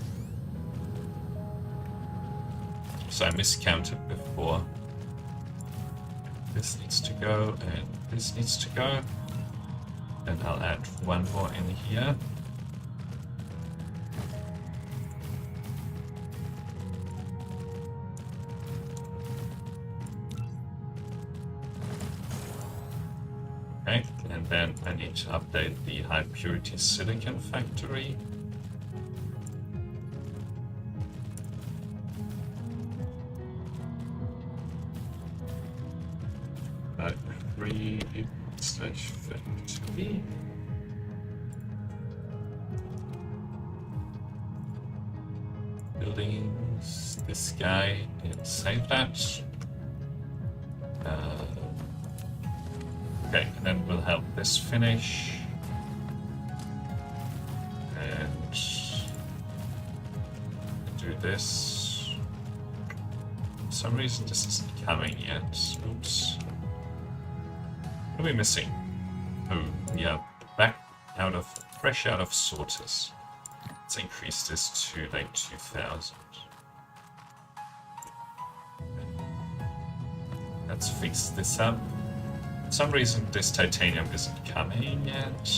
[SPEAKER 1] So I miscounted before. This needs to go, and this needs to go. And I'll add 1 more in here. Okay, and then I need to update the high purity silicon factory. Factory. Buildings, this guy, and save that. Okay, and then we'll help this finish. And do this. For some reason this isn't coming yet. Oops. What are we missing? Oh, we are fresh out of sorters. Let's increase this to like 2,000. Let's fix this up. For some reason this titanium isn't coming yet.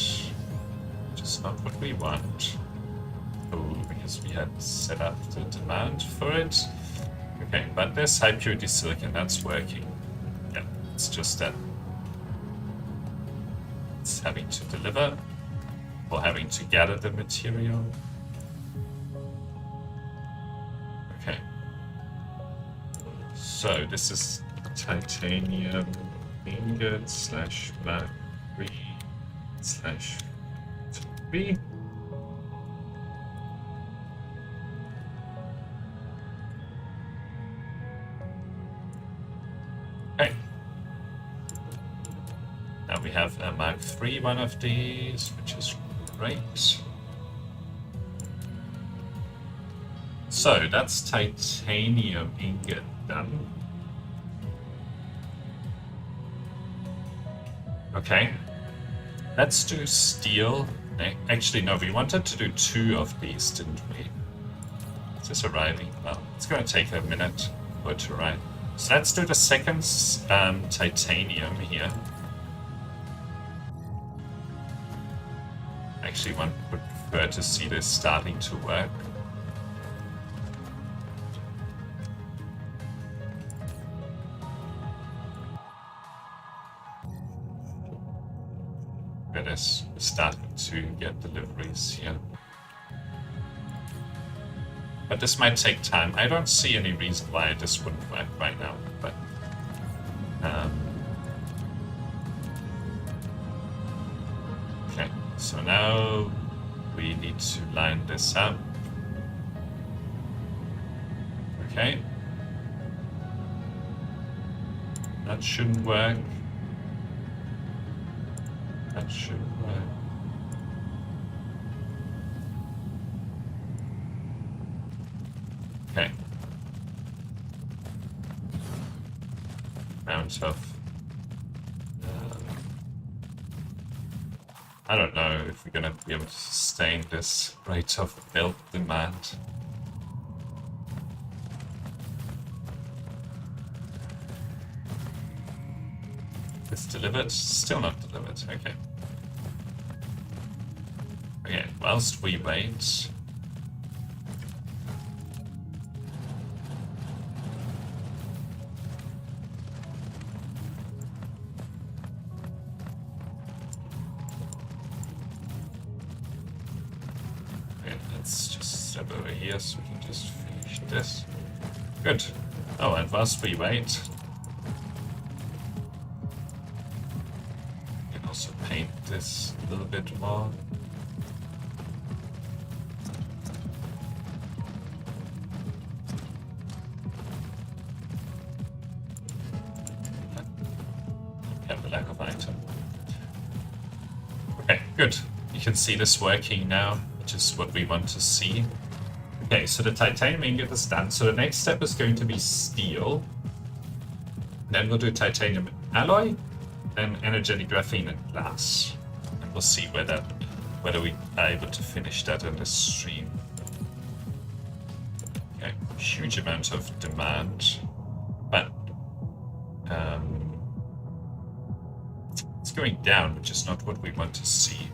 [SPEAKER 1] Which is not what we want. Oh, because we had set up the demand for it. Okay, but this high purity silicon, that's working. Yeah, it's just that it's having to deliver or having to gather the material. Okay. So this is titanium ingot slash Mark 3 slash 3. Okay. Now we have a Mark 3 one of these, which is great. So that's titanium ingot done. Okay. Let's do steel. Actually, no, we wanted to do 2 of these, didn't we? Is this arriving? Well, it's going to take a minute for it to arrive. So let's do the second titanium here. Actually, one would prefer to see this starting to work. It is starting to get deliveries here. But this might take time. I don't see any reason why this wouldn't work right now, but okay, so now we need to line this up. Okay. That shouldn't work. That should work. Okay. Amount of... I don't know if we're going to be able to sustain this rate of build demand. It's delivered? Still not delivered. Okay. Okay, whilst we wait... Okay, let's just step over here so we can just finish this. Good. Oh, and whilst we wait... paint this a little bit more. Have a lack of item. Okay, good. You can see this working now, which is what we want to see. Okay, so the titanium ingot is done. So the next step is going to be steel. Then we'll do titanium alloy. Then energetic graphene and glass. And we'll see whether we are able to finish that in this stream. Okay, huge amount of demand. But it's going down, which is not what we want to see.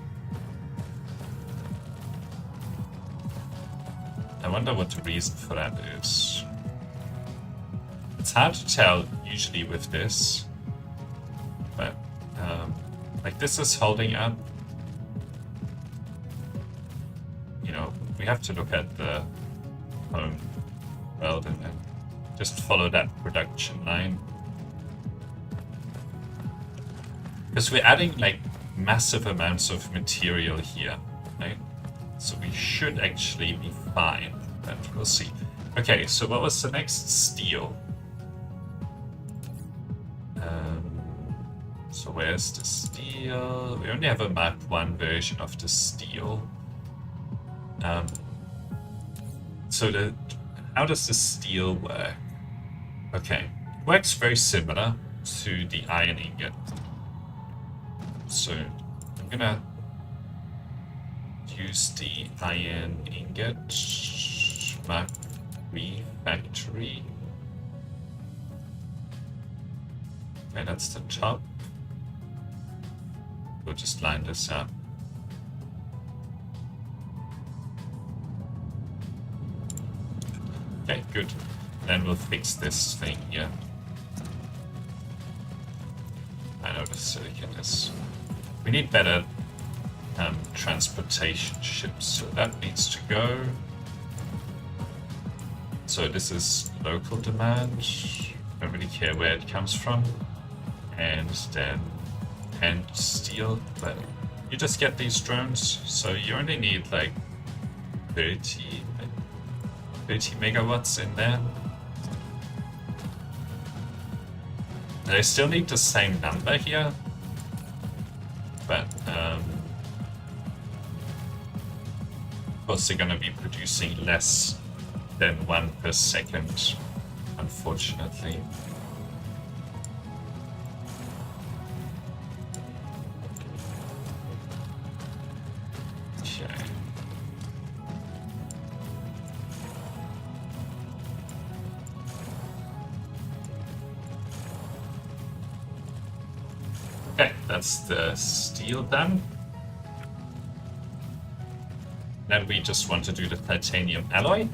[SPEAKER 1] I wonder what the reason for that is. It's hard to tell usually with this. But, like, this is holding up. You know, we have to look at the home world and then just follow that production line. Because we're adding, like, massive amounts of material here, right? So we should actually be fine, but we'll see. Okay, so what was the next? Steel. So where's the steel? We only have a Mark 1 version of the steel. So how does the steel work? Okay, it works very similar to the iron ingot. So I'm gonna use the iron ingot Mark 3 factory. Okay, that's the top. We'll just line this up. Okay, good. Then we'll fix this thing here. I know the silicon is... We need better transportation ships, so that needs to go. So this is local demand. Don't really care where it comes from. And then and steel, but you just get these drones, so you only need like 30 megawatts in there. They still need the same number here, but of course they're going to be producing less than 1 per second, unfortunately. Okay. Okay, that's the steel done. Then we just want to do the titanium alloy.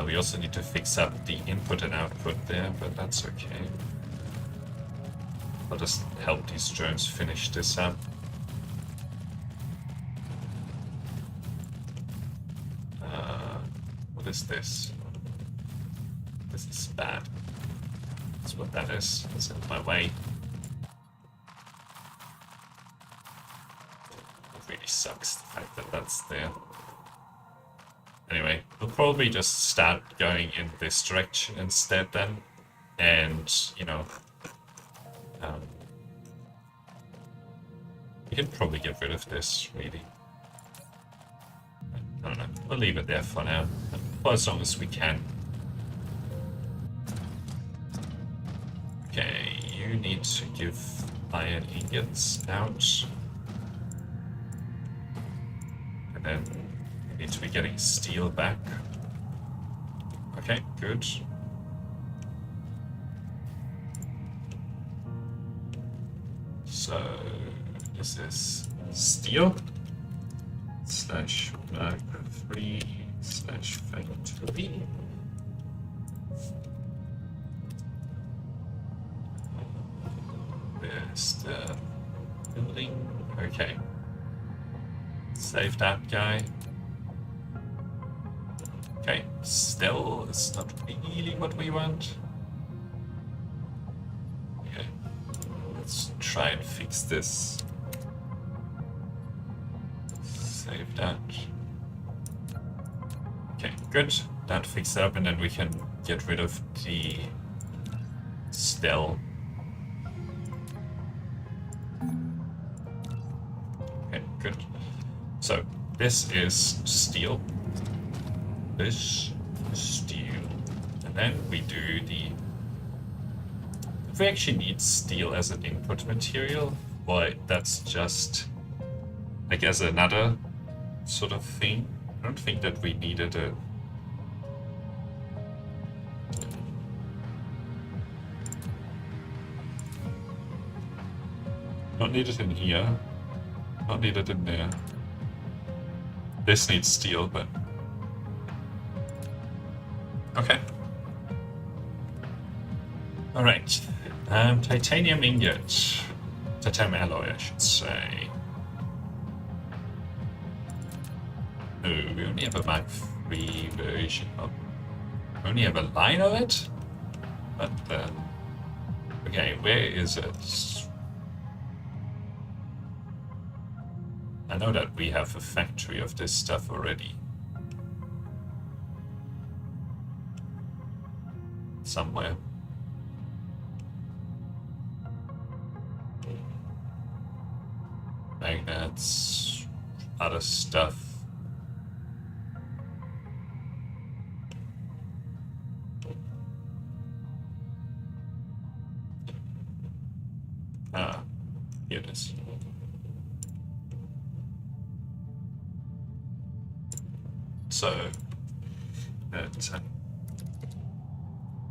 [SPEAKER 1] We also need to fix up the input and output there, but that's okay. I'll just help these drones finish this up. What is this? This is bad. That's what that is. It's in my way. It really sucks, the fact that that's there. Anyway, we'll probably just start going in this direction instead then. And, you know, we can probably get rid of this, really. I don't know. We'll leave it there for now, for as long as we can. Okay, you need to give iron ingots out. And then we need to be getting steel back. Okay, good. So this is steel / mark 3 / factory. There's the building. Okay. Save that guy. Okay, still, it's not really what we want. Okay, let's try and fix this. Save that. Okay, good. That fixed it up, and then we can get rid of the steel. Okay, good. So this is steel. This steel, and then we do the. If we actually need steel as an input material, well, that's just like as another sort of thing. I don't think that we needed a. Not needed in here. Not needed in there. This needs steel, but. Okay. Alright. Titanium ingot. Titanium alloy, I should say. No, we only have a Mark III version of. We only have a line of it? But, okay, where is it? I know that we have a factory of this stuff already. Somewhere. Magnets, other stuff. Ah, here it is. So,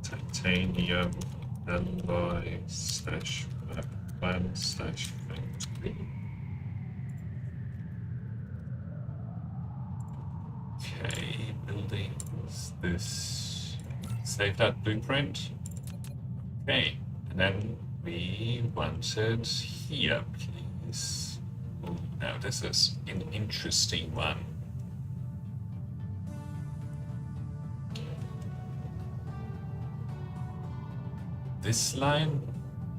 [SPEAKER 1] titanium alloy / plan / factory. Okay, buildings. This. Save that blueprint. Okay, and then we want it here, please. Ooh, now this is an interesting one. This line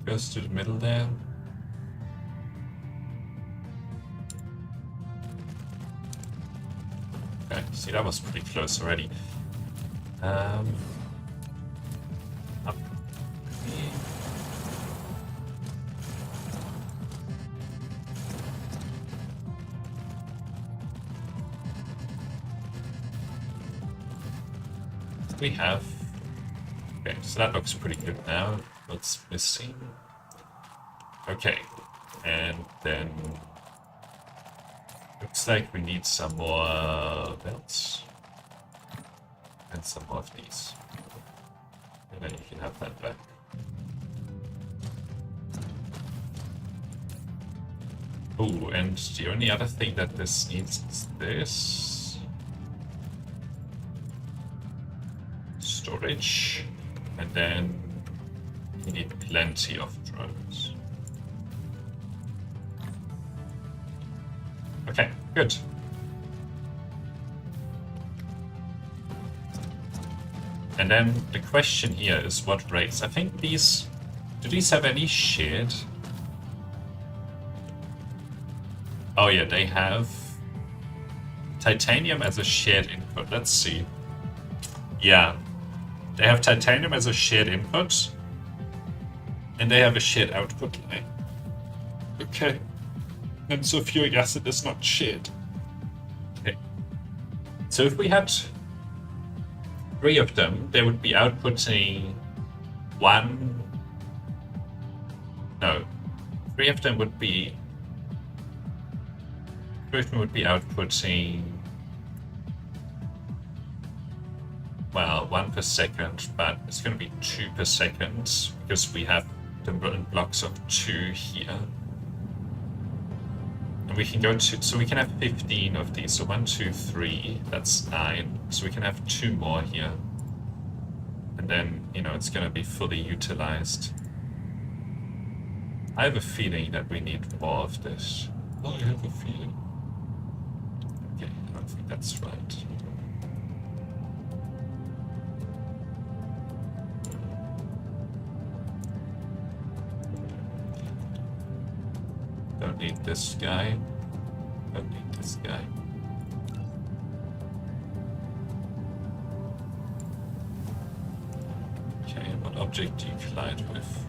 [SPEAKER 1] goes to the middle there. Okay, see, that was pretty close already. Up here. We have. Okay, so that looks pretty good now. What's missing? Okay, And then looks like we need some more belts. And some more of these. And then you can have that back. Oh, and the only other thing that this needs is this. Storage. And then you need plenty of drones. Okay, good. And then the question here is what race? I think these... Do these have any shared? Oh yeah, they have titanium as a shared input. Let's see. Yeah, they have titanium as a shared input. And they have a shared output line. Okay. And sulfuric acid is not shared. Okay. So if we had 3 of them, they would be outputting 1... No. 3 of them would be... 3 of them would be outputting... Well, 1 per second, but it's going to be 2 per second, because we have the blocks of 2 here. And we can go to, so we can have 15 of these. So 1, 2, 3, that's 9. So we can have 2 more here. And then, you know, it's going to be fully utilized. I have a feeling that we need more of this. I have a feeling. Okay, I don't think that's right. Don't need this guy. Don't need this guy. Okay, what object do you collide with?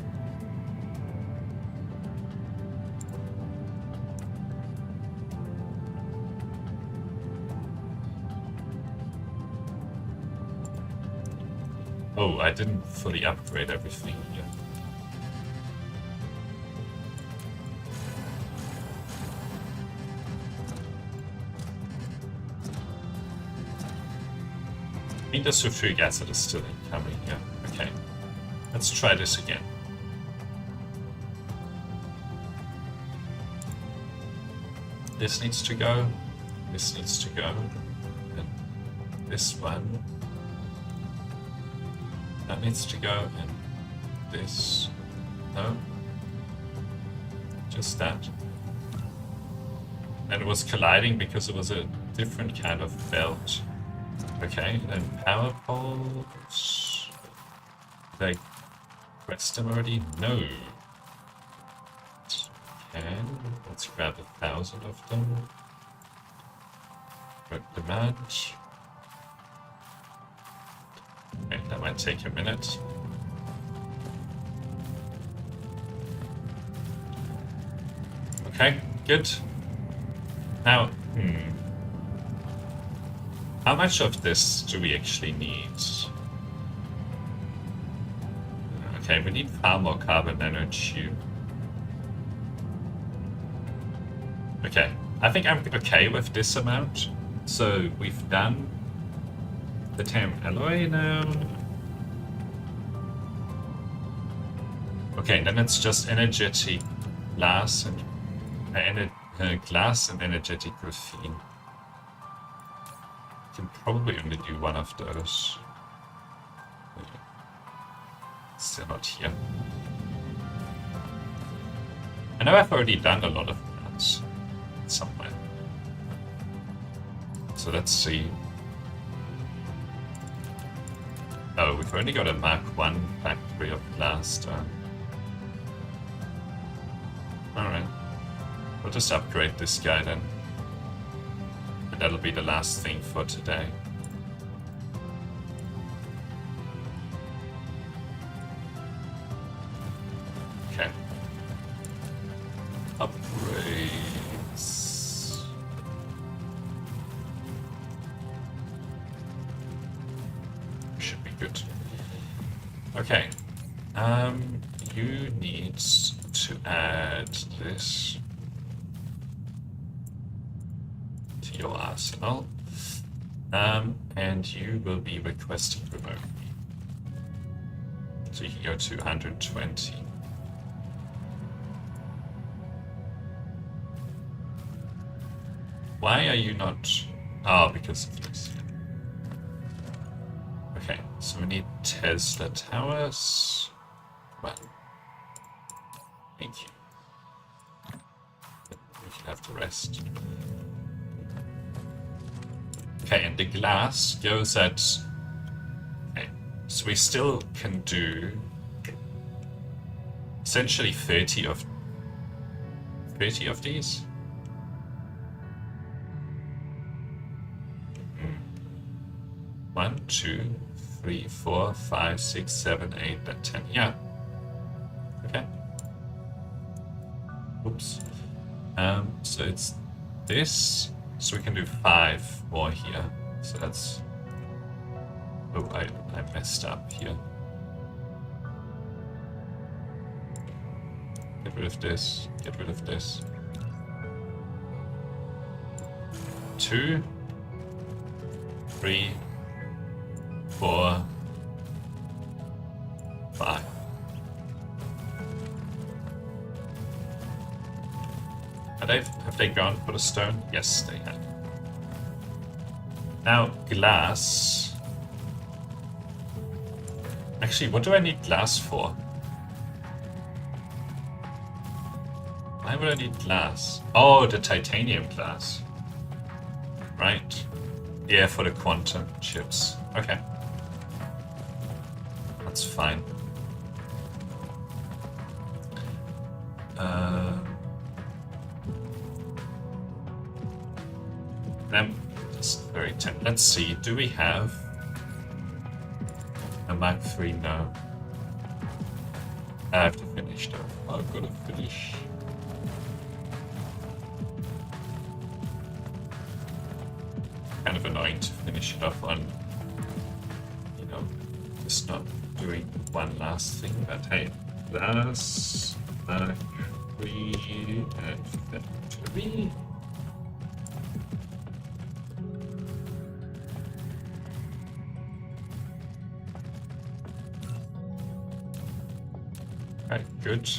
[SPEAKER 1] Oh, I didn't fully upgrade everything here. I think the sulfuric acid is still incoming, yeah. Okay. Let's try this again. This needs to go. This needs to go. And this one. That needs to go. And this. No. Just that. And it was colliding because it was a different kind of belt. Okay, then power poles. Did I quest them already? No. Okay, let's grab 1,000 of them. Work demand. Okay, that might take a minute. Okay, good. Now, how much of this do we actually need? Okay, we need far more carbon nanotube. Okay, I think I'm okay with this amount. So we've done the titanium alloy now. Okay, then it's just energetic glass and glass and energetic graphene. Can probably only do one of those. Still not here. I know I've already done a lot of that somewhere. So let's see. Oh, we've only got a Mark 1 factory of glass done. Alright. We'll just upgrade this guy then. That'll be the last thing for today. Okay. Upgrades. Should be good. Okay. You need to add add this to your arsenal. And you will be requested remotely. So you can go to 120. Why are you not... Oh, because of this. Okay, so we need Tesla towers. Well, thank you. We can have the rest. Okay, and the glass goes at... Okay, so we still can do essentially 30 of these. 1, 2, 3, 4, 5, 6, 7, 8, and 10. Yeah. Okay. Oops. So it's this. So we can do 5 more here. So that's... Oh, I messed up here. Get rid of this. Get rid of this. 2, 3, 4, 5. Have they gone for the stone? Yes, they have. Now, glass. Actually, what do I need glass for? Why would I need glass? Oh, the titanium glass. Right. Yeah, for the quantum chips. Okay. That's fine. I'm just very tempted. Let's see, do we have a Mark III? No. I have to finish though. I've got to finish. Kind of annoying to finish it off on, you know, just not doing one last thing, but hey, glass, Mark III, and factory. Okay, good.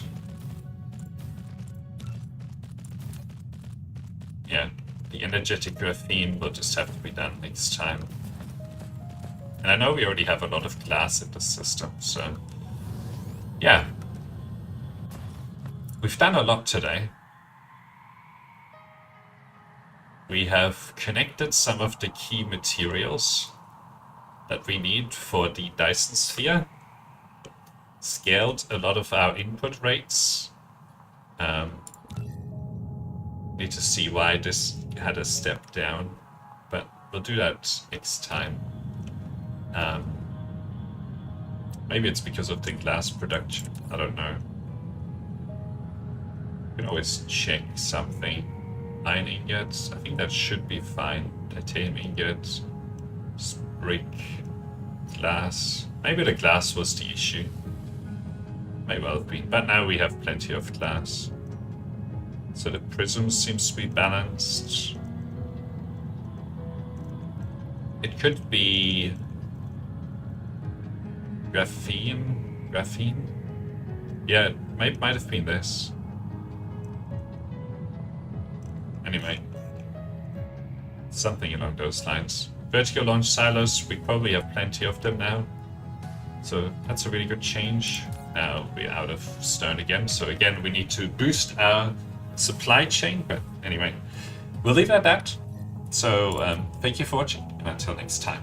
[SPEAKER 1] Yeah, the energetic graphene will just have to be done next time. And I know we already have a lot of glass in the system, so yeah. We've done a lot today. We have connected some of the key materials that we need for the Dyson Sphere. Scaled a lot of our input rates. Need to see why this had a step down, but we'll do that next time. Maybe it's because of the glass production. I don't know. You can always check something. Iron ingots, I think that should be fine. Titanium ingots, brick, glass. Maybe the glass was the issue. May well have been, but now we have plenty of glass. So the prism seems to be balanced. It could be graphene. Yeah, it might have been this. Anyway, something along those lines. Vertical launch silos, we probably have plenty of them now. So that's a really good change. Now we're out of stone again. So again, we need to boost our supply chain. But anyway, we'll leave it at that. So thank you for watching, and until next time.